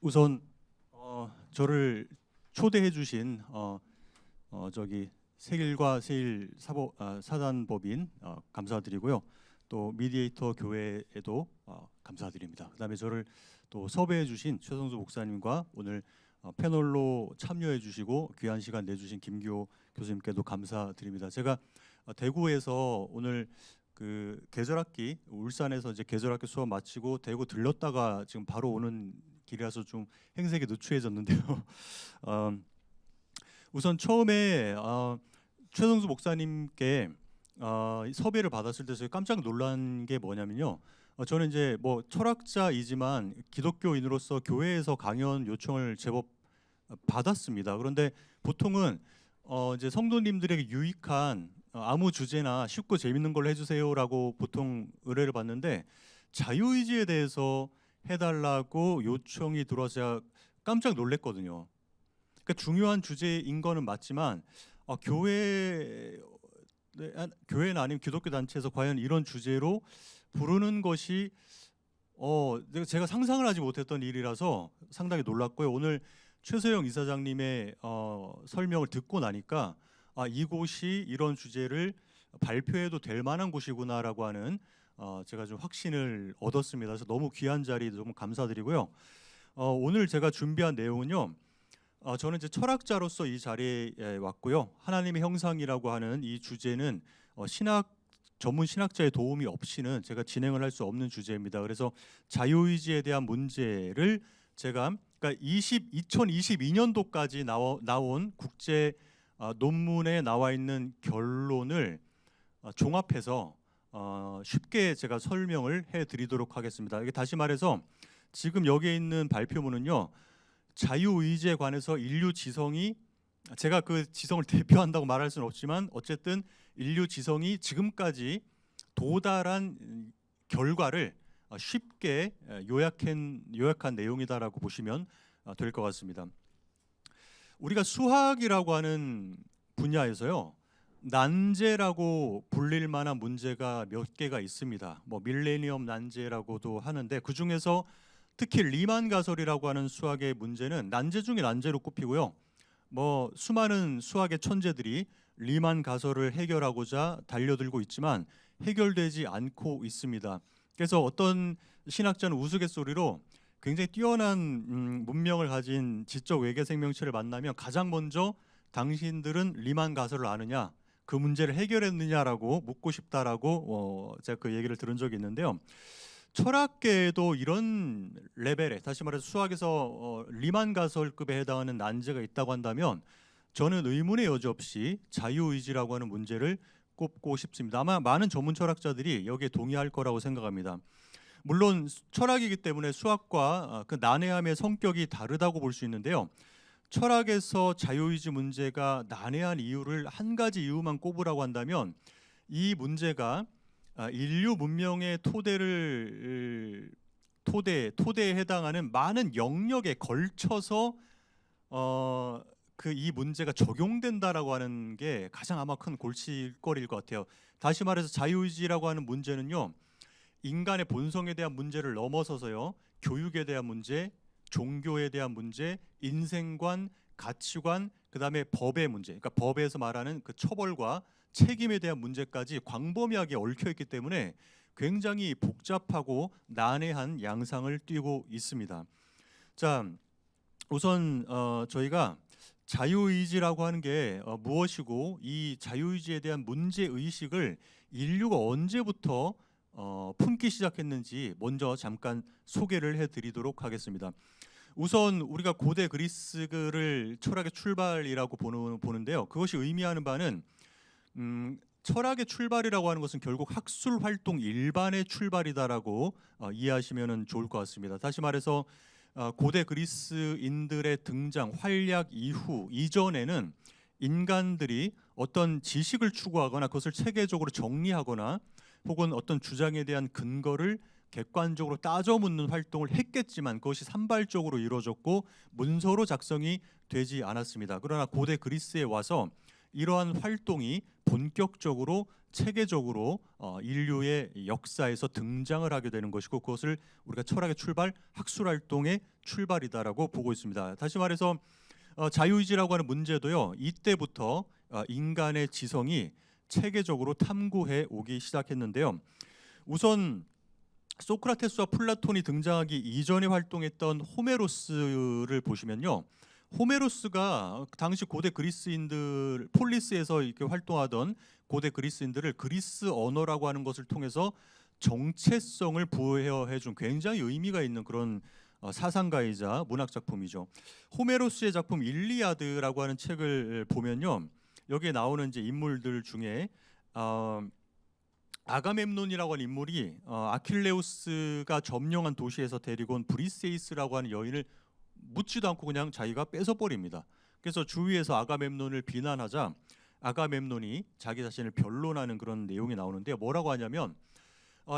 우선 저를 초대해 주신 저기 세일과 세일 사단법인 감사드리고요. 또 미디에이터 교회에도 감사드립니다. 그다음에 저를 또 섭외해 주신 최성수 목사님과 오늘 패널로 참여해 주시고 귀한 시간 내주신 김기호 교수님께도 감사드립니다. 제가 대구에서 오늘 그 계절학기 울산에서 이제 계절학기 수업 마치고 대구 들렀다가 지금 바로 오는 길이라서 좀 행색이 누추해졌는데요. 우선 처음에 최성수 목사님께 섭외를 받았을 때 제가 깜짝 놀란 게 뭐냐면요. 저는 이제 뭐 철학자이지만 기독교인으로서 교회에서 강연 요청을 제법 받았습니다. 그런데 보통은 이제 성도님들에게 유익한 아무 주제나 쉽고 재밌는 걸로 해주세요라고 보통 의뢰를 받는데 자유의지에 대해서 해달라고 요청이 들어와서 제가 깜짝 놀랐거든요. 그러니까 중요한 주제인 거는 맞지만 교회나 아니면 기독교 단체에서 과연 이런 주제로 부르는 것이 제가 상상을 하지 못했던 일이라서 상당히 놀랐고요. 오늘 최서영 이사장님의 설명을 듣고 나니까 이곳이 이런 주제를 발표해도 될 만한 곳이구나라고 하는 제가 좀 확신을 얻었습니다. 그래서 너무 귀한 자리 너무 감사드리고요. 오늘 제가 준비한 내용은요. 저는 이제 철학자로서 이 자리에 왔고요. 하나님의 형상이라고 하는 이 주제는 전문 신학자의 도움이 없이는 제가 진행을 할 수 없는 주제입니다. 그래서 자유의지에 대한 문제를 제가 그러니까 2022년도까지 나온 국제 논문에 나와 있는 결론을 종합해서 쉽게 제가 설명을 해드리도록 하겠습니다. 이게 다시 말해서 지금 여기에 있는 발표문은요. 자유의지에 관해서 인류 지성이 제가 그 지성을 대표한다고 말할 수는 없지만 어쨌든 인류 지성이 지금까지 도달한 결과를 쉽게 요약한 내용이다라고 보시면 될 것 같습니다. 우리가 수학이라고 하는 분야에서요. 난제라고 불릴 만한 문제가 몇 개가 있습니다. 뭐 밀레니엄 난제라고도 하는데 그 중에서 특히 리만 가설이라고 하는 수학의 문제는 난제 중에 난제로 꼽히고요. 뭐 수많은 수학의 천재들이 리만 가설을 해결하고자 달려들고 있지만 해결되지 않고 있습니다. 그래서 어떤 신학자는 우스갯소리로 굉장히 뛰어난 문명을 가진 지적 외계 생명체를 만나면 가장 먼저 당신들은 리만 가설을 아느냐, 그 문제를 해결했느냐라고 묻고 싶다라고 제가 그 얘기를 들은 적이 있는데요. 철학계에도 이런 레벨에 다시 말해서 수학에서 리만 가설급에 해당하는 난제가 있다고 한다면 저는 의문의 여지 없이 자유의지라고 하는 문제를 꼽고 싶습니다. 아마 많은 전문 철학자들이 여기에 동의할 거라고 생각합니다. 물론 철학이기 때문에 수학과 그 난해함의 성격이 다르다고 볼 수 있는데요. 철학에서 자유의지 문제가 난해한 이유를 한 가지 이유만 꼽으라고 한다면 이 문제가 인류 문명의 토대에 해당하는 많은 영역에 걸쳐서 이 문제가 적용된다라고 하는 게 가장 아마 큰 골칫거리일 것 같아요. 다시 말해서 자유의지라고 하는 문제는요. 인간의 본성에 대한 문제를 넘어서서요. 교육에 대한 문제, 종교에 대한 문제, 인생관, 가치관, 그다음에 법의 문제. 그러니까 법에서 말하는 그 처벌과 책임에 대한 문제까지 광범위하게 얽혀 있기 때문에 굉장히 복잡하고 난해한 양상을 띠고 있습니다. 자, 우선 저희가 자유의지라고 하는 게 무엇이고 이 자유의지에 대한 문제의식을 인류가 언제부터 품기 시작했는지 먼저 잠깐 소개를 해드리도록 하겠습니다. 우선 우리가 고대 그리스를 철학의 출발이라고 보는데요. 그것이 의미하는 바는 철학의 출발이라고 하는 것은 결국 학술 활동 일반의 출발이다라고 이해하시면 좋을 것 같습니다. 다시 말해서 고대 그리스인들의 등장 활약 이전에는 인간들이 어떤 지식을 추구하거나 그것을 체계적으로 정리하거나 혹은 어떤 주장에 대한 근거를 객관적으로 따져 묻는 활동을 했겠지만 그것이 산발적으로 이루어졌고 문서로 작성이 되지 않았습니다. 그러나 고대 그리스에 와서 이러한 활동이 본격적으로 체계적으로 인류의 역사에서 등장을 하게 되는 것이고, 그것을 우리가 철학의 출발, 학술활동의 출발이다라고 보고 있습니다. 다시 말해서 자유의지라고 하는 문제도요, 이때부터 인간의 지성이 체계적으로 탐구해 오기 시작했는데요. 우선 소크라테스와 플라톤이 등장하기 이전에 활동했던 호메로스를 보시면요, 호메로스가 당시 고대 그리스인들, 폴리스에서 이렇게 활동하던 고대 그리스인들을 그리스 언어라고 하는 것을 통해서 정체성을 부여해 준 굉장히 의미가 있는 그런 사상가이자 문학 작품이죠. 호메로스의 작품 일리아드라고 하는 책을 보면요, 여기에 나오는 이제 인물들 중에 아가멤논이라고 하는 인물이 아킬레우스가 점령한 도시에서 데리고 온 브리세이스라고 하는 여인을 묻지도 않고 그냥 자기가 뺏어 버립니다. 그래서 주위에서 아가멤논을 비난하자 아가멤논이 자기 자신을 변론하는 그런 내용이 나오는데, 뭐라고 하냐면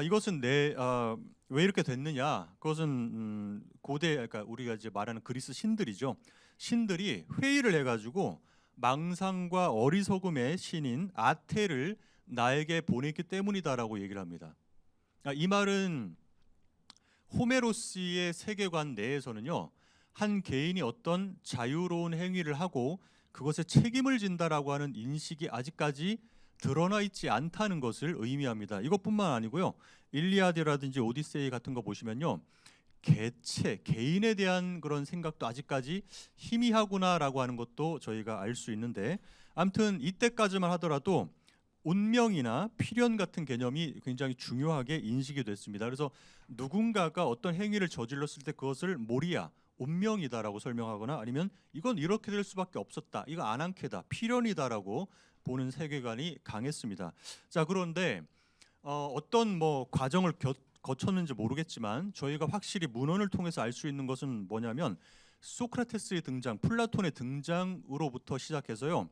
이것은 왜 이렇게 됐느냐, 그것은 고대, 그러니까 우리가 이제 말하는 그리스 신들이죠. 신들이 회의를 해가지고 망상과 어리석음의 신인 아테를 나에게 보냈기 때문이다라고 얘기를 합니다. 이 말은 호메로스의 세계관 내에서는요, 한 개인이 어떤 자유로운 행위를 하고 그것에 책임을 진다라고 하는 인식이 아직까지 드러나 있지 않다는 것을 의미합니다. 이것뿐만 아니고요, 일리아드라든지 오디세이 같은 거 보시면요, 개체, 개인에 대한 그런 생각도 아직까지 희미하구나라고 하는 것도 저희가 알 수 있는데, 아무튼 이때까지만 하더라도 운명이나 필연 같은 개념이 굉장히 중요하게 인식이 됐습니다. 그래서 누군가가 어떤 행위를 저질렀을 때 그것을 모리아, 운명이다라고 설명하거나, 아니면 이건 이렇게 될 수밖에 없었다, 이거 아난케다, 필연이다라고 보는 세계관이 강했습니다. 자, 그런데 어떤 과정을 거쳤는지 모르겠지만 저희가 확실히 문헌을 통해서 알 수 있는 것은 뭐냐면, 소크라테스의 등장, 플라톤의 등장으로부터 시작해서요,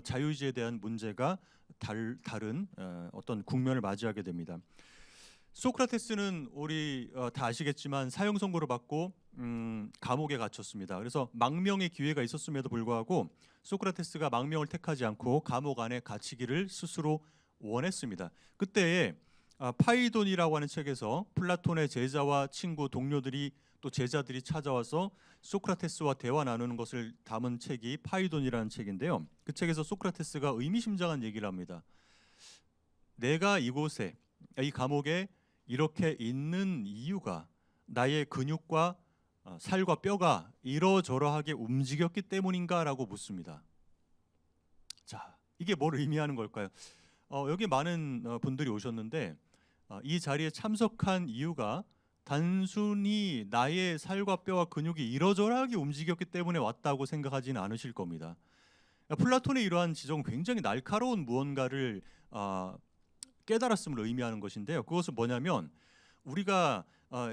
자유의지에 대한 문제가 다른 어떤 국면을 맞이하게 됩니다. 소크라테스는 우리 다 아시겠지만 사형 선고를 받고 감옥에 갇혔습니다. 그래서 망명의 기회가 있었음에도 불구하고 소크라테스가 망명을 택하지 않고 감옥 안에 갇히기를 스스로 원했습니다. 그때에 파이돈이라고 하는 책에서 플라톤의 제자와 친구, 동료들이 또 제자들이 찾아와서 소크라테스와 대화 나누는 것을 담은 책이 파이돈이라는 책인데요. 그 책에서 소크라테스가 의미심장한 얘기를 합니다. 내가 이곳에, 이 감옥에 이렇게 있는 이유가 나의 근육과 살과 뼈가 이러저러하게 움직였기 때문인가라고 묻습니다. 자, 이게 뭘 의미하는 걸까요? 여기 많은 분들이 오셨는데 이 자리에 참석한 이유가 단순히 나의 살과 뼈와 근육이 이러저러하게 움직였기 때문에 왔다고 생각하지는 않으실 겁니다. 플라톤의 이러한 지적은 굉장히 날카로운 무언가를 깨달았음을 의미하는 것인데요. 그것은 뭐냐면, 우리가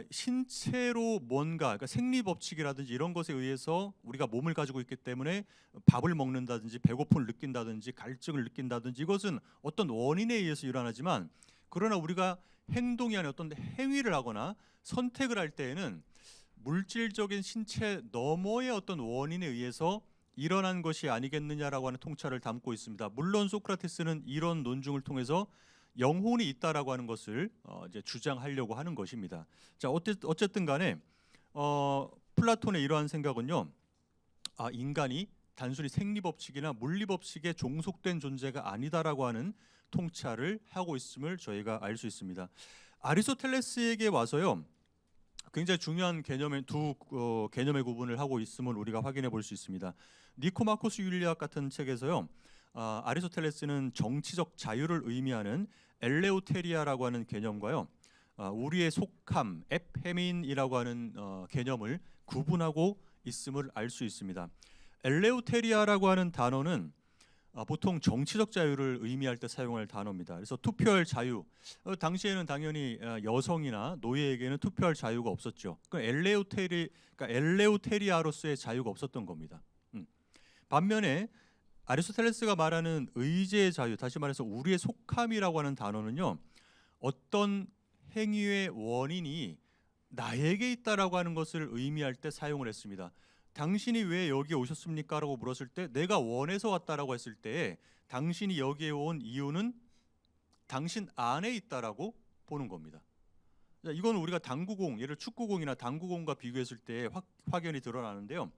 신체로 뭔가, 그러니까 생리법칙이라든지 이런 것에 의해서 우리가 몸을 가지고 있기 때문에 밥을 먹는다든지 배고픔을 느낀다든지 갈증을 느낀다든지, 이것은 어떤 원인에 의해서 일어나지만, 그러나 우리가 행동이 아닌 어떤 행위를 하거나 선택을 할 때에는 물질적인 신체 너머의 어떤 원인에 의해서 일어난 것이 아니겠느냐라고 하는 통찰을 담고 있습니다. 물론 소크라테스는 이런 논증을 통해서 영혼이 있다라고 하는 것을 이제 주장하려고 하는 것입니다. 자, 어쨌든 간에 플라톤의 이러한 생각은요, 인간이 단순히 생리법칙이나 물리법칙에 종속된 존재가 아니다라고 하는 통찰을 하고 있음을 저희가 알 수 있습니다. 아리스토텔레스에게 와서요, 굉장히 중요한 개념의 개념의 구분을 하고 있음을 우리가 확인해 볼 수 있습니다. 니코마코스 율리학 같은 책에서요, 아리스토텔레스는 정치적 자유를 의미하는 엘레우테리아라고 하는 개념과요, 우리의 속함, 에페민이라고 하는 개념을 구분하고 있음을 알 수 있습니다. 엘레우테리아라고 하는 단어는 보통 정치적 자유를 의미할 때 사용할 단어입니다. 그래서 투표할 자유, 당시에는 당연히 여성이나 노예에게는 투표할 자유가 없었죠. 그러니까 엘레우테리아로서의 자유가 없었던 겁니다. 반면에 아리스토텔레스가 말하는 의제의 자유, 다시 말해서 우리의 속함이라고 하는 단어는요, 어떤 행위의 원인이 나에게 있다라고 하는 것을 의미할 때 사용을 했습니다. 당신이 왜 여기에 오셨습니까? 라고 물었을 때 내가 원해서 왔다라고 했을 때 당신이 여기에 온 이유는 당신 안에 있다라고 보는 겁니다. 이건 우리가 당구공, 예를 축구공이나 당구공과 비교했을 때 확연히 드러나는데요.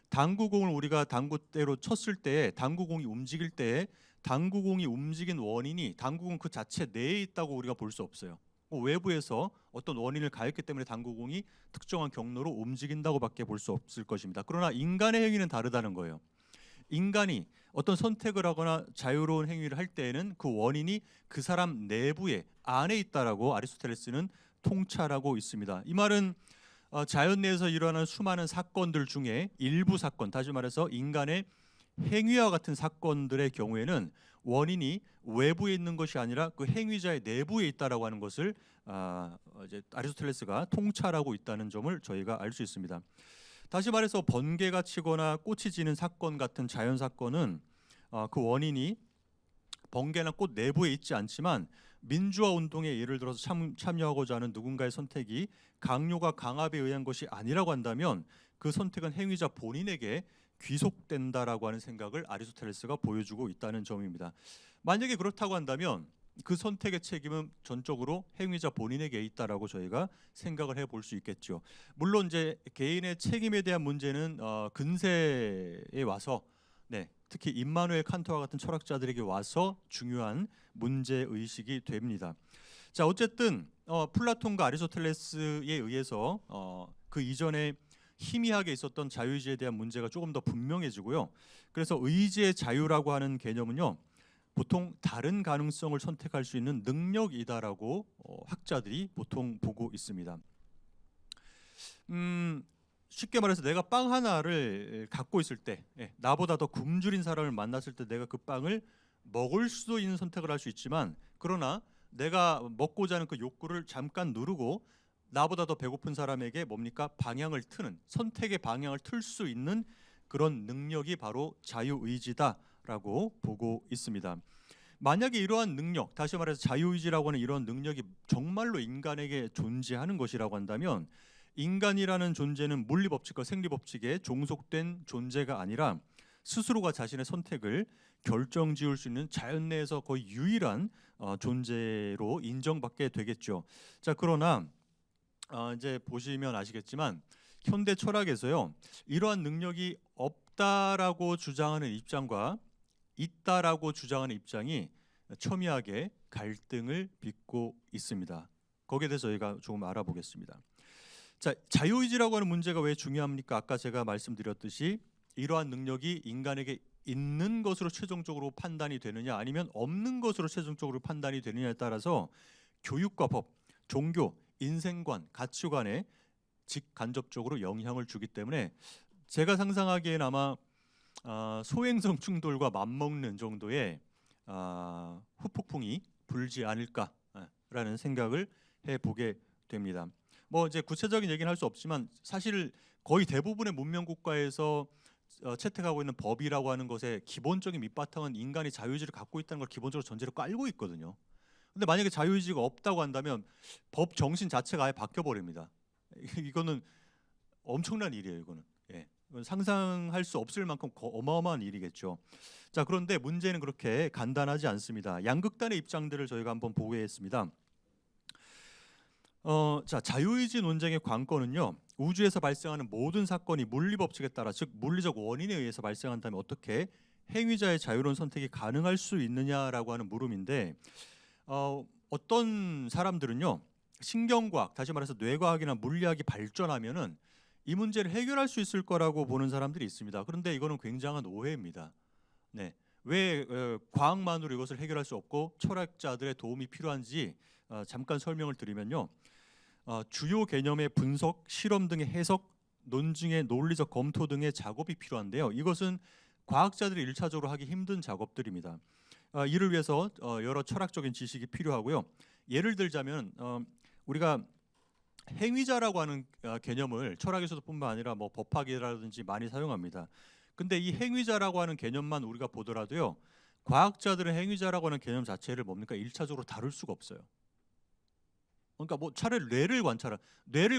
당구공을 우리가 당구대로 쳤을 때 당구공이 움직일 때 당구공이 움직인 원인이 당구공 그 자체 내에 있다고 우리가 볼 수 없어요. 외부에서 어떤 원인을 가했기 때문에 당구공이 특정한 경로로 움직인다고밖에 볼 수 없을 것입니다. 그러나 인간의 행위는 다르다는 거예요. 인간이 어떤 선택을 하거나 자유로운 행위를 할 때에는 그 원인이 그 사람 내부에 안에 있다라고 아리스토텔레스는 통찰하고 있습니다. 이 말은 자연 내에서 일어나는 수많은 사건들 중에 일부 사건, 다시 말해서 인간의 행위와 같은 사건들의 경우에는 원인이 외부에 있는 것이 아니라 그 행위자의 내부에 있다라고 하는 것을 이제 아리스토텔레스가 통찰하고 있다는 점을 저희가 알 수 있습니다. 다시 말해서 번개가 치거나 꽃이 지는 사건 같은 자연 사건은 그 원인이 번개나 꽃 내부에 있지 않지만 민주화 운동에 예를 들어서 참여하고자 하는 누군가의 선택이 강요가 강압에 의한 것이 아니라고 한다면 그 선택은 행위자 본인에게 귀속된다라고 하는 생각을 아리스토텔레스가 보여주고 있다는 점입니다. 만약에 그렇다고 한다면 그 선택의 책임은 전적으로 행위자 본인에게 있다라고 저희가 생각을 해볼 수 있겠죠. 물론 이제 개인의 책임에 대한 문제는 근세에 와서 특히 임마누엘 칸트와 같은 철학자들에게 와서 중요한 문제 의식이 됩니다. 자, 어쨌든 플라톤과 아리스토텔레스에 의해서 그 이전에 희미하게 있었던 자유의지에 대한 문제가 조금 더 분명해지고요. 그래서 의지의 자유라고 하는 개념은요, 보통 다른 가능성을 선택할 수 있는 능력이다라고 학자들이 보통 보고 있습니다. 쉽게 말해서 내가 빵 하나를 갖고 있을 때, 나보다 더 굶주린 사람을 만났을 때 내가 그 빵을 먹을 수도 있는 선택을 할 수 있지만, 그러나 내가 먹고자 하는 그 욕구를 잠깐 누르고 나보다 더 배고픈 사람에게 뭡니까? 방향을 트는, 선택의 방향을 틀 수 있는 그런 능력이 바로 자유의지다라고 보고 있습니다. 만약에 이러한 능력, 다시 말해서 자유의지라고 하는 이런 능력이 정말로 인간에게 존재하는 것이라고 한다면 인간이라는 존재는 물리법칙과 생리법칙에 종속된 존재가 아니라 스스로가 자신의 선택을 결정지을 수 있는 자연 내에서 거의 유일한 존재로 인정받게 되겠죠. 자, 그러나 이제 보시면 아시겠지만 현대 철학에서요, 이러한 능력이 없다라고 주장하는 입장과 있다라고 주장하는 입장이 첨예하게 갈등을 빚고 있습니다. 거기에 대해서 저희가 조금 알아보겠습니다. 자, 자유의지라고 하는 문제가 왜 중요합니까? 아까 제가 말씀드렸듯이 이러한 능력이 인간에게 있는 것으로 최종적으로 판단이 되느냐 아니면 없는 것으로 최종적으로 판단이 되느냐에 따라서 교육과 법, 종교, 인생관, 가치관에 직간접적으로 영향을 주기 때문에 제가 상상하기엔 아마 소행성 충돌과 맞먹는 정도의 후폭풍이 불지 않을까라는 생각을 해보게 됩니다. 뭐 이제 구체적인 얘기는 할 수 없지만 사실 거의 대부분의 문명 국가에서 채택하고 있는 법이라고 하는 것의 기본적인 밑바탕은 인간이 자유의지를 갖고 있다는 걸 기본적으로 전제로 깔고 있거든요. 근데 만약에 자유의지가 없다고 한다면 법 정신 자체가 아예 바뀌어 버립니다. 이거는 엄청난 일이에요. 이거는 상상할 수 없을 만큼 어마어마한 일이겠죠. 자, 그런데 문제는 그렇게 간단하지 않습니다. 양극단의 입장들을 저희가 한번 보겠습니다. 자, 자유의지 논쟁의 관건은요, 우주에서 발생하는 모든 사건이 물리법칙에 따라, 즉 물리적 원인에 의해서 발생한다면 어떻게 행위자의 자유로운 선택이 가능할 수 있느냐라고 하는 물음인데, 어떤 사람들은요, 신경과학, 다시 말해서 뇌과학이나 물리학이 발전하면은 이 문제를 해결할 수 있을 거라고 보는 사람들이 있습니다. 그런데 이거는 굉장한 오해입니다. 왜 과학만으로 이것을 해결할 수 없고 철학자들의 도움이 필요한지 잠깐 설명을 드리면요, 주요 개념의 분석, 실험 등의 해석, 논증의 논리적 검토 등의 작업이 필요한데요. 이것은 과학자들이 일차적으로 하기 힘든 작업들입니다. 이를 위해서 여러 철학적인 지식이 필요하고요. 예를 들자면 우리가 행위자라고 하는 개념을 철학에서도 뿐만 아니라 뭐 법학이라든지 많이 사용합니다. 근데 이 행위자라고 하는 개념만 우리가 보더라도요, 과학자들은 행위자라고 하는 개념 자체를 뭡니까? 일차적으로 다룰 수가 없어요. 그러니까 뭐 차라리 뇌를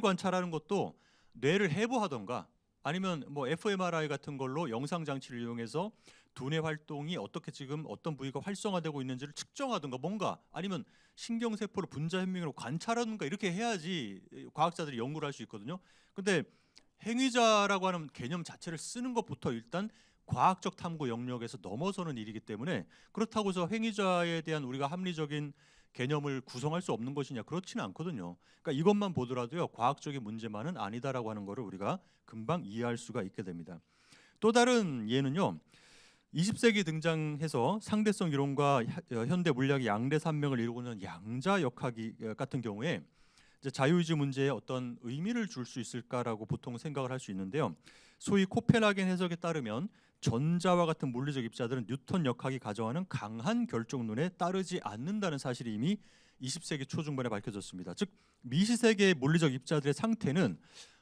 관찰하는 것도 뇌를 해부하던가 아니면 뭐 fMRI 같은 걸로 영상 장치를 이용해서 두뇌 활동이 어떻게 지금 어떤 부위가 활성화되고 있는지를 측정하든가 뭔가 아니면 신경세포를 분자 현미경으로 관찰하든가 이렇게 해야지 과학자들이 연구를 할 수 있거든요. 근데 행위자라고 하는 개념 자체를 쓰는 것부터 일단 과학적 탐구 영역에서 넘어서는 일이기 때문에 그렇다고 해서 행위자에 대한 우리가 합리적인 개념을 구성할 수 없는 것이냐 그렇지는 않거든요. 그러니까 이것만 보더라도요 과학적인 문제만은 아니다라고 하는 것을 우리가 금방 이해할 수가 있게 됩니다. 또 다른 예는요. 20세기 등장해서 상대성 이론과 현대 물리학의 양대 산맥을 이루고는 양자 역학이 같은 경우에 이제 자유의지 문제에 어떤 의미를 줄 수 있을까라고 보통 생각을 할 수 있는데요. 소위 코펜하겐 해석에 따르면 전자와 같은 물리적 입자들은 뉴턴 역학이 가정하는 강한 결정론에 따르지 않는다는 사실이 이미 20세기 초중반에 밝혀졌습니다. 즉 미시세계의 물리적 입자들의 상태는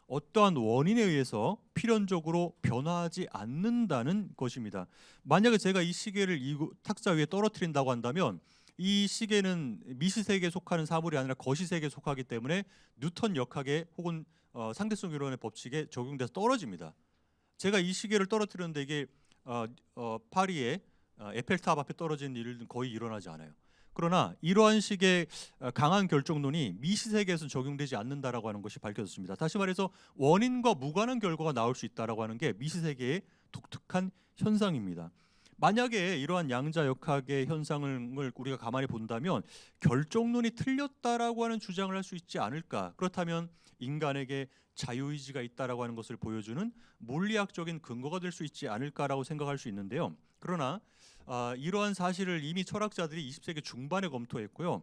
어떠한 원인에 의해서 필연적으로 변화하지 않는다는 것입니다. 만약에 제가 이 시계를 이 탁자 위에 떨어뜨린다고 한다면 이 시계는 미시세계에 속하는 사물이 아니라 거시세계에 속하기 때문에 뉴턴 역학의 혹은 상대성 이론의 법칙에 적용돼서 떨어집니다. 제가 이 시계를 떨어뜨렸는데 이게 파리의 에펠탑 앞에 떨어지는 일은 거의 일어나지 않아요. 그러나 이러한 식의 강한 결정론이 미시세계에서 적용되지 않는다라고 하는 것이 밝혀졌습니다. 다시 말해서 원인과 무관한 결과가 나올 수 있다라고 하는 게 미시세계의 독특한 현상입니다. 만약에 이러한 양자역학의 현상을 우리가 가만히 본다면 결정론이 틀렸다라고 하는 주장을 할 수 있지 않을까? 그렇다면 인간에게 자유의지가 있다라고 하는 것을 보여주는 물리학적인 근거가 될 수 있지 않을까라고 생각할 수 있는데요. 그러나 이러한 사실을 이미 철학자들이 20세기 중반에 검토했고요.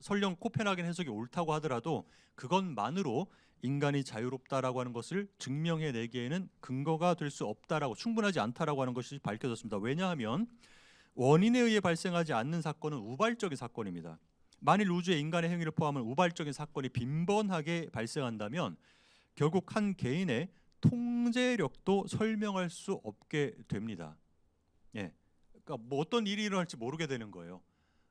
설령 코펜하겐 해석이 옳다고 하더라도 그것만으로 인간이 자유롭다라고 하는 것을 증명해내기에는 근거가 될 수 없다라고 충분하지 않다라고 하는 것이 밝혀졌습니다. 왜냐하면 원인에 의해 발생하지 않는 사건은 우발적인 사건입니다. 만일 우주에 인간의 행위를 포함한 우발적인 사건이 빈번하게 발생한다면 결국 한 개인의 통제력도 설명할 수 없게 됩니다. 예, 그러니까 뭐 어떤 일이 일어날지 모르게 되는 거예요.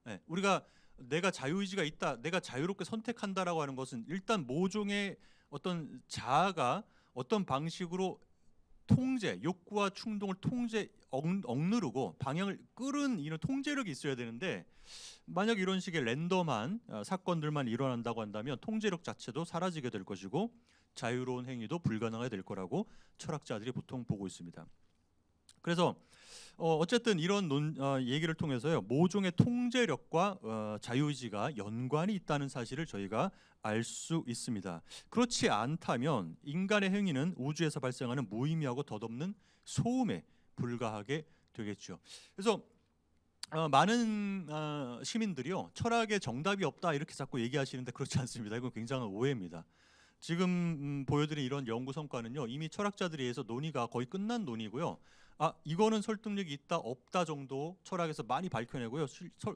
예, 우리가 내가 자유의지가 있다, 내가 자유롭게 선택한다라고 하는 것은 일단 모종의 어떤 자아가 어떤 방식으로 통제, 욕구와 충동을 억누르고 방향을 끄는 이런 통제력이 있어야 되는데 만약 이런 식의 랜덤한 사건들만 일어난다고 한다면 통제력 자체도 사라지게 될 것이고 자유로운 행위도 불가능하게 될 거라고 철학자들이 보통 보고 있습니다. 그래서 어쨌든 이런 얘기를 통해서요 모종의 통제력과 자유의지가 연관이 있다는 사실을 저희가 알 수 있습니다. 그렇지 않다면 인간의 행위는 우주에서 발생하는 무의미하고 덧없는 소음에 불과하게 되겠죠. 그래서 많은 시민들이요 철학에 정답이 없다 이렇게 자꾸 얘기하시는데 그렇지 않습니다. 이건 굉장한 오해입니다. 지금 보여드린 이런 연구 성과는요 이미 철학자들에 의해서 논의가 거의 끝난 논의고요. 이거는 설득력이 있다 없다 정도 철학에서 많이 밝혀내고요.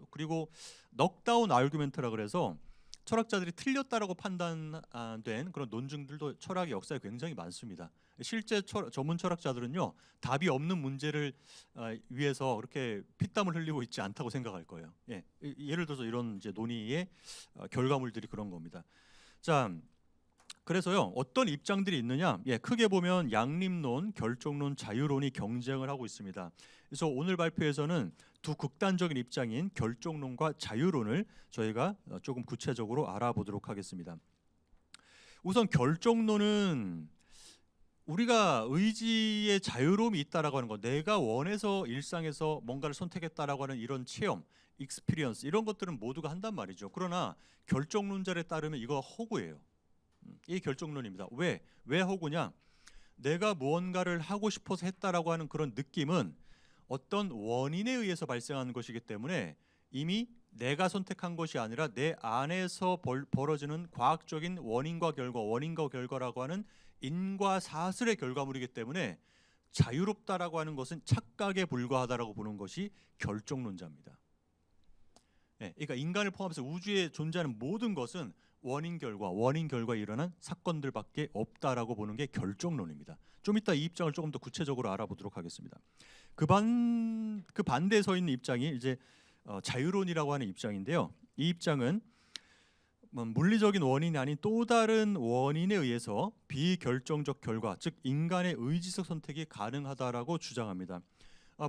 그리고 넉다운 아르규멘트라 그래서 철학자들이 틀렸다라고 판단된 그런 논증들도 철학의 역사에 굉장히 많습니다. 실제 전문 철학자들은요 답이 없는 문제를 위해서 그렇게 피땀을 흘리고 있지 않다고 생각할 거예요. 예를 들어서 이런 이제 논의의 결과물들이 그런 겁니다. 자. 그래서요 어떤 입장들이 있느냐 크게 보면 양립론, 결정론, 자유론이 경쟁을 하고 있습니다. 그래서 오늘 발표에서는 두 극단적인 입장인 결정론과 자유론을 저희가 조금 구체적으로 알아보도록 하겠습니다. 우선 결정론은 우리가 의지의 자유로움이 있다라고 하는 거, 내가 원해서 일상에서 뭔가를 선택했다라고 하는 이런 체험, 익스피리언스 이런 것들은 모두가 한단 말이죠. 그러나 결정론자에 따르면 이거 허구예요. 이 결정론입니다. 왜 허구냐? 내가 무언가를 하고 싶어서 했다라고 하는 그런 느낌은 어떤 원인에 의해서 발생하는 것이기 때문에 이미 내가 선택한 것이 아니라 내 안에서 벌어지는 과학적인 원인과 결과라고 하는 인과사슬의 결과물이기 때문에 자유롭다라고 하는 것은 착각에 불과하다라고 보는 것이 결정론자입니다. 그러니까 인간을 포함해서 우주에 존재하는 모든 것은 원인 결과에 일어난 사건들밖에 없다라고 보는 게 결정론입니다. 좀 이따 이 입장을 조금 더 구체적으로 알아보도록 하겠습니다. 그 반대에 서 있는 입장이 이제 자유론이라고 하는 입장인데요. 이 입장은 물리적인 원인이 아닌 또 다른 원인에 의해서 비결정적 결과, 즉 인간의 의지적 선택이 가능하다라고 주장합니다.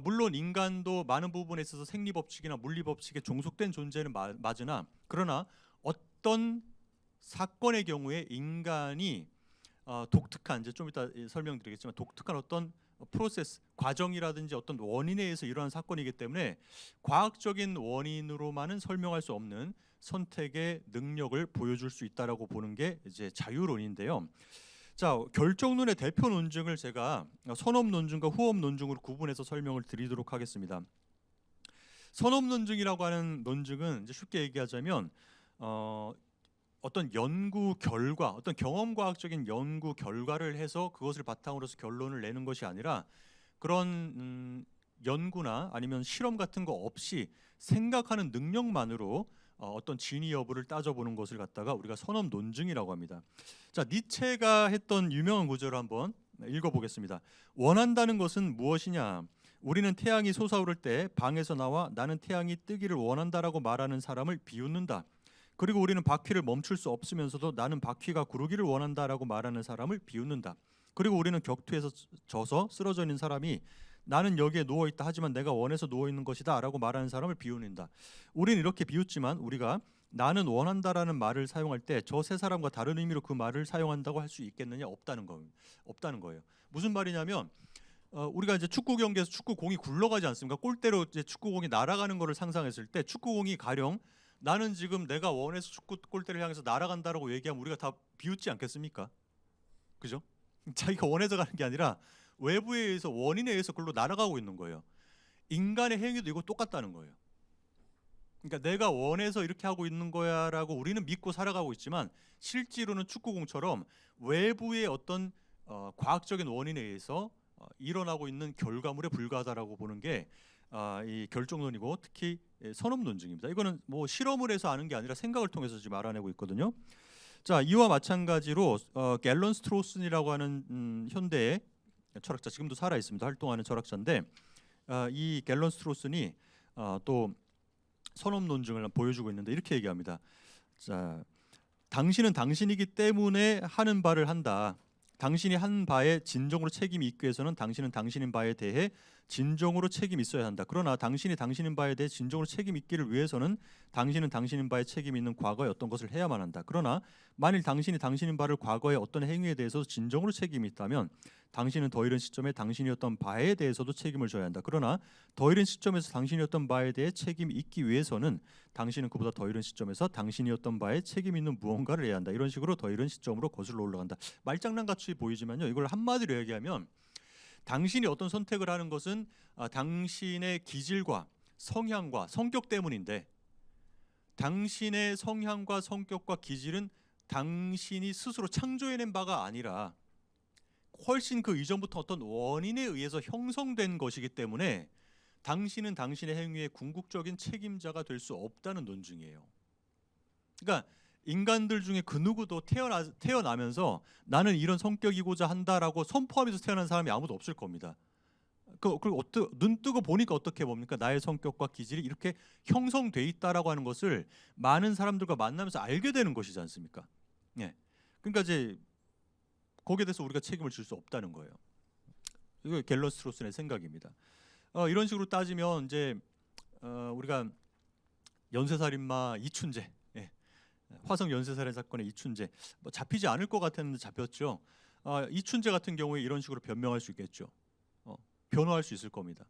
물론 인간도 많은 부분에 있어서 생리법칙이나 물리법칙에 종속된 존재는 맞으나, 그러나 어떤 사건의 경우에 인간이 독특한, 이제 좀 이따 설명드리겠지만 독특한 어떤 프로세스, 과정이라든지 어떤 원인에 의해서 일어난 사건이기 때문에 과학적인 원인으로만은 설명할 수 없는 선택의 능력을 보여줄 수 있다라고 보는 게 이제 자유론인데요. 자, 결정론의 대표 논증을 제가 선업 논증과 후업 논증으로 구분해서 설명을 드리도록 하겠습니다. 선업 논증이라고 하는 논증은 이제 쉽게 얘기하자면 어떤 연구 결과, 어떤 경험과학적인 연구 결과를 해서 그것을 바탕으로서 결론을 내는 것이 아니라 그런 연구나 아니면 실험 같은 거 없이 생각하는 능력만으로 어떤 진위 여부를 따져보는 것을 갖다가 우리가 선업 논증이라고 합니다. 자, 니체가 했던 유명한 구절을 한번 읽어보겠습니다. 원한다는 것은 무엇이냐? 우리는 태양이 솟아오를 때 방에서 나와 나는 태양이 뜨기를 원한다라고 말하는 사람을 비웃는다. 그리고 우리는 바퀴를 멈출 수 없으면서도 나는 바퀴가 구르기를 원한다라고 말하는 사람을 비웃는다. 그리고 우리는 격투에서 져서 쓰러져 있는 사람이 나는 여기에 누워있다 하지만 내가 원해서 누워있는 것이다 라고 말하는 사람을 비웃는다. 우리는 이렇게 비웃지만 우리가 나는 원한다라는 말을 사용할 때 저 세 사람과 다른 의미로 그 말을 사용한다고 할 수 있겠느냐? 없다는 거예요. 무슨 말이냐면 우리가 이제 축구 경기에서 축구공이 굴러가지 않습니까? 골대로 이제 축구공이 날아가는 것을 상상했을 때 축구공이 가령 나는 지금 내가 원해서 축구 골대를 향해서 날아간다라고 얘기하면 우리가 다 비웃지 않겠습니까? 그죠? 자기가 원해서 가는 게 아니라 외부에 의해서, 원인에 의해서 그걸로 날아가고 있는 거예요. 인간의 행위도 이거 똑같다는 거예요. 그러니까 내가 원해서 이렇게 하고 있는 거야라고 우리는 믿고 살아가고 있지만 실제로는 축구공처럼 외부의 어떤 과학적인 원인에 의해서 일어나고 있는 결과물에 불과하다라고 보는 게 이 결정론이고, 특히 선업 논증입니다. 이거는 뭐 실험을 해서 아는 게 아니라 생각을 통해서 지금 알아내고 있거든요. 자, 이와 마찬가지로 갤런 스트로슨이라고 하는 현대의 철학자, 지금도 살아 있습니다. 활동하는 철학자인데 이 갤런 스트로슨이 또 선업 논증을 보여주고 있는데 이렇게 얘기합니다. 자, 당신은 당신이기 때문에 하는 바를 한다. 당신이 한 바에 진정으로 책임이 있기 위해서는 당신은 당신인 바에 대해 진정으로 책임이 있어야 한다. 그러나 당신이 당신인 바에 대해 진정으로 책임 있기를 위해서는 당신은 당신인 바에 책임이 있는 과거에 어떤 것을 해야만 한다. 그러나 만일 당신이 당신인 바를 과거의 어떤 행위에 대해서 진정으로 책임이 있다면 당신은 더 이른 시점에 당신이었던 바에 대해서도 책임을 져야 한다. 그러나 더 이른 시점에서 당신이었던 바에 대해 책임이 있기 위해서는 당신은 그보다 더 이른 시점에서 당신이었던 바에 책임 있는 무언가를 해야 한다. 이런 식으로 더 이른 시점으로 거슬러 올라간다. 말장난같이 보이지만요, 이걸 한마디로 얘기하면 당신이 어떤 선택을 하는 것은 당신의 기질과 성향과 성격 때문인데, 당신의 성향과 성격과 기질은 당신이 스스로 창조해낸 바가 아니라 훨씬 그 이전부터 어떤 원인에 의해서 형성된 것이기 때문에 당신은 당신의 행위의 궁극적인 책임자가 될 수 없다는 논증이에요. 그러니까 인간들 중에 그 누구도 태어나면서 나는 이런 성격이고자 한다라고 선포하면서 태어난 사람이 아무도 없을 겁니다. 그리고 눈 뜨고 보니까 어떻게 봅니까? 나의 성격과 기질이 이렇게 형성돼 있다라고 하는 것을 많은 사람들과 만나면서 알게 되는 것이지 않습니까? 예. 그러니까 이제 거기에 대해서 우리가 책임을 질 수 없다는 거예요. 이거 갤런 스트로슨의 생각입니다. 이런 식으로 따지면 이제 우리가 연쇄살인마 이춘재, 화성 연쇄살인 사건의 이춘재, 뭐 잡히지 않을 것 같았는데 잡혔죠. 이춘재 같은 경우에 이런 식으로 변명할 수 있겠죠. 변호할 수 있을 겁니다.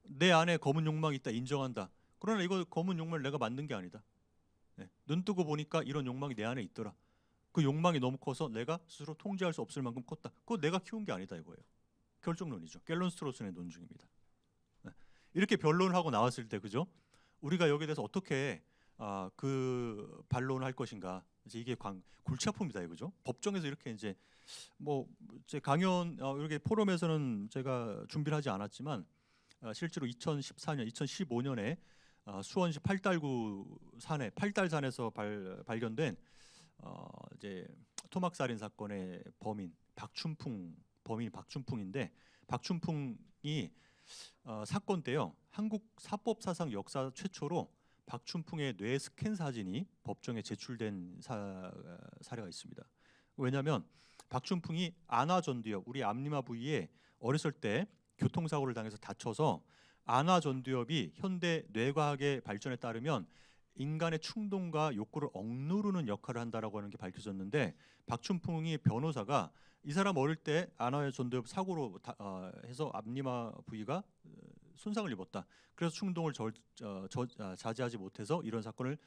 내 안에 검은 욕망이 있다, 인정한다. 그러나 이거 검은 욕망을 내가 만든 게 아니다. 눈 뜨고 보니까 이런 욕망이 내 안에 있더라. 그 욕망이 너무 커서 내가 스스로 통제할 수 없을 만큼 컸다. 그거 내가 키운 게 아니다 이거예요. 결정론이죠. 갤런 스트로슨의 논증입니다. 이렇게 변론을 하고 나왔을 때, 그죠? 우리가 여기에 대해서 어떻게 그 반론을 할 것인가? 이제 이게 골치 아픕니다, 이거죠? 법정에서 이렇게 이제 뭐 제 강연 이렇게 포럼에서는 제가 준비를 하지 않았지만 실제로 2014년, 2015년에 수원시 팔달구 산에 팔달산에서 발견된 이제 토막살인 사건의 범인이 박춘풍인데, 박춘풍이 사건 때요, 한국 사법 사상 역사 최초로 박춘풍의 뇌 스캔 사진이 법정에 제출된 사례가 있습니다. 왜냐하면 박춘풍이 안화전두엽, 우리 앞니마 부위에 어렸을 때 교통사고를 당해서 다쳐서 안화전두엽이 현대 뇌과학의 발전에 따르면 인간의 충동과 욕구를 억누르는 역할을 한다라고 하는 게 밝혀졌는데, 박춘풍이 변호사가 이 사람 어릴 때 안화전두엽 사고로 해서 앞니마 부위가 손상을 입었다. 그래서 충동을 자제하지 못해서 이런 사건을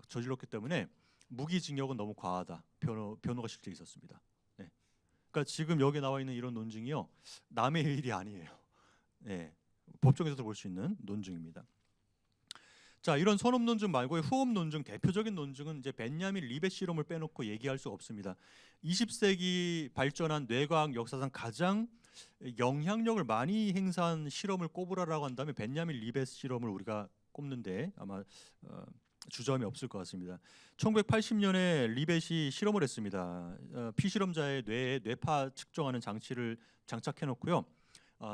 저질렀기 때문에 무기징역은 너무 과하다. 변호가 실제 있었습니다. 네. 그러니까 지금 여기 나와 있는 이런 논증이요, 남의 일이 아니에요. 네. 법정에서도 볼 수 있는 논증입니다. 자, 이런 선업 논증 말고의 후업 논증, 대표적인 논증은 이제 벤야민 리벳 실험을 빼놓고 얘기할 수 없습니다. 20세기 발전한 뇌과학 역사상 가장 영향력을 많이 행사한 실험을 꼽으라라고 한다면 벤야민 리벳 실험을 우리가 꼽는데 아마 주저함이 없을 것 같습니다. 1980년에 리벳이 실험을 했습니다. 피실험자의 뇌에 뇌파 측정하는 장치를 장착해 놓고요.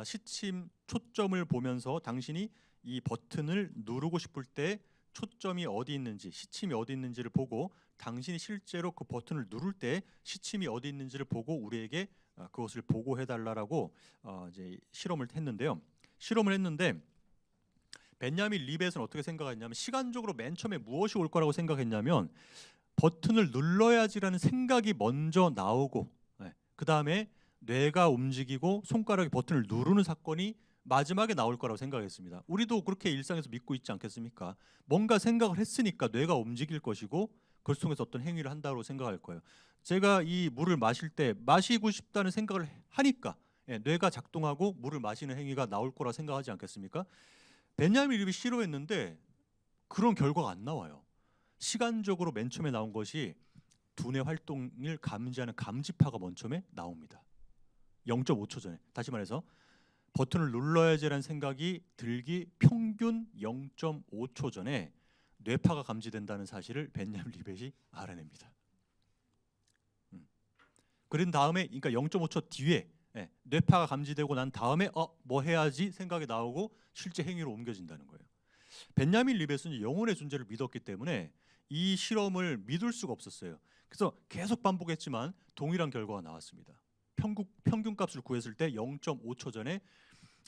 시침 초점을 보면서 당신이 이 버튼을 누르고 싶을 때 초점이 어디 있는지, 시침이 어디 있는지를 보고 당신이 실제로 그 버튼을 누를 때 시침이 어디 있는지를 보고 우리에게 그것을 보고해달라고 이제 실험을 했는데요. 실험을 했는데 벤야민 리벳은 어떻게 생각했냐면, 시간적으로 맨 처음에 무엇이 올 거라고 생각했냐면 버튼을 눌러야지라는 생각이 먼저 나오고, 그 다음에 뇌가 움직이고 손가락이 버튼을 누르는 사건이 마지막에 나올 거라고 생각했습니다. 우리도 그렇게 일상에서 믿고 있지 않겠습니까? 뭔가 생각을 했으니까 뇌가 움직일 것이고 그걸 통해서 어떤 행위를 한다고 생각할 거예요. 제가 이 물을 마실 때 마시고 싶다는 생각을 하니까 뇌가 작동하고 물을 마시는 행위가 나올 거라 생각하지 않겠습니까? 벤야민 리벳이 실험했는데 그런 결과가 안 나와요. 시간적으로 맨 처음에 나온 것이 두뇌 활동을 감지하는 감지파가 먼 처음에 나옵니다. 0.5초 전에. 다시 말해서 버튼을 눌러야지라는 생각이 들기 평균 0.5초 전에 뇌파가 감지된다는 사실을 벤야민 리벳이 알아냅니다. 그런 다음에, 그러니까 0.5초 뒤에 뇌파가 감지되고 난 다음에 뭐 해야지 생각이 나오고 실제 행위로 옮겨진다는 거예요. 벤야민 리벳은 영혼의 존재를 믿었기 때문에 이 실험을 믿을 수가 없었어요. 그래서 계속 반복했지만 동일한 결과가 나왔습니다. 평균값을 구했을 때 0.5초 전에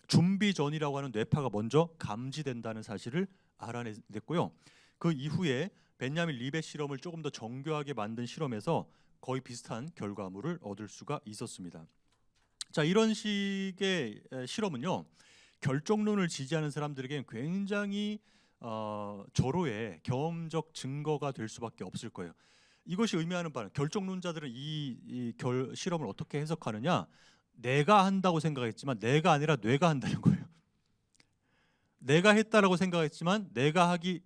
준비 전이라고 하는 뇌파가 먼저 감지된다는 사실을 알아냈고요. 그 이후에 벤야민 리벳 실험을 조금 더 정교하게 만든 실험에서 거의 비슷한 결과물을 얻을 수가 있었습니다. 자, 이런 식의 실험은요, 결정론을 지지하는 사람들에게 굉장히 절호의 경험적 증거가 될 수밖에 없을 거예요. 이것이 의미하는 바는, 결정론자들은 이 실험을 어떻게 해석하느냐, 내가 한다고 생각했지만 내가 아니라 뇌가 한다는 거예요. 내가 했다라고 생각했지만 내가 하기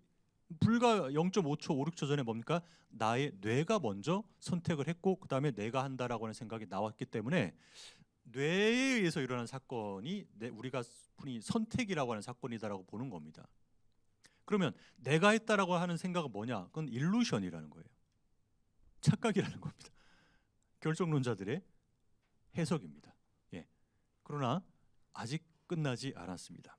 불과 0.5초, 5, 6초 전에 뭡니까? 나의 뇌가 먼저 선택을 했고 그 다음에 내가 한다라고 하는 생각이 나왔기 때문에 뇌에 의해서 일어난 사건이 우리가 흔히 선택이라고 하는 사건이다라고 보는 겁니다. 그러면 내가 했다라고 하는 생각은 뭐냐? 그건 일루션이라는 거예요. 착각이라는 겁니다. 결정론자들의 해석입니다. 그러나 아직 끝나지 않았습니다.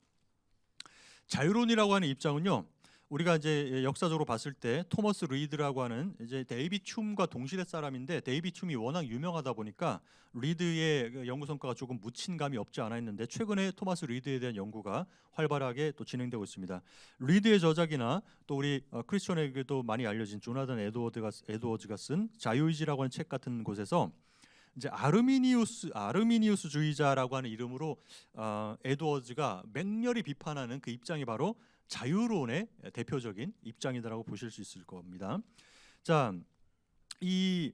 자유론이라고 하는 입장은요, 우리가 이제 역사적으로 봤을 때 토머스 리드라고 하는 이제 데이비드 흄과 동시대 사람인데, 데이비드 흄이 워낙 유명하다 보니까 리드의 연구 성과가 조금 묻힌 감이 없지 않아 있는데, 최근에 토머스 리드에 대한 연구가 활발하게 또 진행되고 있습니다. 리드의 저작이나 또 우리 크리스천에게도 많이 알려진 조나단 에드워즈가 쓴 자유의지라고 하는 책 같은 곳에서 이제 아르미니우스주의자라고 하는 이름으로 에드워즈가 맹렬히 비판하는 그 입장이 바로 자유론의 대표적인 입장이다라고 보실 수 있을 겁니다. 자, 이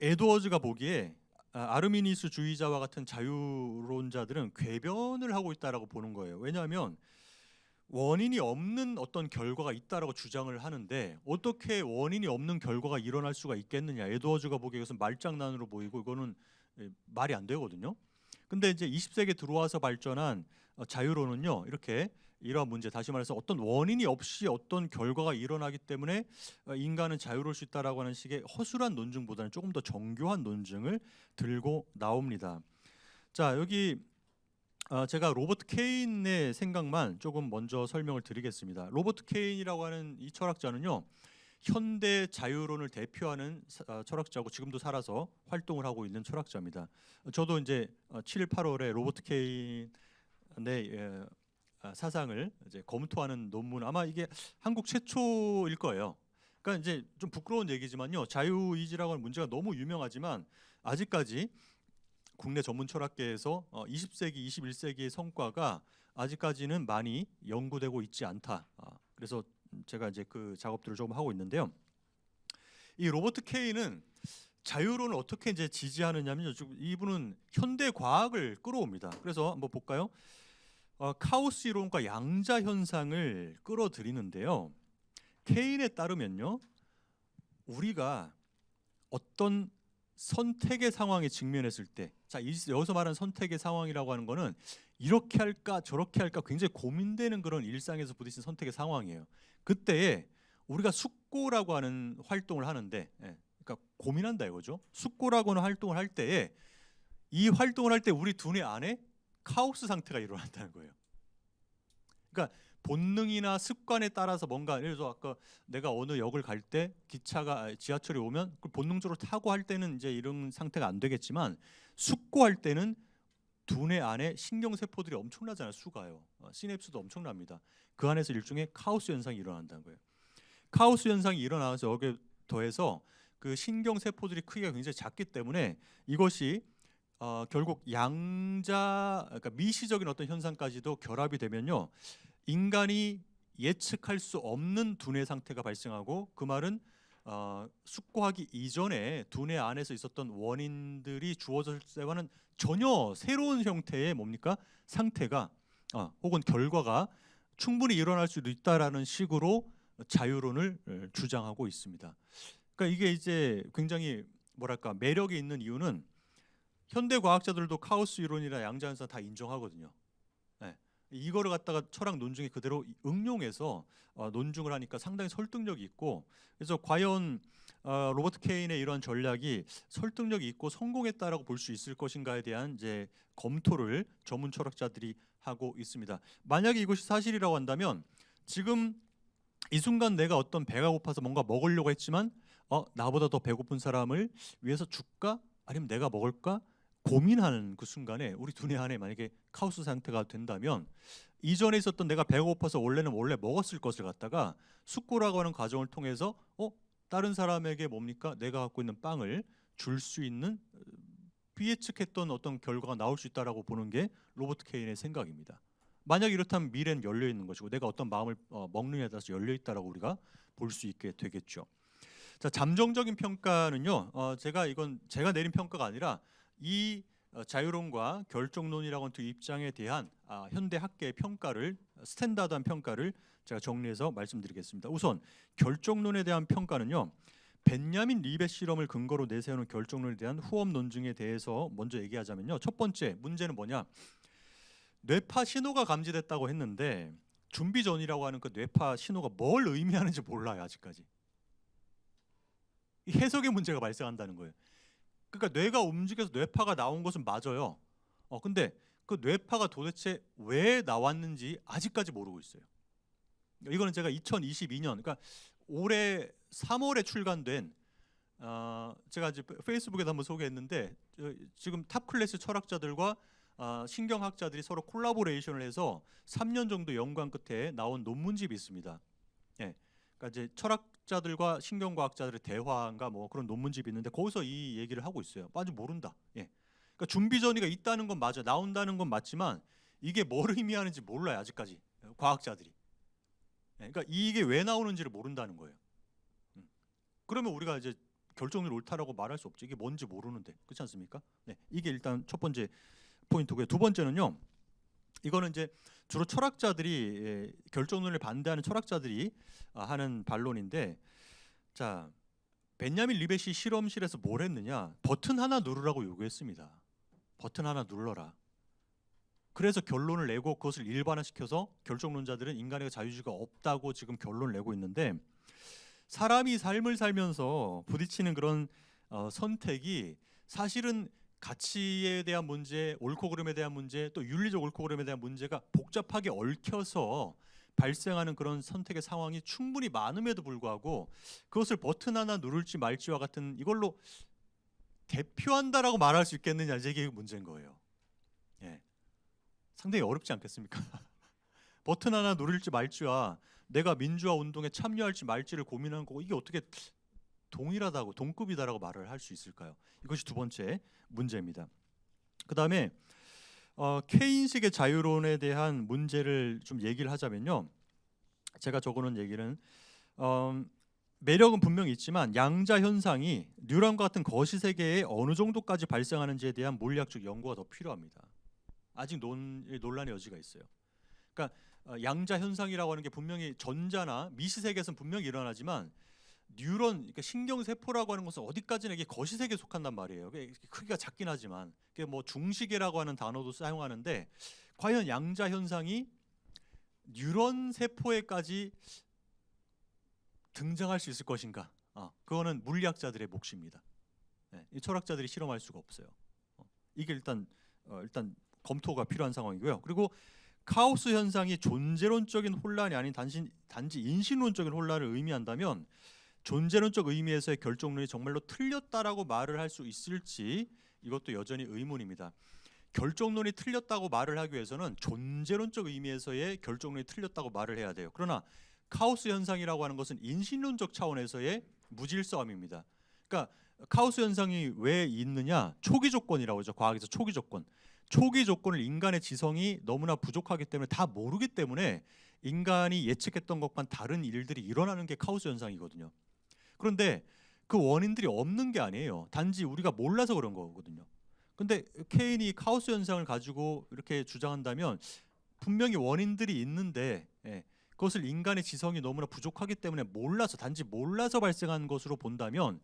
에드워즈가 보기에 아르미니우스주의자와 같은 자유론자들은 궤변을 하고 있다라고 보는 거예요. 왜냐하면 원인이 없는 어떤 결과가 있다라고 주장을 하는데 어떻게 원인이 없는 결과가 일어날 수가 있겠느냐. 에드워즈가 보기에 이것은 말장난으로 보이고 이거는 말이 안 되거든요. 근데 이제 20세기에 들어와서 발전한 자유론은요, 이러한 문제, 다시 말해서 어떤 원인이 없이 어떤 결과가 일어나기 때문에 인간은 자유로울 수 있다라고 하는 식의 허술한 논증보다는 조금 더 정교한 논증을 들고 나옵니다. 자, 여기 제가 로버트 케인의 생각만 조금 먼저 설명을 드리겠습니다. 로버트 케인이라고 하는 이 철학자는요, 현대 자유론을 대표하는 철학자고 지금도 살아서 활동을 하고 있는 철학자입니다. 저도 이제 7, 8월에 로버트 케인의 사상을 이제 검토하는 논문, 아마 이게 한국 최초일 거예요. 그러니까 이제 좀 부끄러운 얘기지만요, 자유의지라고 하는 문제가 너무 유명하지만 아직까지 국내 전문 철학계에서 20세기, 21세기의 성과가 아직까지는 많이 연구되고 있지 않다. 그래서 제가 이제 그 작업들을 조금 하고 있는데요. 이 로버트 케인은 자유론을 어떻게 이제 지지하느냐면요, 이분은 현대 과학을 끌어옵니다. 그래서 한번 볼까요? 카오스 이론과 양자 현상을 끌어들이는데요. 케인에 따르면요, 우리가 어떤 선택의 상황에 직면했을 때, 자, 여기서 말하는 선택의 상황이라고 하는 거는 이렇게 할까 저렇게 할까 굉장히 고민되는 그런 일상에서 부딪힌 선택의 상황이에요. 그때에 우리가 숙고라고 하는 활동을 하는데, 그러니까 고민한다 이거죠. 숙고라고 하는 활동을 할 때에 이 활동을 할 때 우리 두뇌 안에 카오스 상태가 일어난다는 거예요. 그러니까 본능이나 습관에 따라서 뭔가, 예를 들어서 아까 내가 어느 역을 갈 때 지하철이 오면 그 본능적으로 타고 할 때는 이제 이런 상태가 안 되겠지만, 숙고할 때는 두뇌 안에 신경 세포들이 엄청나잖아요. 수가요. 시냅스도 엄청납니다. 그 안에서 일종의 카오스 현상이 일어난다는 거예요. 카오스 현상이 일어나서 여기에 더해서 그 신경 세포들이 크기가 굉장히 작기 때문에 이것이 결국 그러니까 미시적인 어떤 현상까지도 결합이 되면요, 인간이 예측할 수 없는 두뇌 상태가 발생하고, 그 말은 숙고하기 이전에 두뇌 안에서 있었던 원인들이 주어졌을 때와는 전혀 새로운 형태의 뭡니까? 상태가 혹은 결과가 충분히 일어날 수도 있다라는 식으로 자유론을 주장하고 있습니다. 그러니까 이게 이제 굉장히 뭐랄까 매력이 있는 이유는, 현대 과학자들도 카오스 이론이나 양자현상 다 인정하거든요. 네. 이거를 갖다가 철학 논증에 그대로 응용해서 논증을 하니까 상당히 설득력이 있고, 그래서 과연 로버트 케인의 이런 전략이 설득력이 있고 성공했다라고 볼 수 있을 것인가에 대한 이제 검토를 전문 철학자들이 하고 있습니다. 만약에 이것이 사실이라고 한다면, 지금 이 순간 내가 어떤 배가 고파서 뭔가 먹으려고 했지만 나보다 더 배고픈 사람을 위해서 줄까? 아니면 내가 먹을까? 고민하는 그 순간에 우리 두뇌 안에 만약에 카오스 상태가 된다면, 이전에 있었던 내가 배가 고파서 원래 먹었을 것을 갖다가 숙고라고 하는 과정을 통해서 다른 사람에게 뭡니까? 내가 갖고 있는 빵을 줄 수 있는 비예측했던 어떤 결과가 나올 수 있다라고 보는 게 로버트 케인의 생각입니다. 만약 이렇다면 미래는 열려 있는 것이고, 내가 어떤 마음을 먹느냐에 따라서 열려 있다라고 우리가 볼 수 있게 되겠죠. 자, 잠정적인 평가는요, 이건 제가 내린 평가가 아니라 이 자유론과 결정론이라고 하는 두 입장에 대한 현대 학계의 평가를, 스탠다드한 평가를 제가 정리해서 말씀드리겠습니다. 우선 결정론에 대한 평가는요, 벤야민 리벳 실험을 근거로 내세우는 결정론에 대한 후업 논증에 대해서 먼저 얘기하자면요, 첫 번째 문제는 뭐냐, 뇌파 신호가 감지됐다고 했는데 준비 전이라고 하는 그 뇌파 신호가 뭘 의미하는지 몰라요. 아직까지 이 해석의 문제가 발생한다는 거예요. 그러니까 뇌가 움직여서 뇌파가 나온 것은 맞아요. 근데 그 뇌파가 도대체 왜 나왔는지 아직까지 모르고 있어요. 이거는 제가 2022년, 그러니까 올해 3월에 출간된, 제가 이제 페이스북에도 한번 소개했는데, 지금 탑 클래스 철학자들과 신경학자들이 서로 콜라보레이션을 해서 3년 정도 연구한 끝에 나온 논문집이 있습니다. 예, 그러니까 이제 철학자들과 신경과학자들의 대화인가 뭐 그런 논문집이 있는데, 거기서 이 얘기를 하고 있어요. 아직 모른다. 예, 그러니까 준비 전이가 있다는 건 맞아, 나온다는 건 맞지만 이게 뭘 의미하는지 몰라요. 아직까지 과학자들이. 예, 그러니까 이게 왜 나오는지를 모른다는 거예요. 그러면 우리가 이제 결정이 옳다라고 말할 수 없죠. 이게 뭔지 모르는데, 그렇지 않습니까? 네, 이게 일단 첫 번째 포인트고요. 두 번째는요, 이거는 이제 주로 철학자들이, 결정론을 반대하는 철학자들이 하는 반론인데, 자, 벤야민 리벳이 실험실에서 뭘 했느냐, 버튼 하나 누르라고 요구했습니다. 버튼 하나 눌러라. 그래서 결론을 내고 그것을 일반화시켜서 결정론자들은 인간의 자유주의가 없다고 지금 결론을 내고 있는데, 사람이 삶을 살면서 부딪히는 그런 선택이 사실은 가치에 대한 문제, 옳고 그름에 대한 문제, 또 윤리적 옳고 그름에 대한 문제가 복잡하게 얽혀서 발생하는 그런 선택의 상황이 충분히 많음에도 불구하고 그것을 버튼 하나 누를지 말지와 같은 이걸로 대표한다라고 말할 수 있겠느냐, 이게 문제인 거예요. 예. 상당히 어렵지 않겠습니까? 버튼 하나 누릴지 말지와 내가 민주화 운동에 참여할지 말지를 고민하는 거고, 이게 어떻게 동일하다고, 동급이다라고 말을 할 수 있을까요? 이것이 두 번째 문제입니다. 그 다음에 케인식의 자유론에 대한 문제를 좀 얘기를 하자면요, 제가 적어놓은 얘기는 매력은 분명히 있지만 양자 현상이 뉴런과 같은 거시 세계에 어느 정도까지 발생하는지에 대한 물리학적 연구가 더 필요합니다. 아직 논란의 여지가 있어요. 그러니까 양자 현상이라고 하는 게 분명히 전자나 미시 세계에서는 분명히 일어나지만 뉴런, 그러니까 신경 세포라고 하는 것은 어디까지나 이게 거시 세계에 속한단 말이에요. 크기가 작긴 하지만 그게 뭐 중시계라고 하는 단어도 사용하는데, 과연 양자 현상이 뉴런 세포에까지 등장할 수 있을 것인가? 그거는 물리학자들의 몫입니다. 이 철학자들이 실험할 수가 없어요. 이게 일단 검토가 필요한 상황이고요. 그리고 카오스 현상이 존재론적인 혼란이 아닌 단지 인신론적인 혼란을 의미한다면 존재론적 의미에서의 결정론이 정말로 틀렸다라고 말을 할 수 있을지, 이것도 여전히 의문입니다. 결정론이 틀렸다고 말을 하기 위해서는 존재론적 의미에서의 결정론이 틀렸다고 말을 해야 돼요. 그러나 카오스 현상이라고 하는 것은 인신론적 차원에서의 무질서함입니다. 그러니까 카오스 현상이 왜 있느냐? 초기 조건이라고 하죠. 과학에서 초기 조건. 초기 조건을 인간의 지성이 너무나 부족하기 때문에 다 모르기 때문에 인간이 예측했던 것과는 다른 일들이 일어나는 게 카오스 현상이거든요. 그런데 그 원인들이 없는 게 아니에요. 단지 우리가 몰라서 그런 거거든요. 근데 케인이 카오스 현상을 가지고 이렇게 주장한다면 분명히 원인들이 있는데, 그것을 인간의 지성이 너무나 부족하기 때문에 단지 몰라서 발생한 것으로 본다면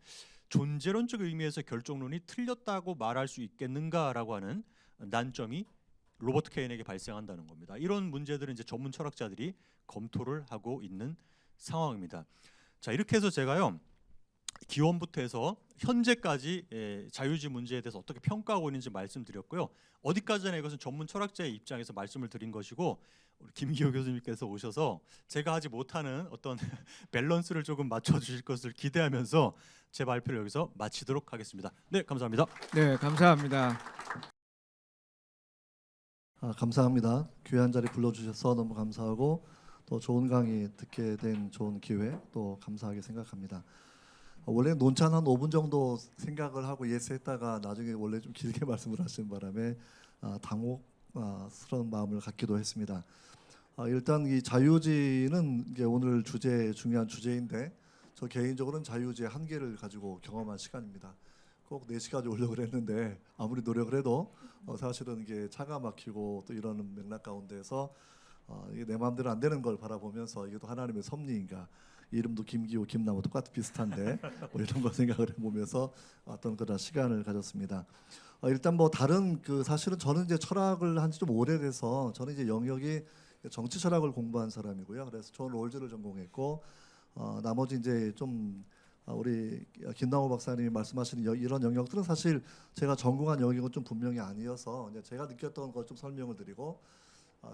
존재론적 의미에서 결정론이 틀렸다고 말할 수 있겠는가라고 하는 난점이 로버트 케인에게 발생한다는 겁니다. 이런 문제들은 이제 전문 철학자들이 검토를 하고 있는 상황입니다. 자, 이렇게 해서 제가요, 기원부터 해서 현재까지 자유주의 문제에 대해서 어떻게 평가하고 있는지 말씀드렸고요. 어디까지나 이것은 전문 철학자의 입장에서 말씀을 드린 것이고, 우리 김기호 교수님께서 오셔서 제가 하지 못하는 어떤 밸런스를 조금 맞춰주실 것을 기대하면서 제 발표를 여기서 마치도록 하겠습니다. 네, 감사합니다. 네, 감사합니다. 감사합니다. 귀한 자리 불러주셔서 너무 감사하고, 또 좋은 강의 듣게 된 좋은 기회 또 감사하게 생각합니다. 원래 논찬 한 5분 정도 생각을 하고 예스했다가 나중에 원래 좀 길게 말씀을 하시는 바람에 당혹스러운 마음을 갖기도 했습니다. 일단 이 자유주의는 이게 오늘 중요한 주제인데, 저 개인적으로는 자유주의의 한계를 가지고 경험한 시간입니다. 꼭 4시까지 오려고 그랬는데 아무리 노력을 해도 사실은 이게 차가 막히고 또 이러는 맥락 가운데서 이게 내 마음대로 안 되는 걸 바라보면서, 이게 또 하나님의 섭리인가, 이름도 김기호, 김나무 똑같이 비슷한데 뭐 이런 거 생각을 해보면서 어떤 그런 시간을 가졌습니다. 일단 뭐 다른 사실은 저는 이제 철학을 한 지 좀 오래돼서, 저는 이제 영역이 정치 철학을 공부한 사람이고요. 그래서 존 롤즈를 전공했고, 나머지 이제 좀 우리 김나무 박사님이 말씀하시는 이런 영역들은 사실 제가 전공한 영역은 좀 분명히 아니어서 이제 제가 느꼈던 걸 좀 설명을 드리고,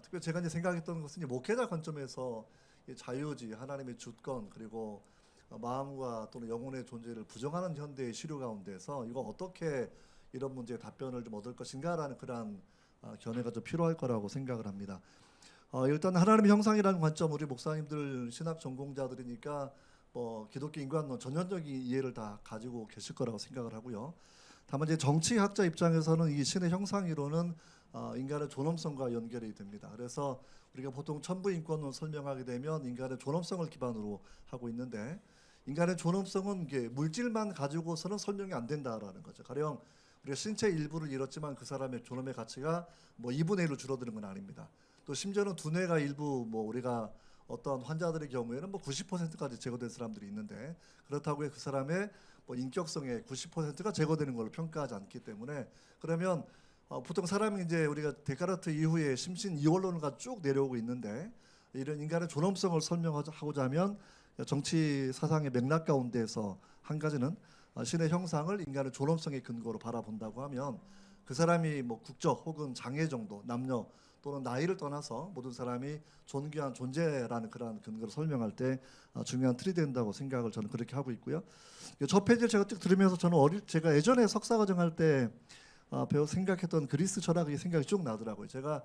특별히 제가 이제 생각했던 것은 목회자 관점에서 자유주의, 하나님의 주권, 그리고 마음과 또는 영혼의 존재를 부정하는 현대의 시류 가운데서 이거 어떻게 이런 문제에 답변을 좀 얻을 것인가라는 그런 견해가 좀 필요할 거라고 생각을 합니다. 일단 하나님의 형상이라는 관점, 우리 목사님들 신학 전공자들이니까 뭐 기독교 인간론 전형적인 이해를 다 가지고 계실 거라고 생각을 하고요. 다만 이제 정치학자 입장에서는 이 신의 형상이론은 인간의 존엄성과 연결이 됩니다. 그래서 우리가 보통 천부인권론 설명하게 되면 인간의 존엄성을 기반으로 하고 있는데, 인간의 존엄성은 이게 물질만 가지고서는 설명이 안 된다라는 거죠. 가령 우리가 신체 일부를 잃었지만 그 사람의 존엄의 가치가 뭐 2분의 1로 줄어드는 건 아닙니다. 또 심지어는 두뇌가 일부 뭐 우리가 어떤 환자들의 경우에는 뭐 90%까지 제거된 사람들이 있는데, 그렇다고 그 사람의 뭐 인격성의 90%가 제거되는 걸로 평가하지 않기 때문에, 그러면 보통 사람이 이제 우리가 데카르트 이후에 심신 이원론을 쭉 내려오고 있는데, 이런 인간의 존엄성을 설명하고자 하면 정치 사상의 맥락 가운데서 한 가지는 신의 형상을 인간의 존엄성의 근거로 바라본다고 하면 그 사람이 뭐 국적 혹은 장애 정도, 남녀 또는 나이를 떠나서 모든 사람이 존귀한 존재라는 그러한 근거를 설명할 때 중요한 틀이 된다고 생각을 저는 그렇게 하고 있고요. 저 페이지를 제가 쭉 들으면서 저는 제가 예전에 석사과정 할 때 배워 생각했던 그리스 철학이 생각이 쭉 나더라고요. 제가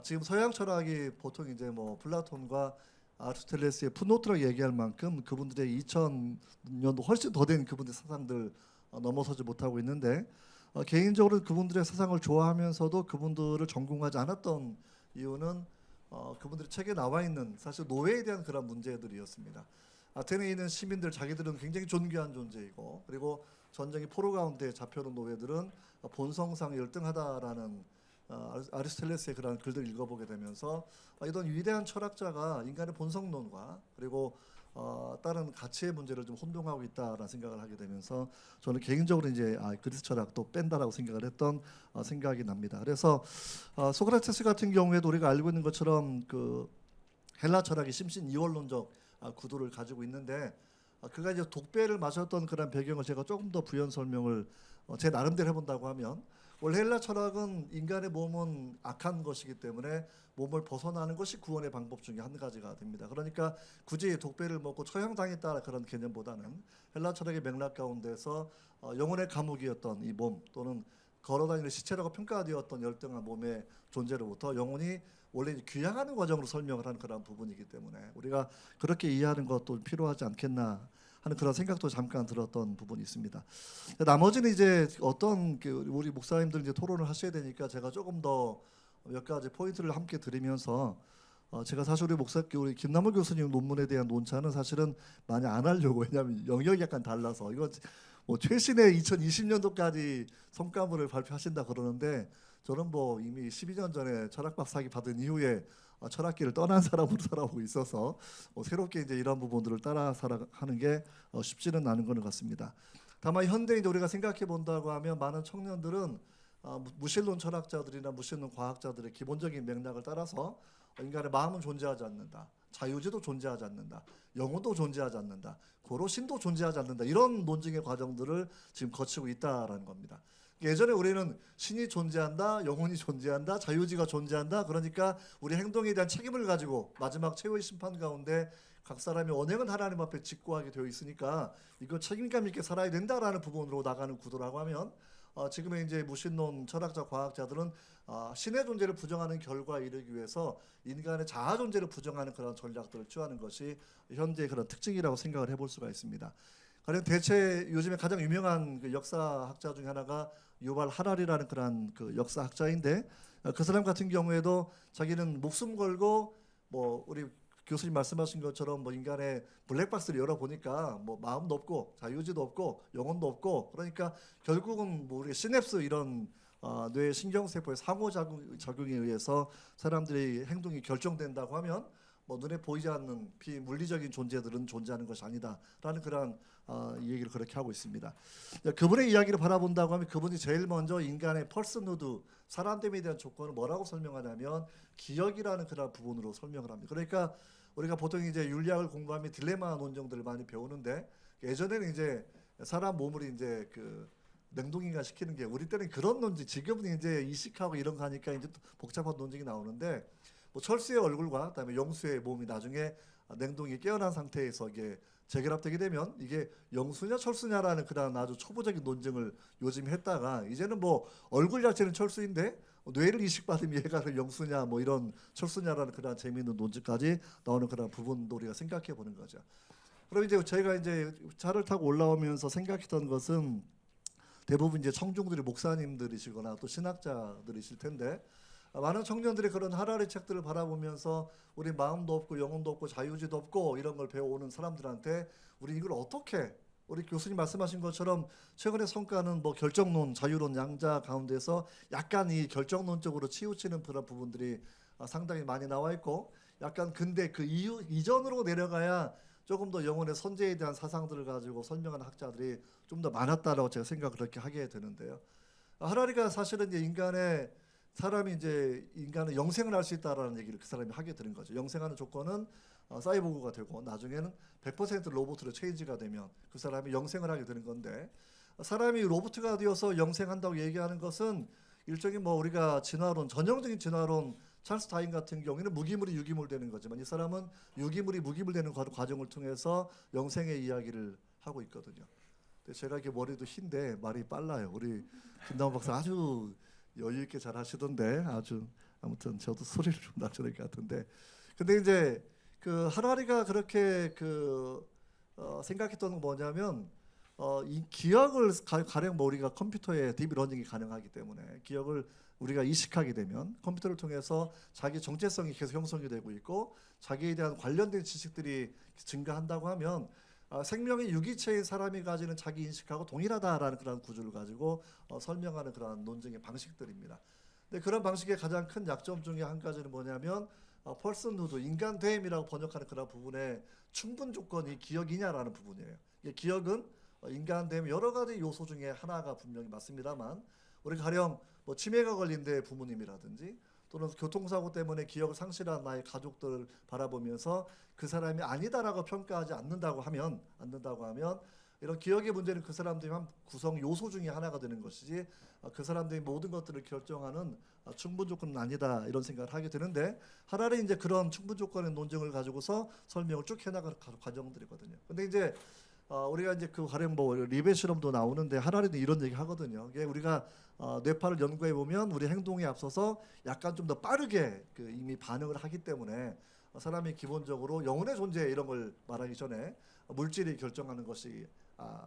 지금 서양 철학이 보통 이제 뭐 플라톤과 아리스토텔레스의 푸노트라고 얘기할 만큼 그분들의 2000년도 훨씬 더 된 그분들의 사상들 넘어서지 못하고 있는데 개인적으로 그분들의 사상을 좋아하면서도 그분들을 전공하지 않았던 이유는 그분들의 책에 나와 있는 사실 노예에 대한 그런 문제들이었습니다. 아테네에 있는 시민들 자기들은 굉장히 존귀한 존재이고 그리고 전쟁의 포로 가운데 잡혀온 노예들은 본성상 열등하다라는 아리스토텔레스의 그런 글들을 읽어보게 되면서 이런 위대한 철학자가 인간의 본성론과 그리고 다른 가치의 문제를 좀 혼동하고 있다라는 생각을 하게 되면서 저는 개인적으로 이제 그리스 철학도 뺀다라고 생각을 했던 생각이 납니다. 그래서 소크라테스 같은 경우에도 우리가 알고 있는 것처럼 그 헬라 철학이 심신 이원론적 구도를 가지고 있는데 그가 이제 독배를 마셨던 그런 배경을 제가 조금 더 부연 설명을 제 나름대로 해본다고 하면 원래 헬라 철학은 인간의 몸은 악한 것이기 때문에 몸을 벗어나는 것이 구원의 방법 중에 한 가지가 됩니다. 그러니까 굳이 독배를 먹고 처형당했다 그런 개념보다는 헬라 철학의 맥락 가운데서 영혼의 감옥이었던 이 몸 또는 걸어다니는 시체라고 평가되었던 열등한 몸의 존재로부터 영혼이 원래 귀향하는 과정으로 설명을 하는 그런 부분이기 때문에 우리가 그렇게 이해하는 것도 필요하지 않겠나 하는 그런 생각도 잠깐 들었던 부분이 있습니다. 나머지는 이제 어떤 우리 목사님들 이제 토론을 하셔야 되니까 제가 조금 더 몇 가지 포인트를 함께 드리면서 제가 사실 우리 김남호 교수님 논문에 대한 논차는 사실은 많이 안 하려고 왜냐하면 영역이 약간 달라서 이거 뭐 최신의 2020년도까지 성과물을 발표하신다 그러는데 저는 뭐 이미 12년 전에 철학 박사학위 받은 이후에 철학계를 떠난 사람으로 살아오고 있어서 새롭게 이제 이런 부분들을 따라 살아가는 게 쉽지는 않은 것 같습니다. 다만 현대 이제 우리가 생각해 본다고 하면 많은 청년들은 무신론 철학자들이나 무신론 과학자들의 기본적인 맥락을 따라서 인간의 마음은 존재하지 않는다, 자유지도 존재하지 않는다, 영혼도 존재하지 않는다, 고로 신도 존재하지 않는다 이런 논증의 과정들을 지금 거치고 있다라는 겁니다. 예전에 우리는 신이 존재한다, 영혼이 존재한다, 자유지가 존재한다. 그러니까 우리 행동에 대한 책임을 가지고 마지막 최후의 심판 가운데 각 사람이 언행은 하나님 앞에 직고하게 되어 있으니까 이거 책임감 있게 살아야 된다라는 부분으로 나가는 구도라고 하면 지금의 이제 무신론 철학자, 과학자들은 신의 존재를 부정하는 결과에 이르기 위해서 인간의 자아 존재를 부정하는 그런 전략들을 취하는 것이 현재의 그런 특징이라고 생각을 해볼 수가 있습니다. 가령 대체 요즘에 가장 유명한 그 역사학자 중에 하나가 유발 하라리라는 그런 그 역사학자인데 그 사람 같은 경우에도 자기는 목숨 걸고 뭐 우리 교수님 말씀하신 것처럼 뭐 인간의 블랙박스를 열어보니까 뭐 마음도 없고 자유지도 없고 영혼도 없고 그러니까 결국은 뭐 우리 시냅스 이런 뇌 신경세포의 상호작용에 의해서 사람들의 행동이 결정된다고 하면 뭐 눈에 보이지 않는 비물리적인 존재들은 존재하는 것이 아니다라는 그런 얘기를 그렇게 하고 있습니다. 그분의 이야기를 바라본다고 하면 그분이 제일 먼저 인간의 펄스누드 사람됨에 대한 조건을 뭐라고 설명하냐면 기억이라는 그런 부분으로 설명을 합니다. 그러니까 우리가 보통 이제 윤리학을 공부하면 딜레마 논쟁들을 많이 배우는데 예전에는 이제 사람 몸을 이제 그 냉동인가 시키는 게 우리 때는 그런 논쟁 지금은 이제 이식하고 이런 거 하니까 이제 복잡한 논쟁이 나오는데 뭐 철수의 얼굴과 그다음에 영수의 몸이 나중에 냉동이 깨어난 상태에서 이게 재결합되게 되면 이게 영수냐 철수냐라는 그런 아주 초보적인 논쟁을 요즘 했다가 이제는 뭐 얼굴 자체는 철수인데 뇌를 이식받으면 얘가 영수냐 뭐 이런 철수냐라는 그런 재미있는 논쟁까지 나오는 그런 부분도 우리가 생각해 보는 거죠. 그럼 이제 저희가 이제 차를 타고 올라오면서 생각했던 것은 대부분 이제 청중들이 목사님들이시거나 또 신학자들이실 텐데 많은 청년들이 그런 하라리 책들을 바라보면서 우리 마음도 없고 영혼도 없고 자유지도 없고 이런 걸 배워오는 사람들한테 우리 이걸 어떻게 우리 교수님 말씀하신 것처럼 최근의 성과는 뭐 결정론, 자유론 양자 가운데서 약간 이 결정론적으로 치우치는 그런 부분들이 상당히 많이 나와 있고 약간 근데 그 이전으로 내려가야 조금 더 영혼의 선제에 대한 사상들을 가지고 설명하는 학자들이 좀 더 많았다라고 제가 생각을 그렇게 하게 되는데요. 하라리가 사실은 이제 사람이 이제 인간의 영생을 할 수 있다라는 얘기를 그 사람이 하게 되는 거죠. 영생하는 조건은 사이보그가 되고 나중에는 100% 로봇으로 체인지가 되면 그 사람이 영생을 하게 되는 건데 사람이 로봇가 되어서 영생한다고 얘기하는 것은 일종의 뭐 우리가 진화론 전형적인 진화론 찰스 다윈 같은 경우에는 무기물이 유기물 되는 거지만 이 사람은 유기물이 무기물 되는 과정을 통해서 영생의 이야기를 하고 있거든요. 근데 제가 이렇게 머리도 흰데 말이 빨라요. 우리 김남원 박사 아주 여유 있게 잘 하시던데 아주 아무튼 저도 소리를 좀 낮춰야 될 것 같은데 근데 이제 그 하라리가 그렇게 생각했던 건 뭐냐면 이 기억을 가령 뭐 우리가 컴퓨터에 딥러닝이 가능하기 때문에 기억을 우리가 이식하게 되면 컴퓨터를 통해서 자기 정체성이 계속 형성이 되고 있고 자기에 대한 관련된 지식들이 증가한다고 하면 생명의 유기체인 사람이 가지는 자기 인식하고 동일하다라는 그런 구조를 가지고 설명하는 그런 논증의 방식들입니다. 근데 그런 방식의 가장 큰 약점 중에 한 가지는 뭐냐면 personhood, 인간됨이라고 번역하는 그런 부분에 충분 조건이 기억이냐라는 부분이에요. 기억은 인간됨 여러 가지 요소 중에 하나가 분명히 맞습니다만 우리가 가령 뭐 치매가 걸린 데 부모님이라든지 또는 교통사고 때문에 기억을 상실한 나의 가족들을 바라보면서 그 사람이 아니다라고 평가하지 않는다고 하면 이런 기억의 문제는 그 사람들이 한 구성 요소 중에 하나가 되는 것이지 그 사람들이 모든 것들을 결정하는 충분 조건은 아니다 이런 생각을 하게 되는데 하라리 이제 그런 충분 조건의 논증을 가지고서 설명을 쭉 해나가는 과정들이거든요. 근데 이제 우리가 이제 그 가령 뭐 리베 실험도 나오는데 하라리는 이런 얘기 하거든요. 이게 우리가 뇌파를 연구해 보면 우리 행동에 앞서서 약간 좀 더 빠르게 이미 반응을 하기 때문에 사람이 기본적으로 영혼의 존재 이런 걸 말하기 전에 물질이 결정하는 것이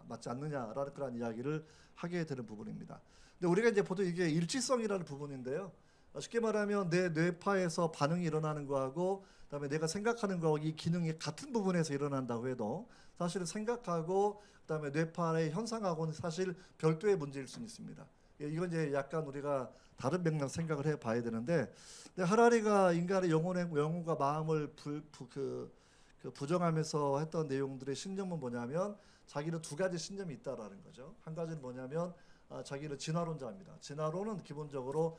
맞지 않느냐라는 그런 이야기를 하게 되는 부분입니다. 근데 우리가 이제 보통 이게 일치성이라는 부분인데요. 쉽게 말하면 내 뇌파에서 반응이 일어나는 거하고 그다음에 내가 생각하는 거하고 이 기능이 같은 부분에서 일어난다고 해도 사실은 생각하고 그다음에 뇌파의 현상하고는 사실 별도의 문제일 수는 있습니다. 이건 이제 약간 우리가 다른 맥락 생각을 해봐야 되는데 하라리가 인간의 영혼과 마음을 부정하면서 했던 내용들의 신념은 뭐냐면 자기는 두 가지 신념이 있다라는 거죠. 한 가지는 뭐냐면 자기는 진화론자입니다. 진화론은 기본적으로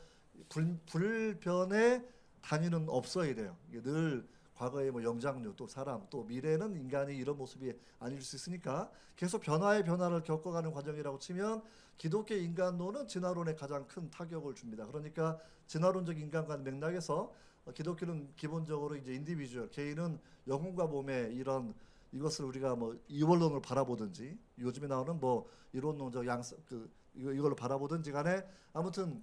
불변의 단위는 없어야 돼요. 이게 늘 과거의 뭐 영장류 또 사람 또 미래는 인간이 이런 모습이 아닐 수 있으니까 계속 변화를 겪어가는 과정이라고 치면 기독교 인간론은 진화론에 가장 큰 타격을 줍니다. 그러니까 진화론적 인간관 맥락에서 기독교는 기본적으로 이제 인디비주얼 개인은 영혼과 몸의 이것을 우리가 뭐 이원론을 바라보든지 요즘에 나오는 뭐 이론론적 이걸로 바라보든지 간에 아무튼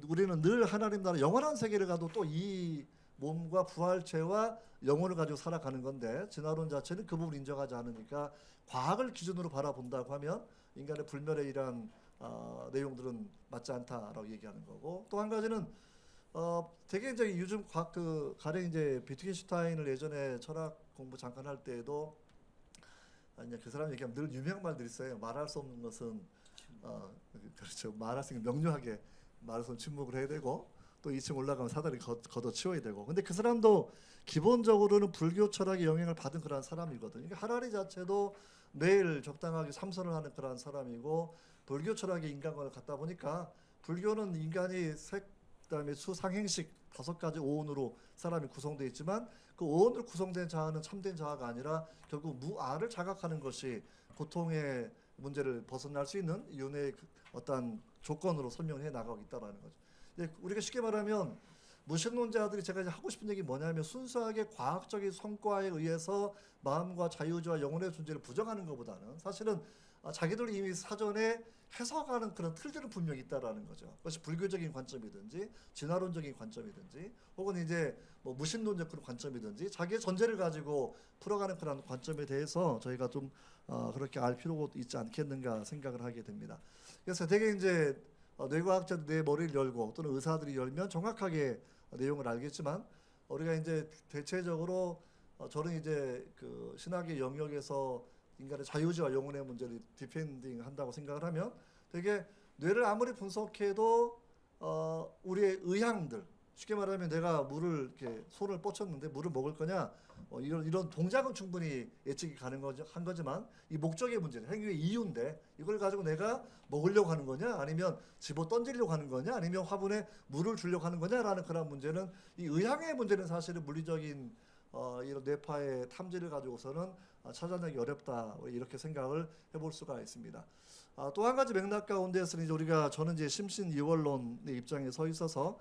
우리는 늘 하나님 나라 영원한 세계를 가도 또 이 몸과 부활체와 영혼을 가지고 살아가는 건데 진화론 자체는 그 부분을 인정하지 않으니까 과학을 기준으로 바라본다고 하면 인간의 불멸의 이러한 내용들은 맞지 않다라고 얘기하는 거고 또 한 가지는 되게 이제 요즘 가령 이제 비트겐슈타인을 예전에 철학 공부 잠깐 할 때에도 그 사람 얘기하면 늘 유명한 말들이 있어요. 말할 수 없는 것은 그렇죠. 말할 수 있는 명료하게 말할 수 없는 침묵을 해야 되고 또 2층 올라가면 사다리 걷어치워야 되고 근데 그 사람도 기본적으로는 불교 철학의 영향을 받은 그런 사람이거든요. 그러니까 하라리 자체도 매일 적당하게 삼선을 하는 그런 사람이고 불교 철학의 인간관을 갖다 보니까 불교는 인간이 그다음에 수상행식 5가지 오온으로 사람이 구성되어 있지만 그 오온으로 구성된 자아는 참된 자아가 아니라 결국 무아를 자각하는 것이 고통의 문제를 벗어날 수 있는 윤회의 어떤 조건으로 설명해 나가고 있다라는 거죠. 우리가 쉽게 말하면 무신론자들이 제가 이제 하고 싶은 얘기 뭐냐면 순수하게 과학적인 성과에 의해서 마음과 자유주와 영혼의 존재를 부정하는 것보다는 사실은 자기들 이미 사전에 해석하는 그런 틀들은 분명히 있다라는 거죠. 그것이 불교적인 관점이든지 진화론적인 관점이든지 혹은 이제 뭐 무신론적 그런 관점이든지 자기의 전제를 가지고 풀어가는 그런 관점에 대해서 저희가 좀 그렇게 알 필요가 있지 않겠는가 생각을 하게 됩니다. 그래서 되게 이제 뇌과학자들 내 머리를 열고 또는 의사들이 열면 정확하게 내용을 알겠지만 우리가 이제 대체적으로 저는 이제 그 신학의 영역에서 인간의 자유주와 영혼의 문제를 디펜딩 한다고 생각을 하면 되게 뇌를 아무리 분석해도 우리의 의향들 쉽게 말하면 내가 물을 이렇게 손을 뻗쳤는데 물을 먹을 거냐 이런 동작은 충분히 예측이 한 거지만 이 목적의 문제는 행위의 이유인데 이걸 가지고 내가 먹으려고 하는 거냐 아니면 집어 던지려고 하는 거냐 아니면 화분에 물을 주려고 하는 거냐라는 그런 문제는 이 의향의 문제는 사실은 물리적인 이런 뇌파의 탐지를 가지고서는 찾아내기 어렵다 이렇게 생각을 해볼 수가 있습니다. 또 한 가지 맥락 가운데서는 이제 저는 이제 심신 이원론의 입장에 서 있어서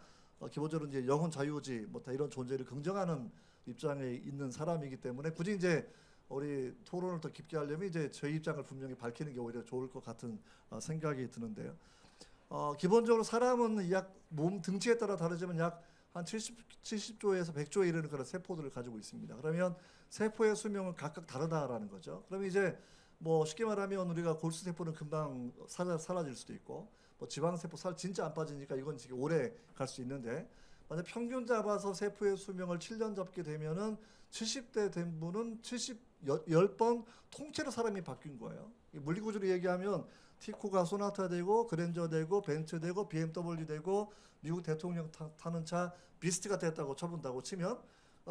기본적으로 이제 영혼 자유주의 뭐 다 이런 존재를 긍정하는 입장에 있는 사람이기 때문에 굳이 이제 우리 토론을 더 깊게 하려면 이제 제 입장을 분명히 밝히는 게 오히려 좋을 것 같은 생각이 드는데요. 기본적으로 사람은 약 몸 등치에 따라 다르지만 약 한 70조에서 100조에 이르는 그런 세포들을 가지고 있습니다. 그러면 세포의 수명은 각각 다르다라는 거죠. 그러면 이제 뭐 쉽게 말하면 우리가 골수 세포는 금방 사라질 수도 있고 뭐 지방 세포 살 진짜 안 빠지니까 이건 지금 오래 갈 수 있는데 만약 평균 잡아서 세포의 수명을 7년 잡게 되면은 70대 된 분은 10번 통째로 사람이 바뀐 거예요. 물리구조로 얘기하면 티코가 소나타 되고 그랜저 되고 벤츠 되고 BMW 되고 미국 대통령 타는 차 비스트가 됐다고 쳐본다고 치면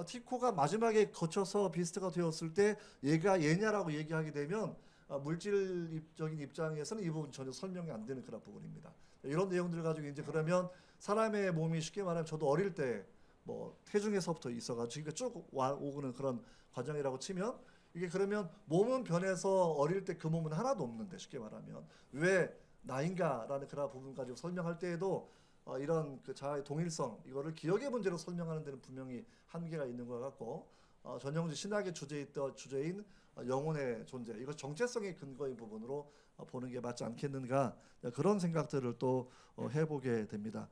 티코가 마지막에 거쳐서 비스트가 되었을 때 얘가 얘냐라고 얘기하게 되면 물질적인 입장에서는 이 부분 전혀 설명이 안 되는 그런 부분입니다. 이런 내용들을 가지고 이제 그러면 사람의 몸이 쉽게 말하면 저도 어릴 때 뭐 태중에서부터 있어가지고 쭉 오고는 그런 과정이라고 치면 이게 그러면 몸은 변해서 어릴 때 그 몸은 하나도 없는데 쉽게 말하면 왜 나인가라는 그런 부분 가지고 설명할 때에도 이런 그 자아의 동일성 이거를 기억의 문제로 설명하는 데는 분명히 한계가 있는 것 같고 전형주 신학의 주제인 영혼의 존재 이거 정체성의 근거인 부분으로 보는 게 맞지 않겠는가 그런 생각들을 또 해보게 됩니다.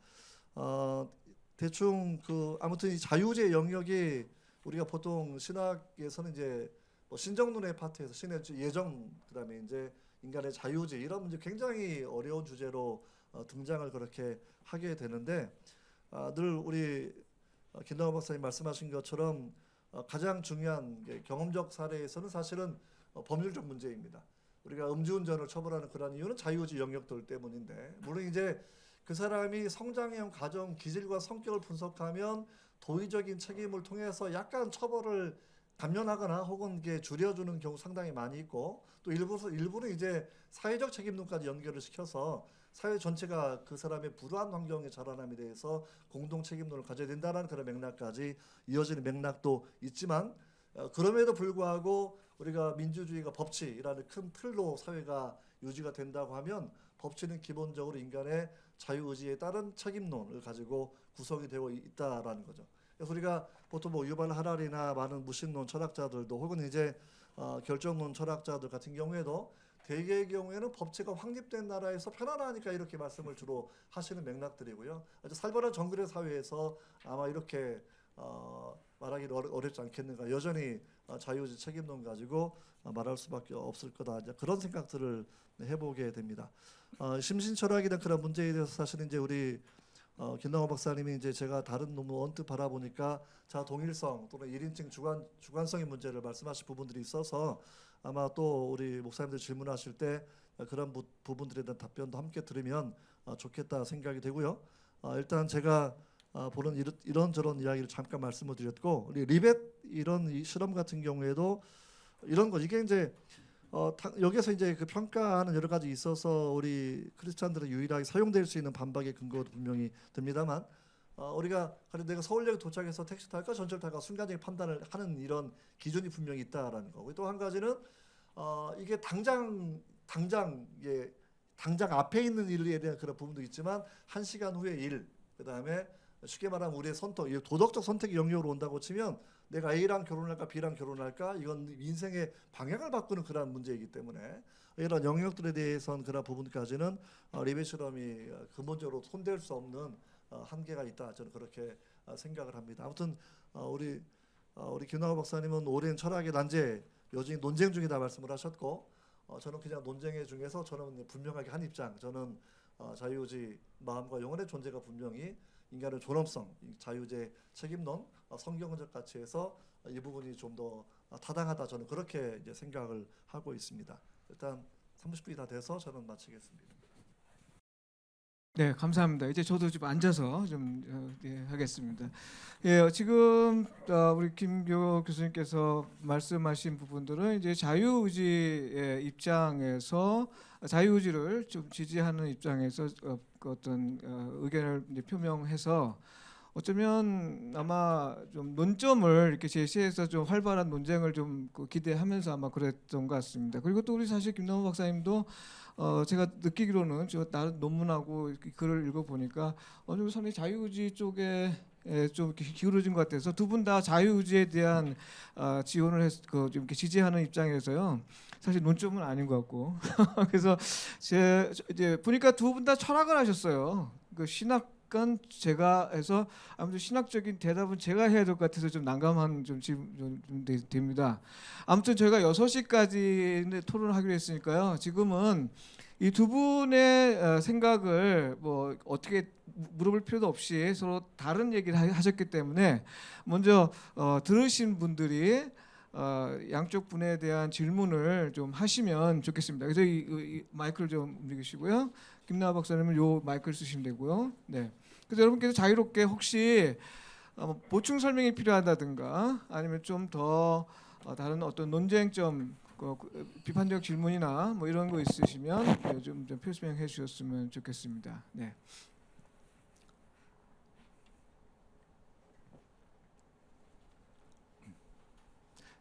대충 아무튼 이 자유주의 영역이 우리가 보통 신학에서는 이제 뭐 신정론의 파트에서 신의 예정 그다음에 이제 인간의 자유주의 이런 문제 굉장히 어려운 주제로 등장을 그렇게 하게 되는데 늘 우리 김동완 박사님 말씀하신 것처럼 가장 중요한 게 경험적 사례에서는 사실은 법률적 문제입니다. 우리가 음주운전을 처벌하는 그런 이유는 자유주의 영역들 때문인데 물론 이제 그 사람이 성장형 가정 기질과 성격을 분석하면 도의적인 책임을 통해서 약간 처벌을 감면하거나 혹은 이게 줄여주는 경우 상당히 많이 있고 또 일부는 이제 사회적 책임론까지 연결을 시켜서 사회 전체가 그 사람의 불우한 환경의 자라남에 대해서 공동 책임론을 가져야 된다는 그런 맥락까지 이어지는 맥락도 있지만 그럼에도 불구하고 우리가 민주주의가 법치라는 큰 틀로 사회가 유지가 된다고 하면 법치는 기본적으로 인간의 자유의지에 따른 책임론을 가지고 구성이 되어 있다라는 거죠. 그래서 우리가 보통 뭐 유발 하랄이나 많은 무신론 철학자들도 혹은 이제 결정론 철학자들 같은 경우에도 대개의 경우에는 법치가 확립된 나라에서 편안하니까 이렇게 말씀을 주로 하시는 맥락들이고요. 아주 살벌한 정글의 사회에서 아마 이렇게 말하기 어렵지 않겠는가. 여전히 자유의지 책임론 가지고 말할 수밖에 없을 거다. 이제 그런 생각들을 해보게 됩니다. 심신철학이나 그런 문제에 대해서 사실은 이제 우리 김동완 박사님이 이제 제가 다른 논문 언뜻 바라보니까 자 동일성 또는 1인칭 주관성의 문제를 말씀하실 부분들이 있어서 아마 또 우리 목사님들 질문하실 때 그런 부분들에 대한 답변도 함께 들으면 좋겠다 생각이 되고요. 일단 제가 보는 이런저런 이야기를 잠깐 말씀을 드렸고 우리 리벳 이런 이 실험 같은 경우에도 이런 거 이게 이제 여기서 이제 그 평가하는 여러 가지 있어서 우리 크리스찬들은 유일하게 사용될 수 있는 반박의 근거도 분명히 됩니다만 우리가 내가 서울역에 도착해서 택시 탈까 전철 탈까 순간적인 판단을 하는 이런 기준이 분명히 있다라는 거고 또 한 가지는 이게 당장 앞에 있는 일에 대한 그런 부분도 있지만 1시간 후의 일 그다음에 쉽게 말하면 우리의 선택, 도덕적 선택의 영역으로 온다고 치면 내가 A랑 결혼할까 B랑 결혼할까 이건 인생의 방향을 바꾸는 그런 문제이기 때문에 이런 영역들에 대해서는 그런 부분까지는 리벳 실험이 근본적으로 손댈 수 없는 한계가 있다 저는 그렇게 생각을 합니다. 아무튼 우리 김동완 박사님은 오랜 철학의 난제 여전히 논쟁 중이다 말씀을 하셨고 저는 그냥 논쟁의 중에서 저는 분명하게 한 입장 저는 자유의지 마음과 영혼의 존재가 분명히 인간의 존엄성, 자유제 책임론, 성경적 가치에서 이 부분이 좀 더 타당하다 저는 그렇게 이제 생각을 하고 있습니다. 일단 30분이 다 돼서 저는 마치겠습니다. 네, 감사합니다. 이제 저도 좀 앉아서 좀 하겠습니다. 예, 지금 우리 김교 교수님께서 말씀하신 부분들은 이제 자유의지의 입장에서 자유의지를 좀 지지하는 입장에서 어떤 의견을 이제 표명해서 어쩌면 아마 좀 논점을 이렇게 제시해서 좀 활발한 논쟁을 좀 기대하면서 아마 그랬던 것 같습니다. 그리고 또 우리 사실 김남호 박사님도 제가 느끼기로는 저 다른 논문하고 글을 읽어보니까 어느 정도 상당히 자유의지 쪽에 좀 이렇게 기울어진 것 같아서 두 분 다 자유의지에 대한 지원을 좀 이렇게 지지하는 입장에서요. 사실 논점은 아닌 것 같고 그래서 이제 보니까 두 분 다 철학을 하셨어요. 그 신학관 제가 해서 아무튼 신학적인 대답은 제가 해야 될 것 같아서 좀 난감한 좀 됩니다. 아무튼 저희가 6시까지 토론하기로 했으니까요. 지금은 이 두 분의 생각을 뭐 어떻게 물어볼 필요도 없이 서로 다른 얘기를 하셨기 때문에 먼저 들으신 분들이 양쪽 분에 대한 질문을 좀 하시면 좋겠습니다. 그래서 이 마이크를 좀 움직이시고요. 김나화 박사님은 요 마이크를 쓰시면 되고요. 네. 그래서 여러분께서 자유롭게 혹시 보충 설명이 필요하다든가 아니면 좀 더 다른 어떤 논쟁점 비판적 질문이나 뭐 이런 거 있으시면 좀 표명해 주셨으면 좋겠습니다. 네.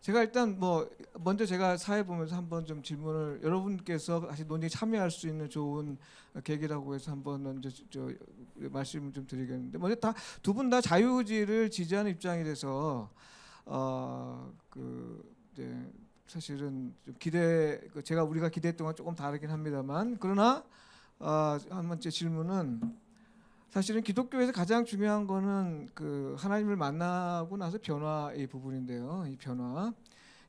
제가 일단 뭐 먼저 제가 사회 보면서 한번 좀 질문을 여러분께서 다시 논의에 참여할 수 있는 좋은 계기라고 해서 한번 먼저 말씀을 좀 드리겠는데 먼저 두 분 다 자유의지를 지지하는 입장이 돼서 이제 사실은 좀 제가 우리가 기대했던 건 조금 다르긴 합니다만 그러나 한 번째 질문은 사실은 기독교에서 가장 중요한 거는 그 하나님을 만나고 나서 변화의 부분인데요.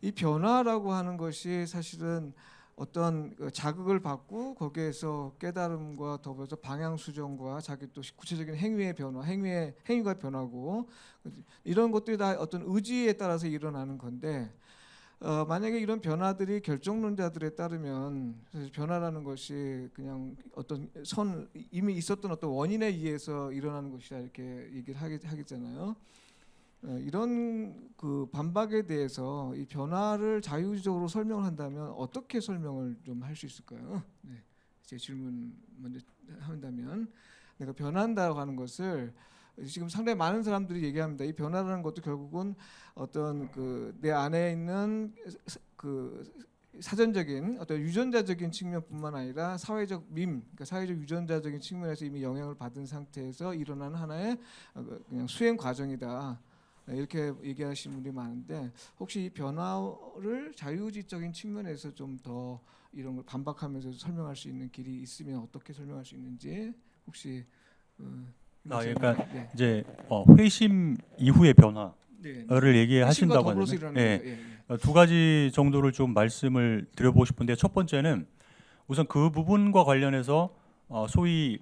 이 변화라고 하는 것이 사실은 어떤 자극을 받고 거기에서 깨달음과 더불어서 방향 수정과 자기 또 구체적인 행위의 변화, 행위가 변하고 이런 것들이 다 어떤 의지에 따라서 일어나는 건데 만약에 이런 변화들이 결정론자들에 따르면 사실 변화라는 것이 그냥 어떤 이미 있었던 어떤 원인에 의해서 일어나는 것이다 이렇게 얘기를 하겠잖아요. 이런 그 반박에 대해서 이 변화를 자유적으로 설명을 한다면 어떻게 설명을 좀 할 수 있을까요? 네. 제 질문 먼저 한다면 내가 변한다고 하는 것을 지금 상당히 많은 사람들이 얘기합니다. 이 변화라는 것도 결국은 어떤 내 안에 있는 그 사전적인 어떤 유전자적인 측면뿐만 아니라 사회적 그러니까 사회적 유전자적인 측면에서 이미 영향을 받은 상태에서 일어나는 하나의 그냥 수행 과정이다. 이렇게 얘기하시는 분들이 많은데 혹시 이 변화를 자유의지적인 측면에서 좀 더 이런 걸 반박하면서 설명할 수 있는 길이 있으면 어떻게 설명할 수 있는지 혹시 그러니까 네. 이제 회심 이후의 변화를 얘기하신다고 하면 두 가지 정도를 좀 말씀을 드려보고 싶은데 첫 번째는 우선 그 부분과 관련해서 소위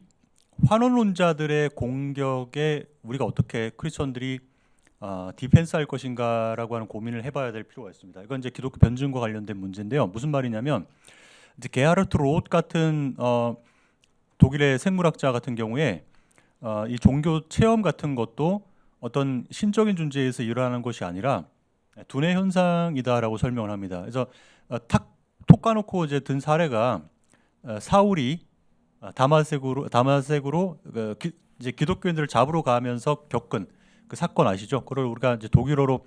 환원론자들의 공격에 우리가 어떻게 크리스천들이 디펜스할 것인가라고 하는 고민을 해봐야 될 필요가 있습니다. 이건 이제 기독교 변증과 관련된 문제인데요. 무슨 말이냐면 이제 게하르트 로트 같은 독일의 생물학자 같은 경우에 이 종교 체험 같은 것도 어떤 신적인 존재에서 일어나는 것이 아니라 두뇌 현상이다라고 설명을 합니다. 그래서 톡 까놓고 이제 든 사례가 사울이 다마색으로 이제 기독교인들을 잡으러 가면서 겪은 그 사건 아시죠? 그걸 우리가 이제 독일어로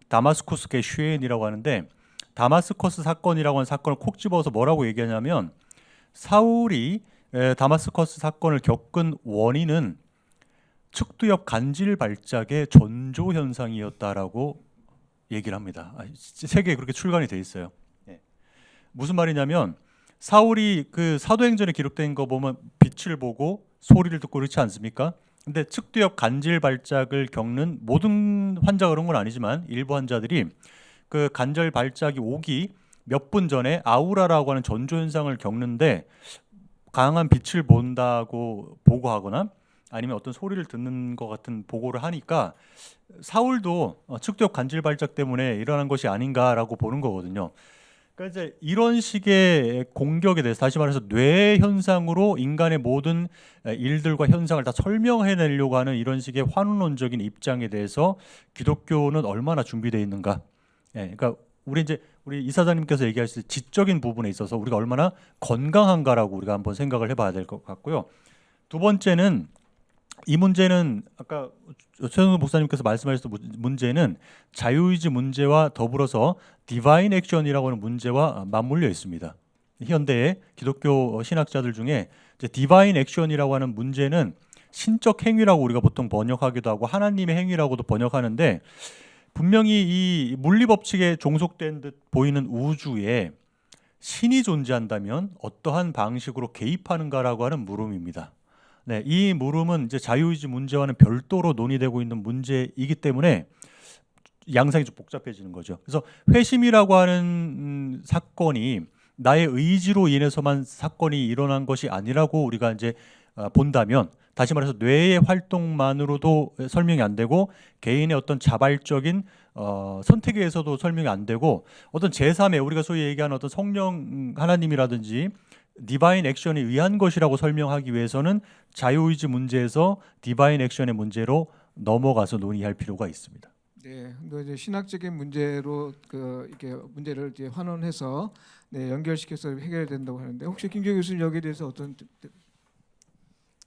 다마스쿠스 게슈엔이라고 하는데 다마스커스 사건이라고 하는 사건을 콕 집어서 뭐라고 얘기하냐면 사울이 다마스커스 사건을 겪은 원인은 측두엽 간질 발작의 전조 현상이었다라고 얘기를 합니다. 세계에 그렇게 출간이 돼 있어요. 무슨 말이냐면 사울이 그 사도행전에 기록된 거 보면 빛을 보고 소리를 듣고 그렇지 않습니까? 근데 측두엽 간질 발작을 겪는 모든 환자가 그런 건 아니지만 일부 환자들이 그 간절 발작이 오기 몇 분 전에 아우라라고 하는 전조 현상을 겪는데 강한 빛을 본다고 보고하거나 아니면 어떤 소리를 듣는 것 같은 보고를 하니까 사울도 측두엽 간질 발작 때문에 일어난 것이 아닌가라고 보는 거거든요. 그러니까 이제 이런 식의 공격에 대해서 다시 말해서 뇌 현상으로 인간의 모든 일들과 현상을 다 설명해내려고 하는 이런 식의 환원론적인 입장에 대해서 기독교는 얼마나 준비되어 있는가? 그러니까 우리 이사장님께서 얘기하실 지적인 부분에 있어서 우리가 얼마나 건강한가라고 우리가 한번 생각을 해봐야 될 것 같고요. 두 번째는 이 문제는 아까 최성근 목사님께서 말씀하셨던 문제는 자유의지 문제와 더불어서 디바인 액션이라고 하는 문제와 맞물려 있습니다. 현대의 기독교 신학자들 중에 이제 디바인 액션이라고 하는 문제는 신적 행위라고 우리가 보통 번역하기도 하고 하나님의 행위라고도 번역하는데, 분명히 이 물리 법칙에 종속된 듯 보이는 우주에 신이 존재한다면 어떠한 방식으로 개입하는가라고 하는 물음입니다. 네, 이 물음은 이제 자유의지 문제와는 별도로 논의되고 있는 문제이기 때문에 양상이 좀 복잡해지는 거죠. 그래서 회심이라고 하는 사건이 나의 의지로 인해서만 사건이 일어난 것이 아니라고 우리가 이제 본다면, 다시 말해서 뇌의 활동만으로도 설명이 안 되고 개인의 어떤 자발적인 선택에 의해서도 설명이 안 되고, 어떤 제3의 우리가 소위 얘기하는 어떤 성령 하나님이라든지 디바인 액션에 의한 것이라고 설명하기 위해서는 자유의지 문제에서 디바인 액션의 문제로 넘어가서 논의할 필요가 있습니다. 네, 이제 신학적인 문제로 이렇게 문제를 이제 환원해서 네, 연결시켜서 해결된다고 하는데, 혹시 김재규 교수님 여기에 대해서 어떤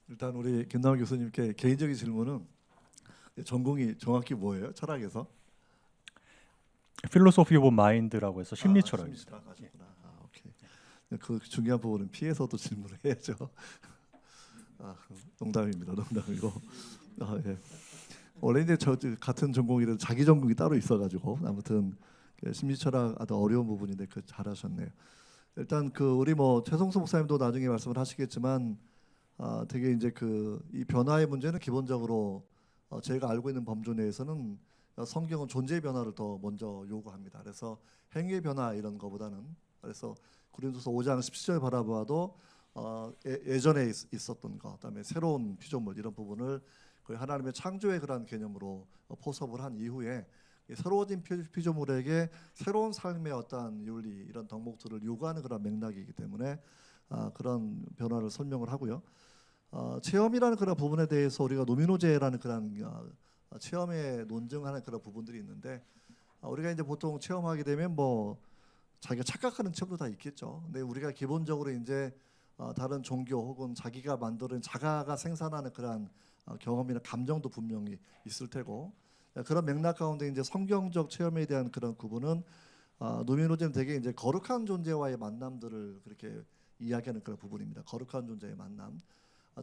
일단 우리 김남일 교수님께 개인적인 질문은 전공이 정확히 뭐예요? 철학에서? 필로소피 오브 마인드라고 해서 심리 철학입니다. 심리 철학 하셨구나. 오케이. 그 중요한 부분은 피해서도 질문을 해야죠. 농담입니다. 농담이고. 예. 원래 이제 저 같은 전공이라도 자기 전공이 따로 있어가지고 아무튼 심리 철학 아주 어려운 부분인데 그 잘하셨네요. 일단 우리 최성수 목사님도 나중에 말씀을 하시겠지만 되게 이제 이 변화의 문제는 기본적으로 제가 알고 있는 범주 내에서는 성경은 존재의 변화를 더 먼저 요구합니다. 그래서 행위의 변화 이런 거보다는, 그래서 고린도서 5장 17절 바라보아도 예전에 있었던 것, 그다음에 새로운 피조물 이런 부분을 거의 하나님의 창조의 그런 개념으로 포섭을 한 이후에 새로워진 피조물에게 새로운 삶의 어떤 윤리 이런 덕목들을 요구하는 그런 맥락이기 때문에 그런 변화를 설명을 하고요. 체험이라는 그런 부분에 대해서 우리가 노미노제라는 그런 체험에 논증하는 그런 부분들이 있는데, 우리가 이제 보통 체험하게 되면 자기가 착각하는 체험도 다 있겠죠. 근데 우리가 기본적으로 이제 다른 종교 혹은 자기가 만드는 자가가 생산하는 그런 경험이나 감정도 분명히 있을 테고, 그런 맥락 가운데 이제 성경적 체험에 대한 그런 구분은 노미노제는 되게 이제 거룩한 존재와의 만남들을 그렇게 이야기하는 그런 부분입니다. 거룩한 존재의 만남.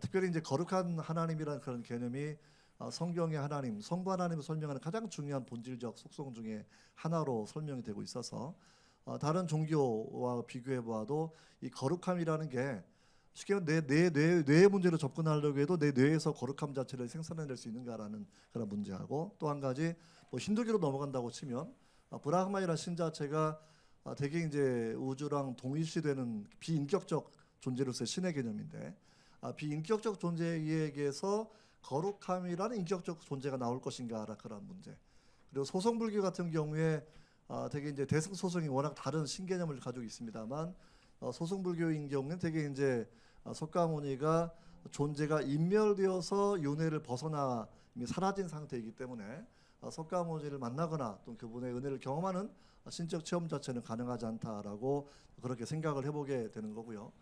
특별히 이제 거룩한 하나님이라는 그런 개념이 성경의 하나님, 성부 하나님을 설명하는 가장 중요한 본질적 속성 중에 하나로 설명이 되고 있어서 다른 종교와 비교해 보아도 이 거룩함이라는 게 쉽게 뇌의 문제로 접근하려고 해도 내 뇌에서 거룩함 자체를 생산해낼 수 있는가라는 그런 문제하고, 또 한 가지 힌두교로 넘어간다고 치면 브라흐마이라는 신 자체가 되게 이제 우주랑 동일시되는 비인격적 존재로서의 신의 개념인데, 비인격적 존재에게서 거룩함이라는 인격적 존재가 나올 것인가라 그런 문제. 그리고 소성불교 같은 경우에 되게 이제 대승소성이 워낙 다른 신개념을 가지고 있습니다만, 소승불교인 경우는 되게 이제 석가모니가 존재가 인멸되어서 윤회를 벗어나 이미 사라진 상태이기 때문에 석가모니를 만나거나 또 그분의 은혜를 경험하는 신적 체험 자체는 가능하지 않다라고 그렇게 생각을 해보게 되는 거고요.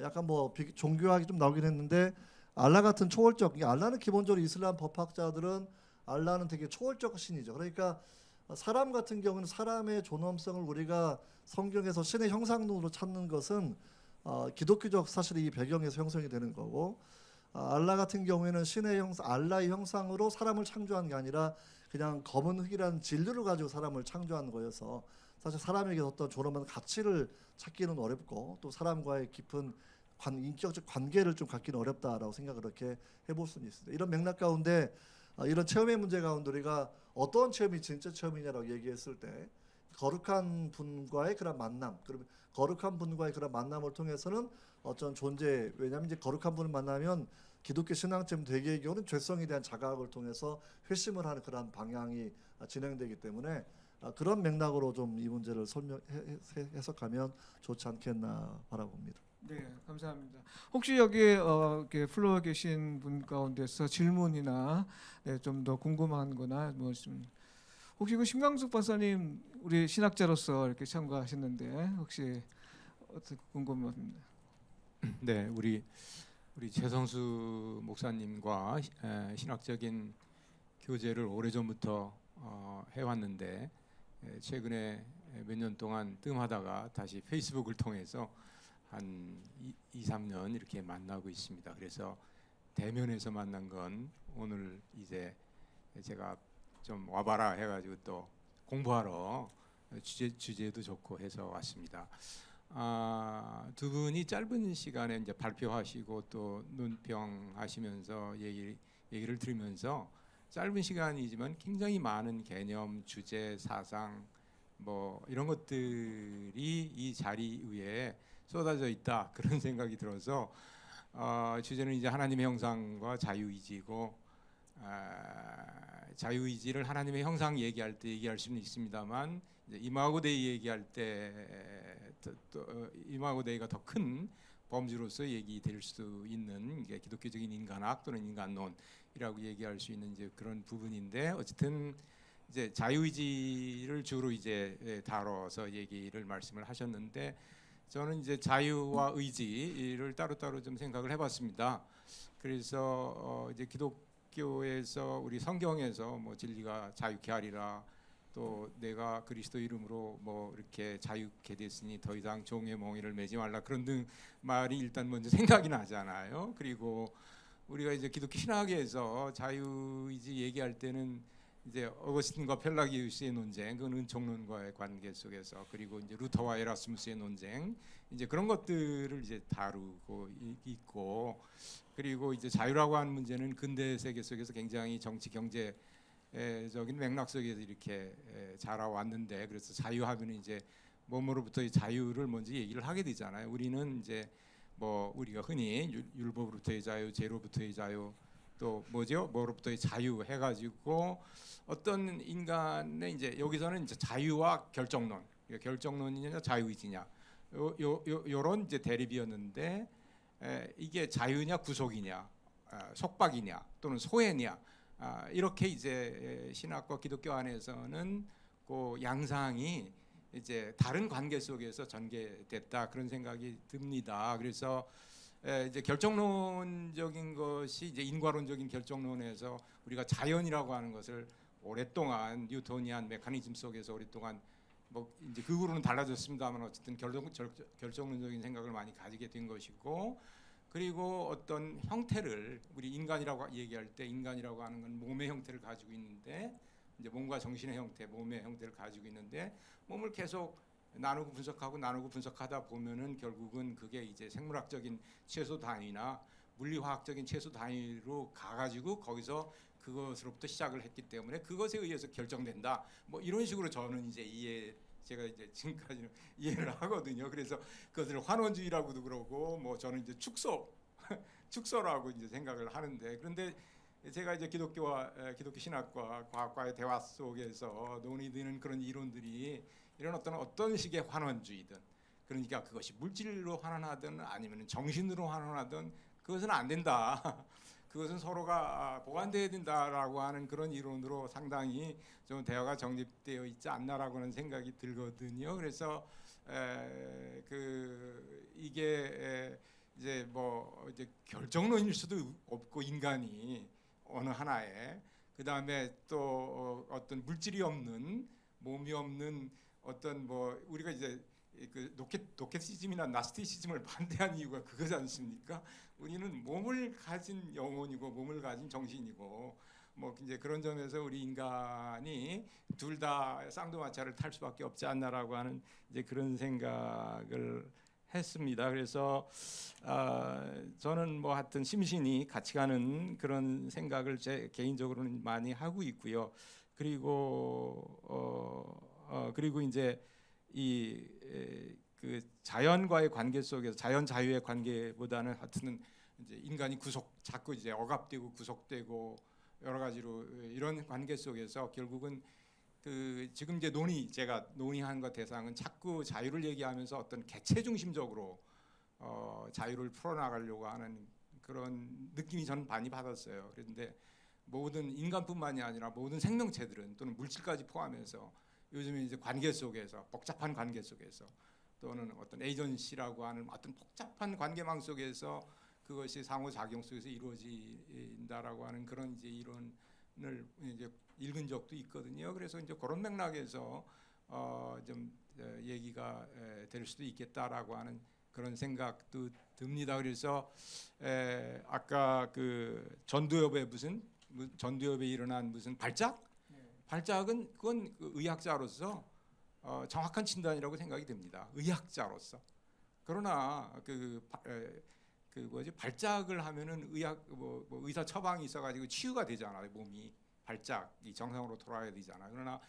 약간 종교학이 좀 나오긴 했는데, 알라 같은 초월적, 알라는 기본적으로 이슬람 법학자들은 알라는 되게 초월적 신이죠. 그러니까 사람 같은 경우는 사람의 존엄성을 우리가 성경에서 신의 형상으로 찾는 것은 기독교적 사실 이 배경에서 형성이 되는 거고, 알라 같은 경우에는 신의 형상, 알라의 형상으로 사람을 창조한 게 아니라 그냥 검은 흙이라는 진리를 가지고 사람을 창조한 거여서 사실 사람에게 어떤 존엄한 가치를 찾기는 어렵고, 또 사람과의 깊은 인격적 관계를 좀 갖기는 어렵다라고 생각을 그렇게 해볼 수는 있습니다. 이런 맥락 가운데 이런 체험의 문제 가운데 우리가 어떤 체험이 진짜 체험이냐라고 얘기했을 때, 거룩한 분과의 그런 만남, 그러면 거룩한 분과의 그런 만남을 통해서는 어떤 존재, 왜냐하면 이제 거룩한 분을 만나면 기독교 신앙점 대개의 경우는 죄성에 대한 자각을 통해서 회심을 하는 그런 방향이 진행되기 때문에 그런 맥락으로 좀 이 문제를 해석하면 좋지 않겠나 바라봅니다. 네, 감사합니다. 혹시 여기에 이렇게 플로어에 계신 분 가운데서 질문이나 좀 더 궁금한거나 혹시 심광숙 박사님 우리 신학자로서 이렇게 참가하셨는데 혹시 어떻게 궁금합니다. 네, 우리 우리 최성수 목사님과 신학적인 교제를 오래전부터 해왔는데 최근에 몇 년 동안 뜸하다가 다시 페이스북을 통해서 한 2, 3년 이렇게 만나고 있습니다. 그래서 대면에서 만난 건 오늘 이제 제가 좀 와봐라 해가지고 또 공부하러 주제도 좋고 해서 왔습니다. 두 분이 짧은 시간에 이제 발표하시고 또 논평하시면서 얘기를 들으면서 짧은 시간이지만 굉장히 많은 개념, 주제, 사상 뭐 이런 것들이 이 자리 위에 쏟아져 있다 그런 생각이 들어서 주제는 이제 하나님의 형상과 자유의지고 자유의지를 하나님의 형상 얘기할 때 얘기할 수는 있습니다만 이제 이마고 데이 얘기할 때 이마고 데이가 더 큰 범주로서 얘기될 수 있는 게 기독교적인 인간학 또는 인간론이라고 얘기할 수 있는 이제 그런 부분인데 어쨌든 이제 자유의지를 주로 이제 다뤄서 얘기를 말씀을 하셨는데 저는 이제 자유와 의지를 따로따로 좀 생각을 해봤습니다. 그래서 이제 기독교에서 우리 성경에서 뭐 진리가 자유케 하리라 또 내가 그리스도 이름으로 뭐 이렇게 자유케 됐으니 더 이상 종의 몽에를 매지 말라 그런 등 말이 일단 먼저 생각이 나잖아요. 그리고 우리가 이제 기독교 신학에서 자유의지 얘기할 때는 이제 어거스틴과 펠라기우스의 논쟁, 그건 은총론과의 관계 속에서 그리고 이제 루터와 에라스무스의 논쟁, 이제 그런 것들을 이제 다루고 있고 그리고 이제 자유라고 하는 문제는 근대 세계 속에서 굉장히 정치 경제적인 맥락 속에서 이렇게 자라왔는데 그래서 자유하면 이제 몸으로부터의 자유를 먼저 얘기를 하게 되잖아요. 우리는 이제 뭐 우리가 흔히 율법으로부터의 자유, 죄로부터의 자유 또 뭐죠? 뭐로부터의 자유 해가지고 어떤 인간의 이제 여기서는 이제 자유와 결정론, 결정론이냐 자유의지냐, 요런 이제 대립이었는데 이게 자유냐 구속이냐, 속박이냐 또는 소외냐 이렇게 이제 신학과 기독교 안에서는 그 양상이 이제 다른 관계 속에서 전개됐다 그런 생각이 듭니다. 그래서 이제 결정론적인 것이 이제 인과론적인 결정론에서 우리가 자연이라고 하는 것을 오랫동안 뉴토니안 메커니즘 속에서 오랫동안 뭐 이제 그 후로는 달라졌습니다만 어쨌든 결정론적인 생각을 많이 가지게 된 것이고 그리고 어떤 형태를 우리 인간이라고 얘기할 때 인간이라고 하는 건 몸의 형태를 가지고 있는데 이제 몸과 정신의 형태, 몸의 형태를 가지고 있는데 몸을 계속 나누고 분석하다 보면은 결국은 그게 이제 생물학적인 최소 단위나 물리화학적인 최소 단위로 가가지고 거기서 그것으로부터 시작을 했기 때문에 그것에 의해서 결정된다. 뭐 이런 식으로 저는 이제 제가 이제 지금까지는 이해를 하거든요. 그래서 그것을 환원주의라고도 그러고 뭐 저는 이제 축소라고 이제 생각을 하는데 그런데 제가 이제 기독교 신학과 과학과의 대화 속에서 논의되는 그런 이론들이 이런 어떤 식의 환원주의든 그러니까 그것이 물질로 환원하든 아니면 정신으로 환원하든 그것은 안 된다. 그것은 서로가 보완돼야 된다라고 하는 그런 이론으로 상당히 좀 대화가 정립되어 있지 않나라고 하는 생각이 들거든요. 그래서 이게 이제 뭐 이제 결정론일 수도 없고 인간이 어느 하나에 그 다음에 또 어떤 물질이 없는 몸이 없는 어떤 뭐 우리가 이제 그 노케시즘이나 나스티시즘을 반대한 이유가 그거지 않습니까? 우리는 몸을 가진 영혼이고 몸을 가진 정신이고 뭐 이제 그런 점에서 우리 인간이 둘 다 쌍두마차를 탈 수밖에 없지 않나라고 하는 이제 그런 생각을 했습니다. 그래서 저는 뭐 하여튼 심신이 같이 가는 그런 생각을 제 개인적으로는 많이 하고 있고요. 그리고 이제 그 자연과의 관계 속에서 자연 자유의 관계보다는 하여튼 이제 인간이 자꾸 이제 억압되고 구속되고 여러 가지로 이런 관계 속에서 결국은 그 지금 이제 제가 논의한 것 대상은 자꾸 자유를 얘기하면서 어떤 개체 중심적으로 자유를 풀어나가려고 하는 그런 느낌이 저는 많이 받았어요. 그런데 모든 인간뿐만이 아니라 모든 생명체들은 또는 물질까지 포함해서 요즘에 이제 관계 속에서 복잡한 관계 속에서 또는 어떤 에이전시라고 하는 어떤 복잡한 관계망 속에서 그것이 상호작용 속에서 이루어진다라고 하는 그런 이제 이론을 이제 읽은 적도 있거든요. 그래서 이제 그런 맥락에서 좀 얘기가 될 수도 있겠다라고 하는 그런 생각도 듭니다. 그래서 아까 그 전두엽에 전두엽에 일어난 무슨 발작은 그건 그 의학자로서 정확한 진단이라고 생각이 됩니다. 의학자로서. 그러나 그 뭐지 발작을 하면은 뭐 의사 처방이 있어가지고 치유가 되잖아요. 몸이 발작이 정상으로 돌아야 되잖아요. 그러나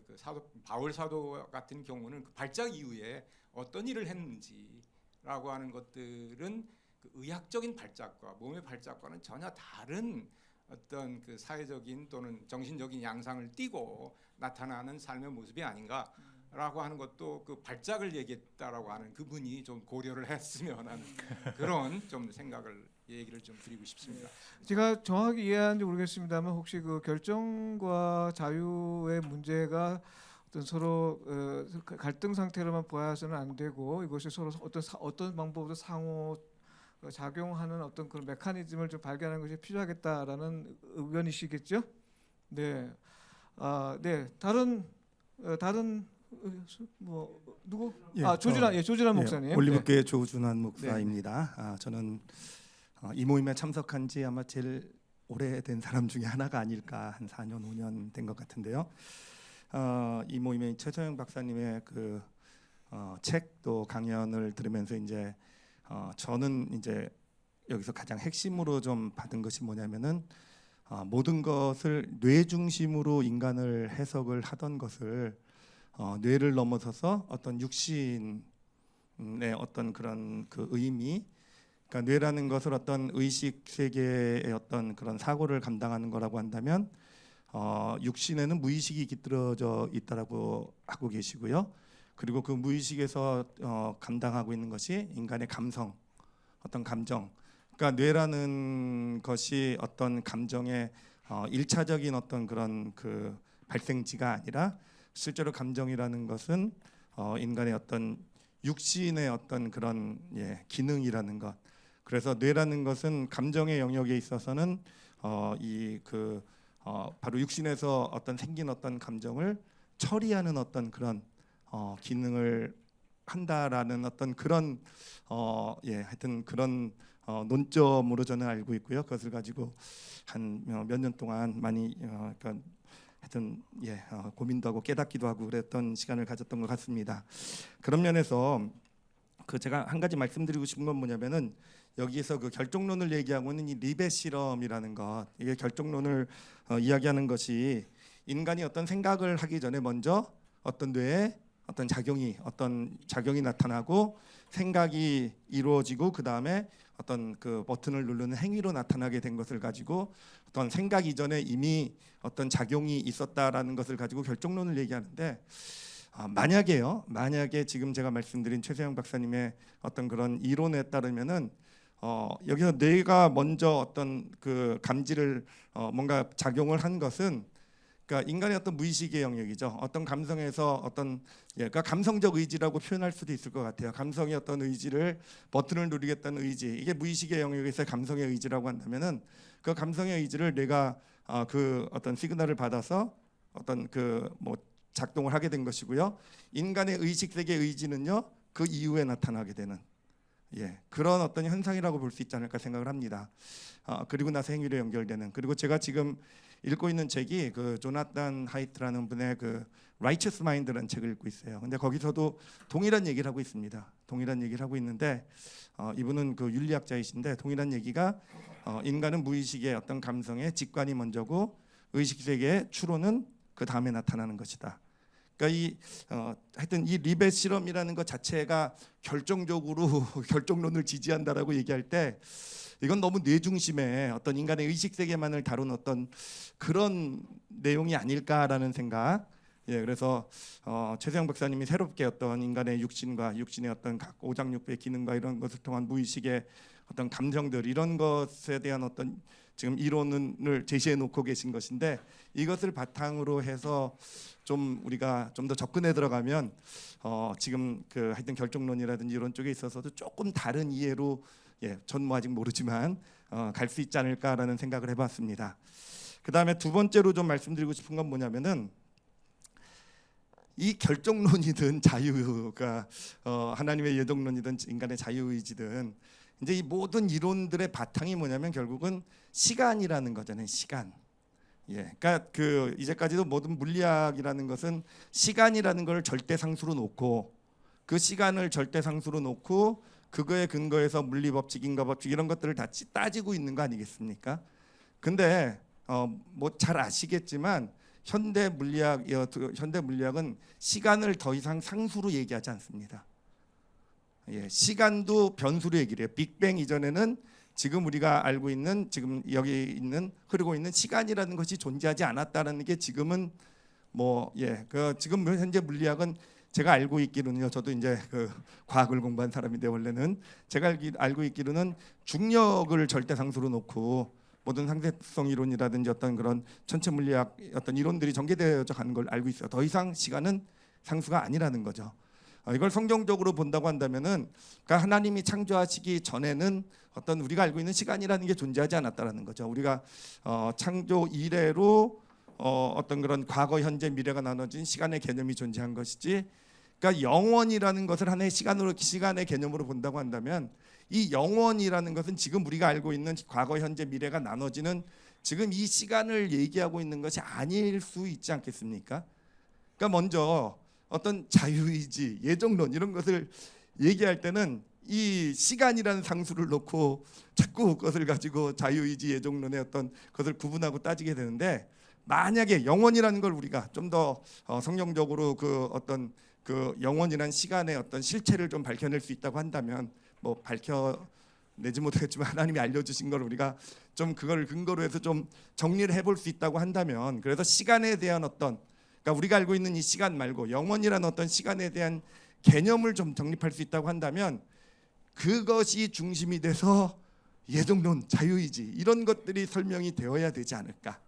그 바울 사도 같은 경우는 그 발작 이후에 어떤 일을 했는지라고 하는 것들은 그 의학적인 발작과 몸의 발작과는 전혀 다른 어떤 그 사회적인 또는 정신적인 양상을 띠고 나타나는 삶의 모습이 아닌가라고 하는 것도 그 발작을 얘기했다라고 하는 그분이 좀 고려를 했으면 하는 그런 좀 얘기를 좀 드리고 싶습니다. 제가 정확히 이해하는지 모르겠습니다만 혹시 그 결정과 자유의 문제가 어떤 서로 갈등 상태로만 보아서는 안 되고 이것이 서로 어떤 방법으로 상호 작용하는 어떤 그런 메커니즘을 좀 발견하는 것이 필요하겠다라는 의견이시겠죠? 네, 네 다른 뭐 누구? 조준환 목사님. 올리브교회 조준환 목사입니다. 저는 이 모임에 참석한 지 아마 제일 오래된 사람 중에 하나가 아닐까 한 4년 5년 된 것 같은데요. 이 모임에 최서영 박사님의 그 책 또 강연을 들으면서 이제 저는 이제 여기서 가장 핵심으로 좀 받은 것이 뭐냐면은 모든 것을 뇌 중심으로 인간을 해석을 하던 것을 뇌를 넘어서서 어떤 육신의 어떤 그런 그 의미, 그러니까 뇌라는 것을 어떤 의식 세계의 어떤 그런 사고를 감당하는 거라고 한다면 육신에는 무의식이 깃들어져 있다라고 하고 계시고요. 그리고 그 무의식에서 감당하고 있는 것이 인간의 감성, 어떤 감정. 그러니까 뇌라는 것이 어떤 감정의 일차적인 어떤 그런 그 발생지가 아니라 실제로 감정이라는 것은 인간의 어떤 육신의 어떤 그런 기능이라는 것. 그래서 뇌라는 것은 감정의 영역에 있어서는 바로 육신에서 어떤 생긴 어떤 감정을 처리하는 어떤 그런 기능을 한다라는 어떤 그런 하여튼 그런 논점으로 저는 알고 있고요. 그것을 가지고 한 몇 년 동안 많이 그러니까 하여튼 고민도 하고 깨닫기도 하고 그랬던 시간을 가졌던 것 같습니다. 그런 면에서 그 제가 한 가지 말씀드리고 싶은 건 뭐냐면은 여기에서 그 결정론을 얘기하고는 이 리벳 실험이라는 것, 이게 결정론을 이야기하는 것이 인간이 어떤 생각을 하기 전에 먼저 어떤 뇌에 어떤 작용이 나타나고 생각이 이루어지고 그 다음에 어떤 그 버튼을 누르는 행위로 나타나게 된 것을 가지고 어떤 생각 이전에 이미 어떤 작용이 있었다라는 것을 가지고 결정론을 얘기하는데 만약에 지금 제가 말씀드린 최세영 박사님의 어떤 그런 이론에 따르면은 여기서 뇌가 먼저 어떤 그 감지를 뭔가 작용을 한 것은 그러니까 인간의 어떤 무의식의 영역이죠. 어떤 감성에서 어떤 그러니까 감성적 의지라고 표현할 수도 있을 것 같아요. 감성의 어떤 의지를 버튼을 누르겠다는 의지, 이게 무의식의 영역에서의 감성의 의지라고 한다면은 그 감성의 의지를 뇌가 그 어떤 시그널을 받아서 어떤 그 뭐 작동을 하게 된 것이고요. 인간의 의식 세계의 의지는요 그 이후에 나타나게 되는 그런 어떤 현상이라고 볼 수 있지 않을까 생각을 합니다. 그리고 나서 행위로 연결되는. 그리고 제가 지금 읽고 있는 책이 그 조나단 하이트라는 분의 그 Righteous Mind라는 책을 읽고 있어요. 근데 거기서도 동일한 얘기를 하고 있습니다. 동일한 얘기를 하고 있는데 이분은 그 윤리학자이신데 동일한 얘기가 인간은 무의식의 어떤 감성의 직관이 먼저고 의식 세계의 추론은 그 다음에 나타나는 것이다. 그러니까 하여튼 이 리벳 실험이라는 것 자체가 결정적으로 결정론을 지지한다라고 얘기할 때 이건 너무 뇌 중심의 어떤 인간의 의식 세계만을 다룬 어떤 그런 내용이 아닐까라는 생각. 그래서 최세영 박사님이 새롭게 어떤 인간의 육신과 육신의 어떤 각 오장육부의 기능과 이런 것을 통한 무의식의 어떤 감정들 이런 것에 대한 어떤 지금 이론을 제시해 놓고 계신 것인데 이것을 바탕으로 해서 좀 우리가 좀 더 접근해 들어가면 지금 그 하여튼 결정론이라든지 이런 쪽에 있어서도 조금 다른 이해로 예, 전 뭐 아직 모르지만 갈 수 있지 않을까라는 생각을 해봤습니다. 그 다음에 두 번째로 좀 말씀드리고 싶은 건 뭐냐면은 이 결정론이든 자유가 하나님의 예정론이든 인간의 자유의지든 이제 이 모든 이론들의 바탕이 뭐냐면 결국은 시간이라는 거잖아요. 시간. 예, 그러니까 그 이제까지도 모든 물리학이라는 것은 시간이라는 걸 절대상수로 놓고 그 시간을 절대상수로 놓고 그거에 근거해서 물리법칙, 인과법칙 이런 것들을 다 따지고 있는 거 아니겠습니까? 근데 뭐 잘 아시겠지만 현대 물리학은 시간을 더 이상 상수로 얘기하지 않습니다. 예, 시간도 변수로 얘기를 해요. 빅뱅 이전에는 지금 우리가 알고 있는 지금 여기 있는 흐르고 있는 시간이라는 것이 존재하지 않았다는 게 지금은 지금 현재 물리학은 제가 알고 있기로는요. 저도 이제 그 과학을 공부한 사람인데 원래는 제가 알고 있기로는 중력을 절대상수로 놓고 모든 상대성 이론이라든지 어떤 그런 전체 물리학 어떤 이론들이 전개되어져 가는 걸 알고 있어요. 더 이상 시간은 상수가 아니라는 거죠. 이걸 성경적으로 본다고 한다면은 그러니까 하나님이 창조하시기 전에는 어떤 우리가 알고 있는 시간이라는 게 존재하지 않았다라는 거죠. 우리가 창조 이래로 어떤 그런 과거, 현재, 미래가 나눠진 시간의 개념이 존재한 것이지. 그러니까 영원이라는 것을 하나의 시간의 개념으로 본다고 한다면 이 영원이라는 것은 지금 우리가 알고 있는 과거, 현재, 미래가 나눠지는 지금 이 시간을 얘기하고 있는 것이 아닐 수 있지 않겠습니까? 그러니까 먼저 어떤 자유의지, 예정론 이런 것을 얘기할 때는 이 시간이라는 상수를 놓고 자꾸 그것을 가지고 자유의지, 예정론의 어떤 것을 구분하고 따지게 되는데 만약에 영원이라는 걸 우리가 좀 더 성경적으로 그 어떤 그 영원이라는 시간의 어떤 실체를 좀 밝혀낼 수 있다고 한다면 뭐 밝혀내지 못하겠지만 하나님이 알려주신 걸 우리가 좀 그걸 근거로 해서 좀 정리를 해볼 수 있다고 한다면 그래서 시간에 대한 어떤 그러니까 우리가 알고 있는 이 시간 말고 영원이라는 어떤 시간에 대한 개념을 좀 정립할 수 있다고 한다면 그것이 중심이 돼서 예정론, 자유의지 이런 것들이 설명이 되어야 되지 않을까.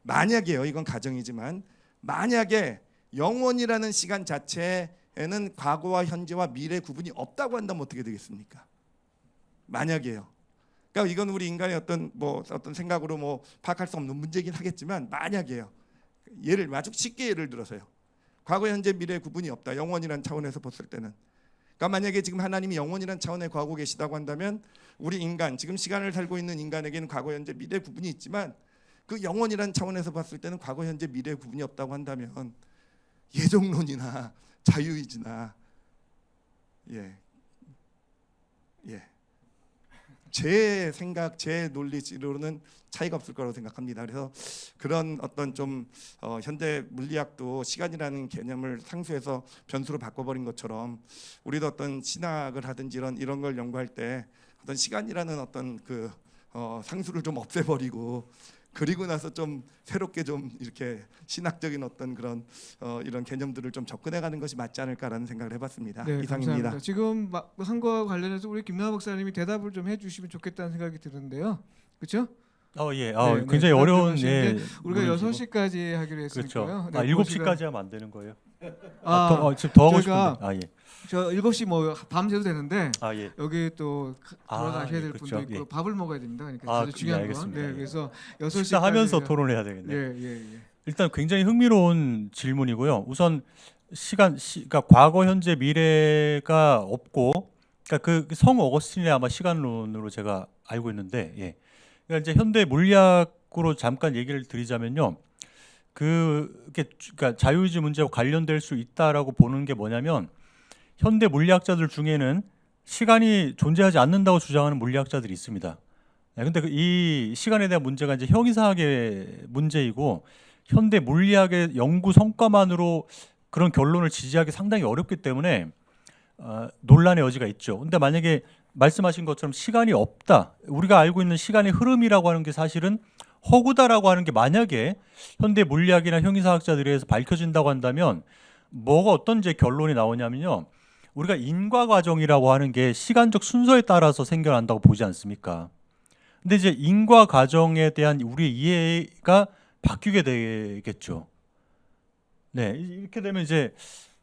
만약에요, 이건 가정이지만 만약에 영원이라는 시간 자체에는 과거와 현재와 미래 구분이 없다고 한다면 어떻게 되겠습니까? 만약에요. 그러니까 이건 우리 인간의 어떤 생각으로 뭐 파악할 수 없는 문제긴 하겠지만 만약에요. 아주 쉽게 예를 들어서요. 과거, 현재, 미래 구분이 없다. 영원이라는 차원에서 봤을 때는. 그러니까 만약에 지금 하나님이 영원이라는 차원에 거하고 계시다고 한다면 우리 인간, 지금 시간을 살고 있는 인간에게는 과거, 현재, 미래 구분이 있지만 그 영원이라는 차원에서 봤을 때는 과거, 현재, 미래 구분이 없다고 한다면 예정론이나 자유의지나 제 생각, 제 논리로는 차이가 없을 거라고 생각합니다. 그래서 그런 어떤 좀 현대 물리학도 시간이라는 개념을 상수해서 변수로 바꿔버린 것처럼 우리도 어떤 신학을 하든지 이런 걸 연구할 때 어떤 시간이라는 어떤 그 상수를 좀 없애버리고 그리고 나서 좀 새롭게 좀 이렇게 신학적인 어떤 그런 이런 개념들을 좀 접근해가는 것이 맞지 않을까라는 생각을 해봤습니다. 네, 이상입니다. 감사합니다. 지금 한 거와 관련해서 우리 김남학 박사님이 대답을 좀 해주시면 좋겠다는 생각이 드는데요. 그렇죠? 예. 네, 굉장히 대답 좀 어려운 하시는데 우리가 문제이고. 6시까지 하기로 했으니까요. 그렇죠. 7시까지 하면 안 되는 거예요? 지금 더 하고 저희가 싶은데. 저 7시 뭐 밤새도 되는데 예. 여기 또 돌아가셔야 될 그렇죠. 분도 있고 예. 밥을 먹어야 됩니다. 그러니까 아주 중요한 건. 알겠습니다. 네, 예. 그래서 6시까지 식사하면서 토론해야 되겠네. 예. 일단 굉장히 흥미로운 질문이고요. 우선 그러니까 과거, 현재, 미래가 없고, 그러니까 그 성 어거스틴의 아마 시간론으로 제가 알고 있는데, 예. 그러니까 이제 현대 물리학으로 잠깐 얘기를 드리자면요, 그러니까 자유의지 문제와 관련될 수 있다라고 보는 게 뭐냐면, 현대 물리학자들 중에는 시간이 존재하지 않는다고 주장하는 물리학자들이 있습니다. 근데 이 시간에 대한 문제가 이제 형이상학의 문제이고 현대 물리학의 연구 성과만으로 그런 결론을 지지하기 상당히 어렵기 때문에 논란의 여지가 있죠. 근데 만약에 말씀하신 것처럼 시간이 없다. 우리가 알고 있는 시간의 흐름이라고 하는 게 사실은 허구다라고 하는 게 만약에 현대 물리학이나 형이상학자들에 의해서 밝혀진다고 한다면 뭐가 어떤 이제 결론이 나오냐면요. 우리가 인과 과정이라고 하는 게 시간적 순서에 따라서 생겨난다고 보지 않습니까? 근데 이제 인과 과정에 대한 우리의 이해가 바뀌게 되겠죠. 네, 이렇게 되면 이제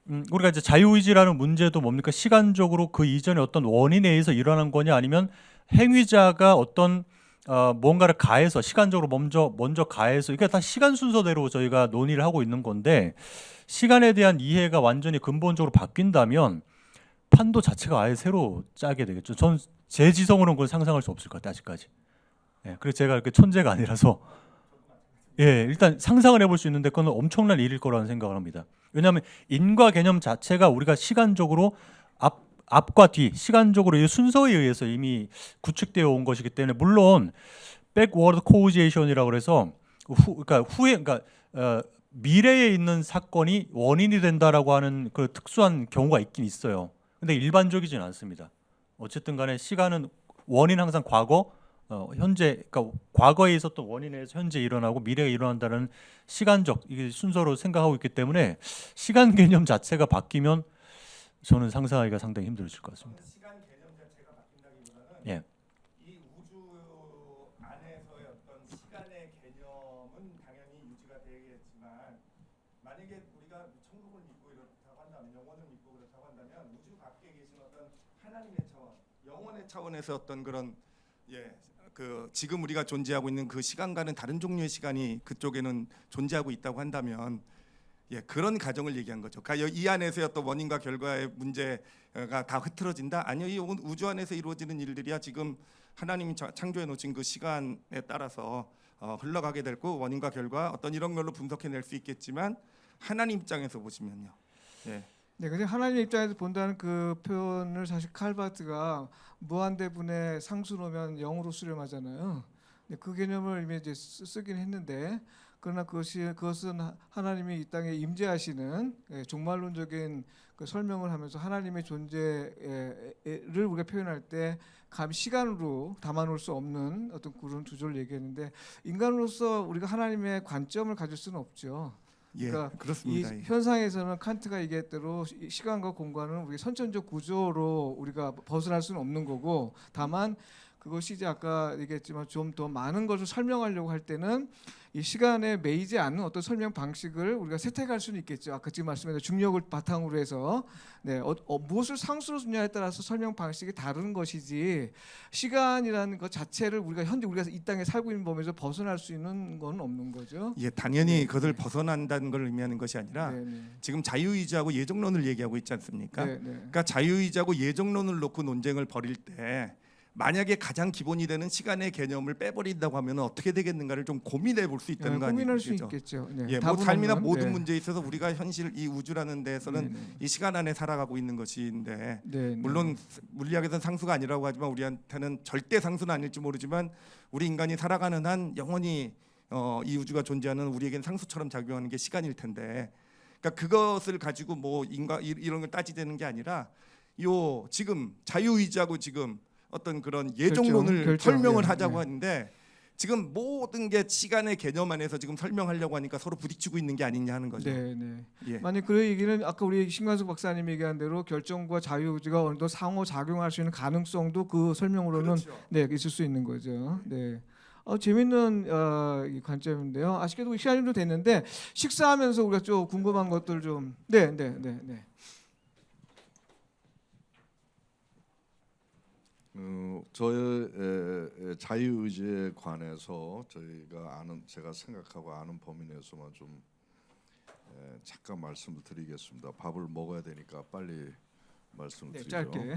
우리가 이제 자유의지라는 문제도 뭡니까? 시간적으로 그 이전에 어떤 원인에 의해서 일어난 거냐, 아니면 행위자가 어떤 뭔가를 가해서 시간적으로 먼저 가해서, 이게 다 시간 순서대로 저희가 논의를 하고 있는 건데, 시간에 대한 이해가 완전히 근본적으로 바뀐다면 판도 자체가 아예 새로 짜게 되겠죠. 전 제 지성으로는 그걸 상상할 수 없을 것 같아요, 아직까지. 예, 그래서 제가 이렇게 천재가 아니라서 예, 일단 상상을 해볼 수 있는데 그건 엄청난 일일 거라는 생각을 합니다. 왜냐하면 인과 개념 자체가 우리가 시간적으로 앞과 뒤 시간적으로 이 순서에 의해서 이미 구축되어 온 것이기 때문에, 물론 백워드 코우제이션이라고 그래서 그러니까 미래에 있는 사건이 원인이 된다라고 하는 그 특수한 경우가 있긴 있어요. 근데 일반적이지는 않습니다. 어쨌든 간에 시간은 원인 항상 과거, 현재, 그러니까 과거에 있었던 원인에 의해서 현재 일어나고 미래에 일어난다는 시간적 이게 순서로 생각하고 있기 때문에 시간 개념 자체가 바뀌면 저는 상상하기가 상당히 힘들어질 것 같습니다. 시간 개념 자체가 바뀐다기보다는 예. 이 우주 안에서의 어떤 시간의 개념은 당연히 유지가 되겠지만, 만약에 우리가 천국을 믿고 이렇다고 한다면, 영혼을 믿고 그렇다고 한다면, 우주 밖에 계신 어떤 하나님의 차원, 영혼의 차원에서 어떤 그런 그 지금 우리가 존재하고 있는 그 시간과는 다른 종류의 시간이 그쪽에는 존재하고 있다고 한다면, 그런 가정을 얘기한 거죠. 그러니까 이 안에서의 어떤 원인과 결과의 문제가 다 흐트러진다? 아니요, 이 우주 안에서 이루어지는 일들이야 지금 하나님이 창조해 놓으신 그 시간에 따라서 흘러가게 될 거, 원인과 결과 어떤 이런 걸로 분석해낼 수 있겠지만, 하나님 입장에서 보시면요. 예. 네, 근데 하나님 입장에서 본다는 그 표현을 사실 칼바트가 무한대분의 상수 놓으면 0으로 수렴하잖아요. 네, 그 개념을 이미 이제 쓰긴 했는데, 그러나 그것은 하나님이 이 땅에 임재하시는 종말론적인 그 설명을 하면서 하나님의 존재를 우리가 표현할 때 감히 시간으로 담아놓을 수 없는 어떤 그런 구조를 얘기했는데, 인간으로서 우리가 하나님의 관점을 가질 수는 없죠. 그러니까 이 그렇습니다. 현상에서는 칸트가 얘기했대로 시간과 공간은 우리 선천적 구조로 우리가 벗어날 수는 없는 거고, 다만 그것이 이제 아까 얘기했지만 좀 더 많은 것을 설명하려고 할 때는 이 시간에 매이지 않는 어떤 설명 방식을 우리가 세택할 수는 있겠죠. 아까 지금 말씀드린 중력을 바탕으로 해서 무엇을 상수로 두냐에 따라서 설명 방식이 다른 것이지, 시간이라는 것 자체를 우리가 현재 우리가 이 땅에 살고 있는 범위에서 벗어날 수 있는 건 없는 거죠. 당연히 그것을 벗어난다는 걸 의미하는 것이 아니라, 네네. 지금 자유의지하고 예정론을 얘기하고 있지 않습니까? 네네. 그러니까 자유의지하고 예정론을 놓고 논쟁을 벌일 때, 만약에 가장 기본이 되는 시간의 개념을 빼버린다고 하면 어떻게 되겠는가를 좀 고민해 볼 수 있다는 거 고민할 수 아니겠죠? 있겠죠. 네. 뭐 답은 삶이나 없는, 모든 네. 문제에 있어서 우리가 현실 이 우주라는 데에서는 네네. 이 시간 안에 살아가고 있는 것인데, 네, 물론 물리학에서는 상수가 아니라고 하지만 우리한테는 절대 상수는 아닐지 모르지만, 우리 인간이 살아가는 한 영원히 이 우주가 존재하는 우리에겐 상수처럼 작용하는 게 시간일 텐데, 그러니까 그것을 가지고 뭐 이런 걸 따지되는 게 아니라, 지금 자유의지하고 지금 어떤 그런 예정론을 결정, 설명을 네, 하자고 네. 하는데, 지금 모든 게 시간의 개념 안에서 지금 설명하려고 하니까 서로 부딪히고 있는 게 아니냐 하는 거죠. 네, 네. 예. 만약 그 얘기는 아까 우리 신관석 박사님 얘기한 대로 결정과 자유의지가 어느 정도 상호 작용할 수 있는 가능성도 그 설명으로는 그렇죠. 네, 있을 수 있는 거죠. 네. 재밌는 이 관점인데요. 아쉽게도 시간이 좀 됐는데 식사하면서 우리가 좀 궁금한 것들 좀 네. 저의 자유의지에 관해서 제가 생각하고 아는 범위 내에서만 좀 잠깐 말씀을 드리겠습니다. 밥을 먹어야 되니까 빨리 말씀을 네, 드리죠. 짧게.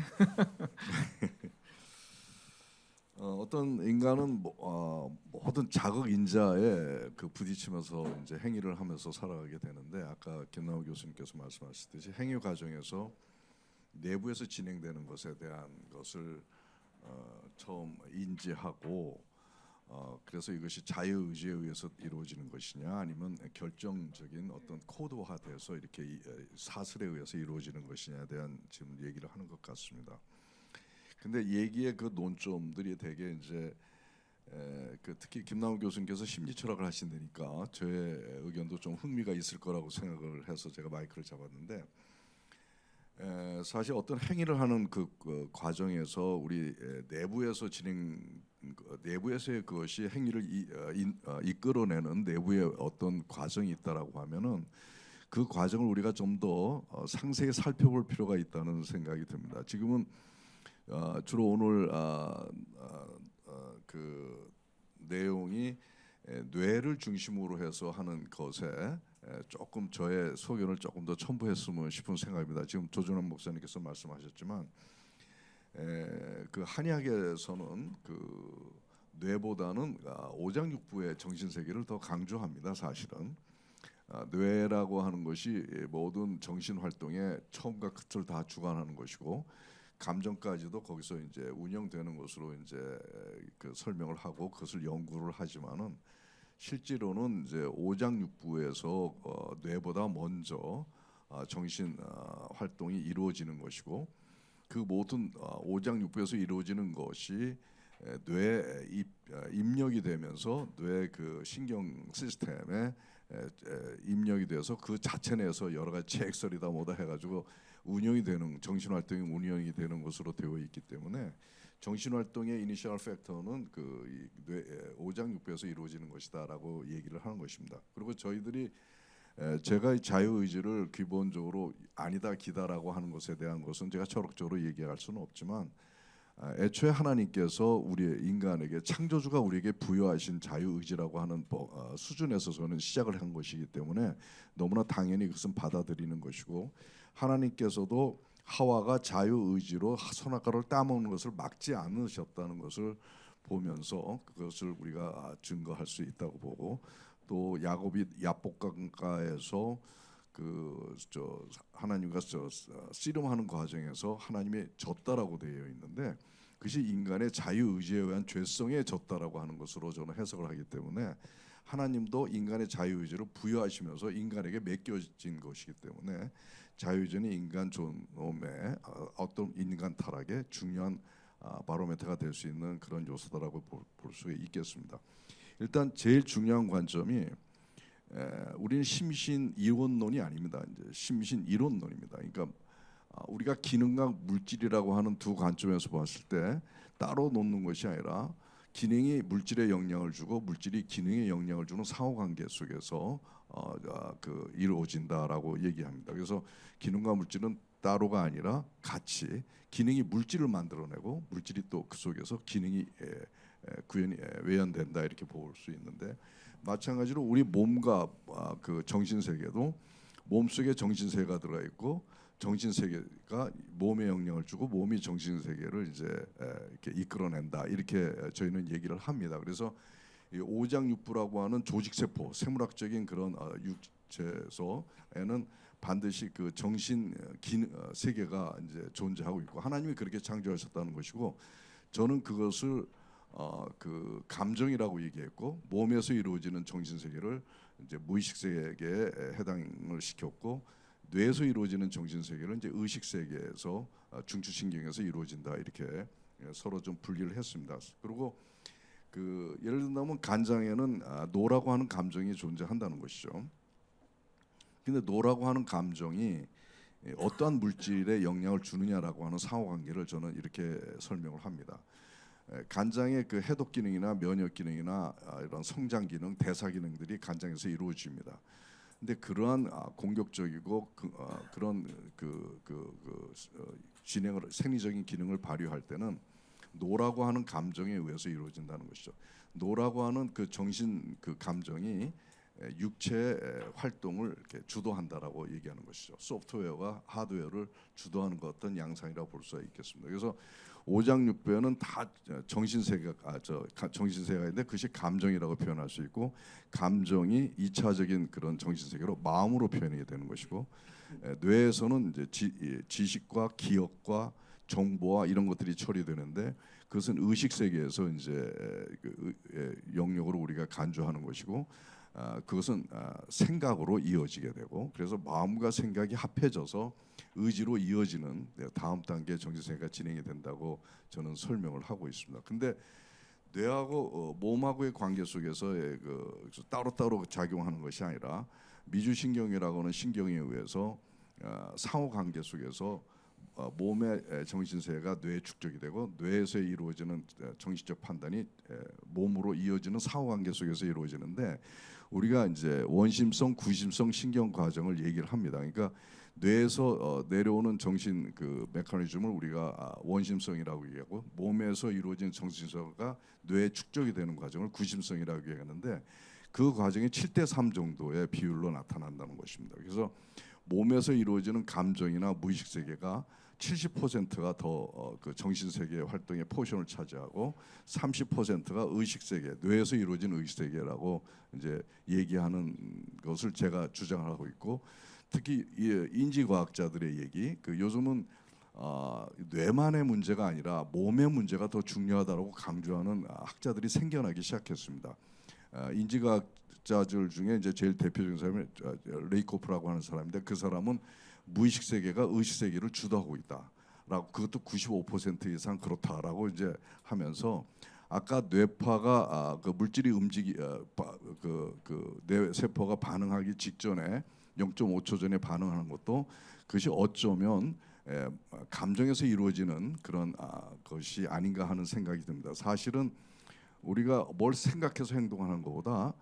어떤 인간은 모든 자극 인자에 부딪히면서 이제 행위를 하면서 살아가게 되는데, 아까 김남우 교수님께서 말씀하셨듯이 행위 과정에서 내부에서 진행되는 것에 대한 것을 처음 인지하고, 그래서 이것이 자유의지에 의해서 이루어지는 것이냐, 아니면 결정적인 어떤 코드화돼서 이렇게 사슬에 의해서 이루어지는 것이냐에 대한 지금 얘기를 하는 것 같습니다. 근데 얘기의 그 논점들이 되게 이제 특히 김남우 교수님께서 심리철학을 하신다니까 저의 의견도 좀 흥미가 있을 거라고 생각을 해서 제가 마이크를 잡았는데, 사실 어떤 행위를 하는 그 과정에서 우리 내부에서의 그것이 행위를 이끌어내는 내부의 어떤 과정이 있다라고 하면은, 그 과정을 우리가 좀 더 상세히 살펴볼 필요가 있다는 생각이 듭니다. 지금은 주로 오늘 그 내용이 뇌를 중심으로 해서 하는 것에 조금 저의 소견을 조금 더 첨부했으면 싶은 생각입니다. 지금 조준환 목사님께서 말씀하셨지만 그 한의학에서는 그 뇌보다는 오장육부의 정신 세계를 더 강조합니다. 사실은 뇌라고 하는 것이 모든 정신 활동의 처음과 끝을 다 주관하는 것이고 감정까지도 거기서 이제 운영되는 것으로 이제 그 설명을 하고 그것을 연구를 하지만은 실제로는 이제 오장육부에서 뇌보다 먼저 정신 활동이 이루어지는 것이고 그 모든 오장육부에서 이루어지는 것이 뇌에 입력이 되면서 뇌 그 신경 시스템에 입력이 돼서 그 자체 내에서 여러 가지 책설이다 뭐다 해가지고 운영이 되는 정신 활동이 운영이 되는 것으로 되어 있기 때문에 정신 활동의 이니셜 팩터는 그 뇌 오장육부에서 이루어지는 것이다라고 얘기를 하는 것입니다. 그리고 저희들이 제가 자유 의지를 기본적으로 아니다 기다라고 하는 것에 대한 것은 제가 철학적으로 얘기할 수는 없지만 애초에 하나님께서 우리 인간에게 창조주가 우리에게 부여하신 자유 의지라고 하는 수준에서 저는 시작을 한 것이기 때문에 너무나 당연히 그것은 받아들이는 것이고 하나님께서도 하와가 자유 의지로 선악과를 따먹는 것을 막지 않으셨다는 것을 보면서 그것을 우리가 증거할 수 있다고 보고 또 야곱이 야복강가에서 하나님과 씨름하는 과정에서 하나님의 졌다라고 되어 있는데 그것이 인간의 자유 의지에 의한 죄성에 졌다라고 하는 것으로 저는 해석을 하기 때문에 하나님도 인간의 자유 의지를 부여하시면서 인간에게 맡겨진 것이기 때문에 자유의지는 인간 존엄의 어떤 인간 타락의 중요한 바로메터가 될 수 있는 그런 요소다라고 볼 수 있겠습니다. 일단 제일 중요한 관점이 우리는 심신 이론론이 아닙니다. 이제 심신 이론론입니다. 그러니까 우리가 기능과 물질이라고 하는 두 관점에서 봤을 때 따로 놓는 것이 아니라 기능이 물질에 영향을 주고 물질이 기능에 영향을 주는 상호관계 속에서 이루어진다라고 얘기합니다. 그래서 기능과 물질은 따로가 아니라 같이 기능이 물질을 만들어내고 물질이 또 그 속에서 기능이 외연된다 이렇게 볼 수 있는데 마찬가지로 우리 몸과 그 정신 세계도 몸 속에 정신 세계가 들어 있고 정신 세계가 몸에 영향을 주고 몸이 정신 세계를 이제 이렇게 이끌어낸다 이렇게 저희는 얘기를 합니다. 그래서 이 오장육부라고 하는 조직 세포 생물학적인 그런 육체에서에는 반드시 그 정신 세계가 이제 존재하고 있고 하나님이 그렇게 창조하셨다는 것이고 저는 그것을 그 감정이라고 얘기했고 몸에서 이루어지는 정신 세계를 이제 무의식 세계에 해당을 시켰고 뇌에서 이루어지는 정신 세계는 이제 의식 세계에서 중추신경에서 이루어진다 이렇게 서로 좀 분리를 했습니다. 그리고 그 예를 든다면 간장에는 노라고 하는 감정이 존재한다는 것이죠. 근데 노라고 하는 감정이 어떠한 물질에 영향을 주느냐라고 하는 상호관계를 저는 이렇게 설명을 합니다. 간장의 그 해독 기능이나 면역 기능이나 이런 성장 기능, 대사 기능들이 간장에서 이루어집니다. 근데 그러한 공격적이고 그런 진행을 생리적인 기능을 발휘할 때는 노라고 하는 감정에 의해서 이루어진다는 것이죠. 노라고 하는 그 정신 그 감정이 육체의 활동을 이렇게 주도한다라고 얘기하는 것이죠. 소프트웨어가 하드웨어를 주도하는 것 어떤 양상이라고 볼 수가 있겠습니다. 그래서 오장육부에는 다 정신세계가 있는데 그것이 감정이라고 표현할 수 있고 감정이 2차적인 그런 정신세계로 마음으로 표현이 되는 것이고 뇌에서는 이제 지식과 기억과 정보와 이런 것들이 처리되는데 그것은 의식 세계에서 이제 영역으로 우리가 간주하는 것이고 그것은 생각으로 이어지게 되고 그래서 마음과 생각이 합해져서 의지로 이어지는 다음 단계 정신세계가 진행이 된다고 저는 설명을 하고 있습니다. 근데 뇌하고 몸하고의 관계 속에서의 따로따로 작용하는 것이 아니라 미주신경이라고 하는 신경에 의해서 상호관계 속에서 몸의 정신세계가 뇌에 축적이 되고 뇌에서 이루어지는 정신적 판단이 몸으로 이어지는 사후관계 속에서 이루어지는데 우리가 이제 원심성, 구심성 신경 과정을 얘기를 합니다. 그러니까 뇌에서 내려오는 정신 그 메커니즘을 우리가 원심성이라고 얘기하고 몸에서 이루어진 정신세계가 뇌에 축적이 되는 과정을 구심성이라고 얘기하는데 그 과정이 7대3 정도의 비율로 나타난다는 것입니다. 그래서 몸에서 이루어지는 감정이나 무의식 세계가 70%가 더 그 정신 세계의 활동의 포션을 차지하고 30%가 의식 세계, 뇌에서 이루어진 의식 세계라고 이제 얘기하는 것을 제가 주장을 하고 있고 특히 이 인지과학자들의 얘기, 그 요즘은 뇌만의 문제가 아니라 몸의 문제가 더 중요하다고 강조하는 학자들이 생겨나기 시작했습니다. 인지과학자들 중에 이제 제일 대표적인 사람이 레이코프라고 하는 사람인데 그 사람은 무의식 세계가 의식 세계를 주도하고 있다라고 그것도 95% 이상 그렇다라고 이제 하면서 아까 뇌파가 그 물질이 뇌 세포가 반응하기 직전에 0.5초 전에 반응하는 것도 그것이 어쩌면 감정에서 이루어지는 그런 것이 아닌가 하는 생각이 듭니다. 사실은 우리가 뭘 생각해서 행동하는 것보다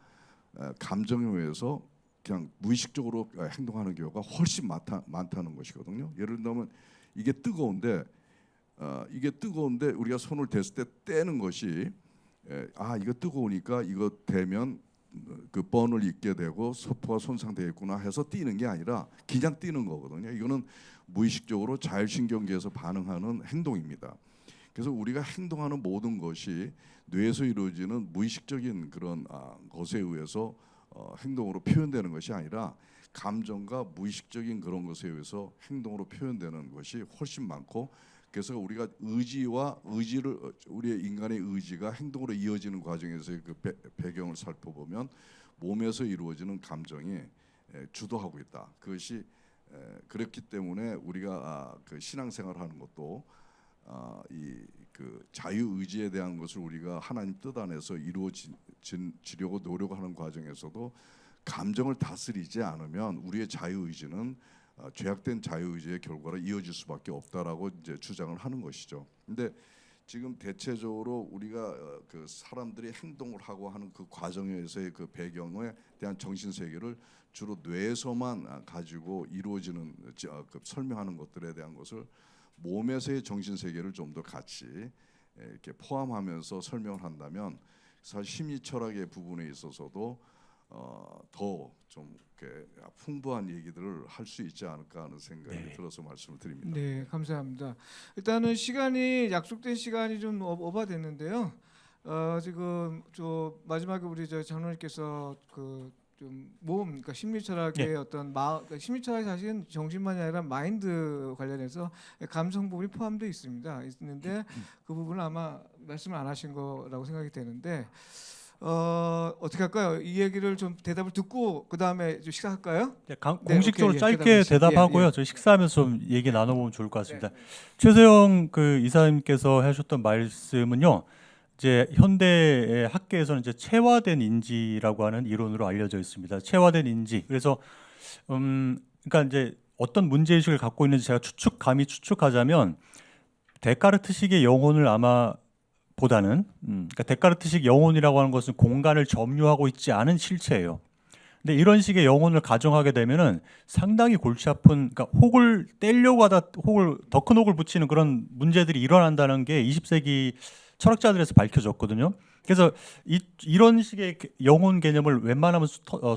감정에 의해서 그냥 무의식적으로 행동하는 경우가 훨씬 많다는 것이거든요. 예를 들면 이게 뜨거운데 우리가 손을 댔을 때 떼는 것이 이거 뜨거우니까 이거 대면 그 번을 입게 되고 소포가 손상되겠구나 해서 뛰는 게 아니라 그냥 뛰는 거거든요. 이거는 무의식적으로 자율신경계에서 반응하는 행동입니다. 그래서 우리가 행동하는 모든 것이 뇌에서 이루어지는 무의식적인 그런 것에 의해서 행동으로 표현되는 것이 아니라 감정과 무의식적인 그런 것에 의해서 행동으로 표현되는 것이 훨씬 많고 그래서 우리가 우리의 인간의 의지가 행동으로 이어지는 과정에서의 그 배경을 살펴보면 몸에서 이루어지는 감정이 주도하고 있다. 그것이 그렇기 때문에 우리가 그 신앙생활하는 것도 그 자유의지에 대한 것을 우리가 하나님 뜻 안에서 이루어지려고 노력하는 과정에서도 감정을 다스리지 않으면 우리의 자유의지는 죄악된 자유의지의 결과로 이어질 수밖에 없다라고 이제 주장을 하는 것이죠. 근데 지금 대체적으로 우리가 그 사람들이 행동을 하고 하는 그 과정에서의 그 배경에 대한 정신 세계를 주로 뇌에서만 가지고 이루어지는 그 설명하는 것들에 대한 것을 몸에서의 정신 세계를 좀 더 같이 이렇게 포함하면서 설명을 한다면 사실 심리 철학의 부분에 있어서도 더 좀 풍부한 얘기들을 할 수 있지 않을까 하는 생각이 들어서 말씀을 드립니다. 네, 감사합니다. 일단은 시간이 약속된 시간이 좀 오버됐는데요. 지금 저 마지막에 우리 저 장로님께서 그 좀 모험, 그러니까 심리철학의 어떤 그러니까 심리철학이 사실은 정신만이 아니라 마인드 관련해서 감성 부분이 포함되어 있는데 그 부분은 아마 말씀을 안 하신 거라고 생각이 되는데 어떻게 할까요? 이 얘기를 좀 대답을 듣고 그 다음에 좀 식사할까요? 공식적으로 오케이, 짧게 대답하겠습니다. 대답하고요. 예. 저희 식사하면서 좀 얘기 나눠보면 좋을 것 같습니다. 네. 최소영 그 이사님께서 하셨던 말씀은요. 이제 현대의 학계에서는 이제 체화된 인지라고 하는 이론으로 알려져 있습니다. 체화된 인지. 그래서 그러니까 이제 어떤 문제 의식을 갖고 있는지 제가 감히 추측하자면 데카르트식의 영혼을 아마 보다는 그러니까 데카르트식 영혼이라고 하는 것은 공간을 점유하고 있지 않은 실체예요. 근데 이런 식의 영혼을 가정하게 되면은 상당히 골치 아픈, 그러니까 혹을 떼려고 하다 더 큰 혹을 붙이는 그런 문제들이 일어난다는 게 20세기 철학자들에서 밝혀졌거든요. 그래서 이런 식의 영혼 개념을 웬만하면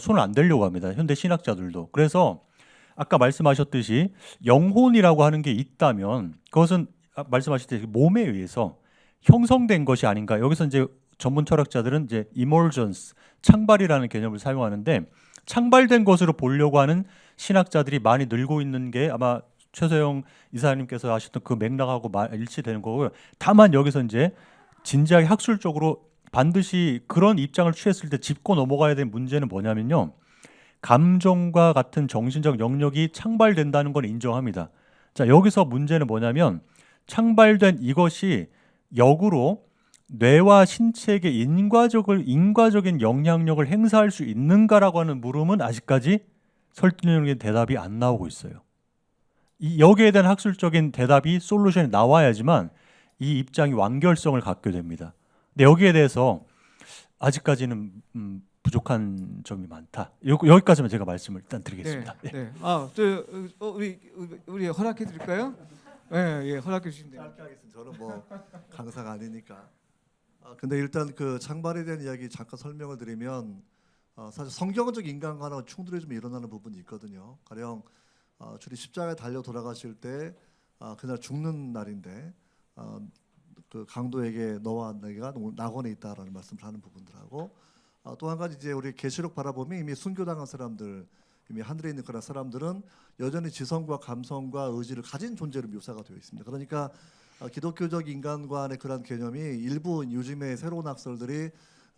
손을 안 대려고 합니다. 현대 신학자들도. 그래서 아까 말씀하셨듯이 영혼이라고 하는 게 있다면 그것은 말씀하셨듯이 몸에 의해서 형성된 것이 아닌가. 여기서 이제 전문 철학자들은 이제 emergence, 창발이라는 개념을 사용하는데 창발된 것으로 보려고 하는 신학자들이 많이 늘고 있는 게 아마 최소영 이사님께서 하셨던 그 맥락하고 일치되는 거고요. 다만 여기서 이제 진지하게 학술적으로 반드시 그런 입장을 취했을 때 짚고 넘어가야 될 문제는 뭐냐면요. 감정과 같은 정신적 영역이 창발된다는 건 인정합니다. 자, 여기서 문제는 뭐냐면 창발된 이것이 역으로 뇌와 신체에게 인과적인 영향력을 행사할 수 있는가라고 하는 물음은 아직까지 설득력의 대답이 안 나오고 있어요. 여기에 대한 학술적인 대답이 솔루션이 나와야지만 이 입장이 완결성을 갖게 됩니다. 근데 여기에 대해서 아직까지는 부족한 점이 많다. 여기까지만 제가 말씀을 일단 드리겠습니다. 네. 네. 또 우리 허락해 드릴까요? 네, 예, 허락해 주시면 돼요. 짧게 하겠습니다. 저는 뭐 강사가 아니니까. 근데 일단 그 창발에 대한 이야기 잠깐 설명을 드리면 사실 성경적 인간과는 충돌이 좀 일어나는 부분이 있거든요. 가령 주님 십자가에 달려 돌아가실 때 그날 죽는 날인데 그 강도에게 너와 내가 낙원에 있다라는 말씀을 하는 부분들하고 또 한 가지 이제 우리 계시록 바라보면 이미 순교당한 사람들, 이미 하늘에 있는 그런 사람들은 여전히 지성과 감성과 의지를 가진 존재로 묘사가 되어 있습니다. 그러니까 기독교적 인간관의 그런 개념이 일부 요즘의 새로운 학설들이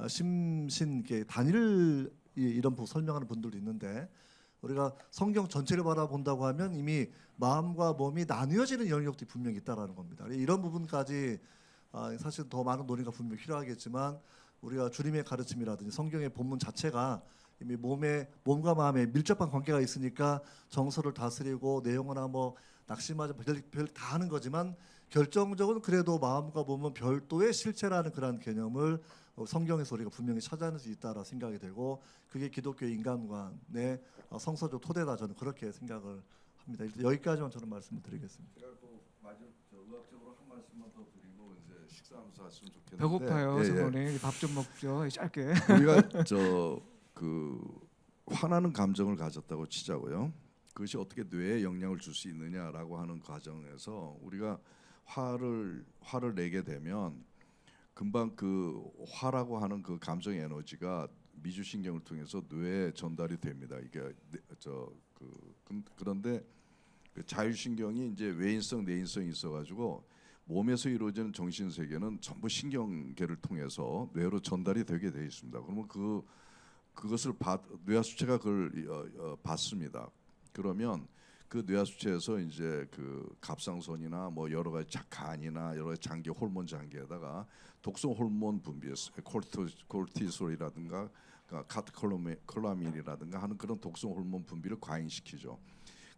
심신 단일 이런 설명하는 분들도 있는데 우리가 성경 전체를 바라본다고 하면 이미 마음과 몸이 나뉘어지는 영역들이 분명히 있다라는 겁니다. 이런 부분까지 사실 더 많은 논의가 분명히 필요하겠지만 우리가 주님의 가르침이라든지 성경의 본문 자체가 이미 몸과 마음에 밀접한 관계가 있으니까 정서를 다스리고 내용이나 뭐 낙심하지 별 다 하는 거지만 결정적으로 그래도 마음과 몸은 별도의 실체라는 그런 개념을 성경에서 우리가 분명히 찾아낼 수 있다라 생각이 되고 그게 기독교 인간관의 성서적 토대다 저는 그렇게 생각을 합니다. 일단 여기까지만 저는 말씀을 드리겠습니다. 제가 또 의학적으로 한 말씀만 더 드리고 이제 식사하면서 하시면 좋겠는데 배고파요, 예, 사모님. 밥 좀 먹죠. 짧게. 우리가 그 화나는 감정을 가졌다고 치자고요. 그것이 어떻게 뇌에 영향을 줄 수 있느냐라고 하는 과정에서 우리가 화를 내게 되면 금방 그 화라고 하는 그 감정 에너지가 미주신경을 통해서 뇌에 전달이 됩니다. 이게 그런데 그 자율신경이 이제 외인성, 내인성이 있어가지고 몸에서 이루어지는 정신 세계는 전부 신경계를 통해서 뇌로 전달이 되게 돼 있습니다. 그러면 그것을 뇌하수체가 그걸 받습니다. 그러면 그 뇌하수체에서 이제 그 갑상선이나 뭐 여러 가지 간이나 여러 가지 장기 호르몬 장기에다가 독성 호르몬 분비에서 콜티솔이라든가 카테콜라민이라든가 하는 그런 독성 호르몬 분비를 과잉시키죠.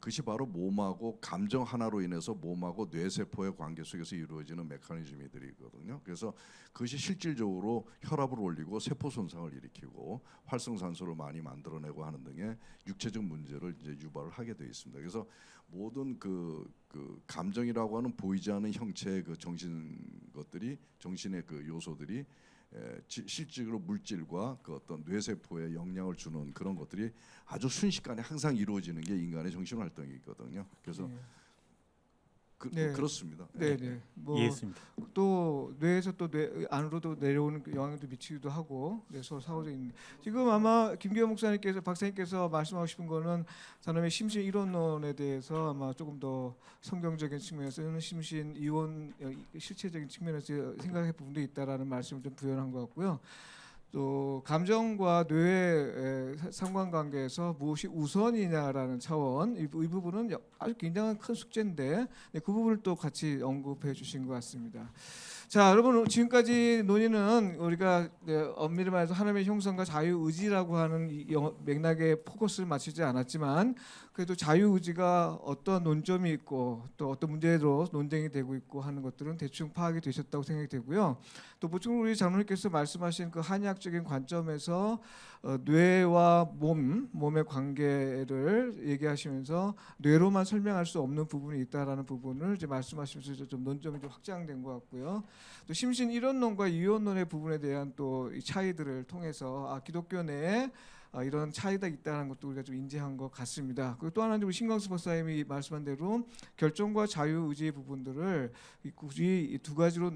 그것이 바로 몸하고 감정 하나로 인해서 몸하고 뇌세포의 관계 속에서 이루어지는 메커니즘이거든요. 그래서 그것이 실질적으로 혈압을 올리고 세포 손상을 일으키고 활성산소를 많이 만들어내고 하는 등의 육체적 문제를 이제 유발을 하게 되어 있습니다. 그래서 모든 그 감정이라고 하는 보이지 않는 형체의 그 정신의 그 요소들이 실질적으로 물질과 그 어떤 뇌세포에 영향을 주는 그런 것들이 아주 순식간에 항상 이루어지는 게 인간의 정신 활동이거든요. 그래서 네. 그렇습니다. 네, 네. 뭐 이해했습니다. 또 뇌에서 또 뇌 안으로도 내려오는 영향도 미치기도 하고 서로 상호적 있는. 지금 아마 김기현 목사님께서 박사님께서 말씀하고 싶은 거는 사람의 심신 이론론에 대해서 아마 조금 더 성경적인 측면에서는 심신 이론 실체적인 측면에서 생각할 부분도 있다라는 말씀을 좀 부연한 것 같고요. 또 감정과 뇌의 상관관계에서 무엇이 우선이냐라는 차원 이 부분은 아주 굉장한 큰 숙제인데 그 부분을 또 같이 언급해 주신 것 같습니다. 자, 여러분 지금까지 논의는 우리가 엄밀히 말해서 하나님의 형상과 자유의지라고 하는 이 맥락에 포커스를 맞추지 않았지만 그래도 자유의지가 어떤 논점이 있고 또 어떤 문제로 논쟁이 되고 있고 하는 것들은 대충 파악이 되셨다고 생각이 되고요. 또 보충 우리 장로님께서 말씀하신 그 한의학적인 관점에서 뇌와 몸의 관계를 얘기하시면서 뇌로만 설명할 수 없는 부분이 있다라는 부분을 이제 말씀하시면서 좀 논점이 좀 확장된 것 같고요. 또 심신 이론론과 이론론의 부분에 대한 또 이 차이들을 통해서 기독교 내에 이런 차이가 있다는 것도 우리가 좀 인지한 것 같습니다. 그리고 또 하나는 우리 신광수 박사님이 말씀한 대로 결정과 자유의지의 부분들을 굳이 두 가지로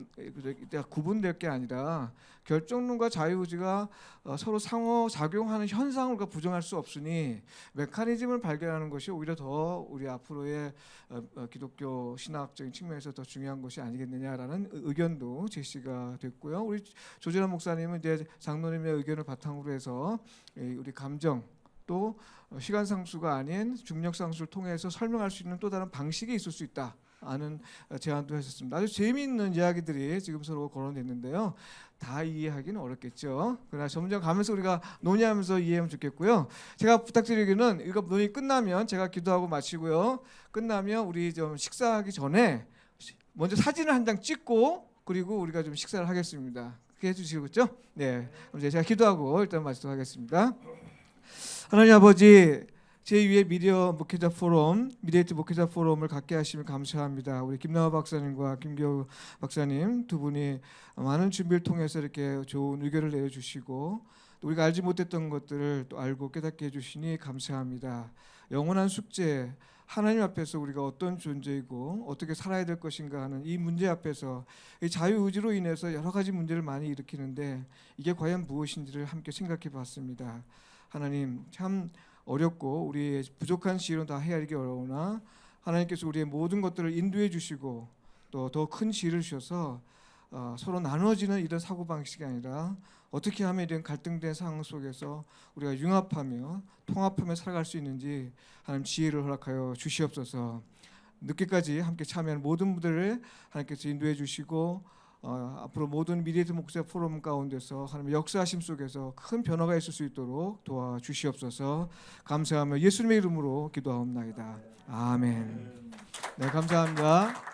구분될 게 아니라 결정론과 자유의지가 서로 상호작용하는 현상을 우리가 부정할 수 없으니 메커니즘을 발견하는 것이 오히려 더 우리 앞으로의 기독교 신학적인 측면에서 더 중요한 것이 아니겠느냐라는 의견도 제시가 됐고요. 우리 조재란 목사님은 이제 장로님의 의견을 바탕으로 해서 우리 감정 또 시간 상수가 아닌 중력 상수를 통해서 설명할 수 있는 또 다른 방식이 있을 수 있다. 하는 제안도 하셨습니다. 아주 재미있는 이야기들이 지금 서로 거론됐는데요. 다 이해하기는 어렵겠죠. 그러나 점점 가면서 우리가 논의하면서 이해하면 좋겠고요. 제가 부탁드리기는 이거 논의 끝나면 제가 기도하고 마치고요. 끝나면 우리 좀 식사하기 전에 먼저 사진을 한 장 찍고 그리고 우리가 좀 식사를 하겠습니다. 그렇게 해주시겠죠? 네. 그럼 제가 기도하고 일단 마치도록 하겠습니다. 하나님 아버지, 제2회 미디에이트 목회자 포럼을 갖게 하시면 감사합니다. 우리 김남화 박사님과 김겨우 박사님 두 분이 많은 준비를 통해서 이렇게 좋은 의견을 내려주시고 또 우리가 알지 못했던 것들을 또 알고 깨닫게 해주시니 감사합니다. 영원한 숙제, 하나님 앞에서 우리가 어떤 존재이고 어떻게 살아야 될 것인가 하는 이 문제 앞에서 이 자유의지로 인해서 여러 가지 문제를 많이 일으키는데 이게 과연 무엇인지를 함께 생각해 봤습니다. 하나님, 참 어렵고 우리의 부족한 지혜로 다 헤아리기 어려우나 하나님께서 우리의 모든 것들을 인도해 주시고 또 더 큰 지혜를 주셔서 서로 나눠지는 이런 사고방식이 아니라 어떻게 하면 이런 갈등된 상황 속에서 우리가 융합하며 통합하며 살아갈 수 있는지 하나님 지혜를 허락하여 주시옵소서. 늦게까지 함께 참여한 모든 분들을 하나님께서 인도해 주시고 앞으로 모든 미디에이트 목사 포럼 가운데서 하나님의 역사하심 속에서 큰 변화가 있을 수 있도록 도와주시옵소서. 감사하며 예수님의 이름으로 기도하옵나이다. 아멘. 네, 감사합니다.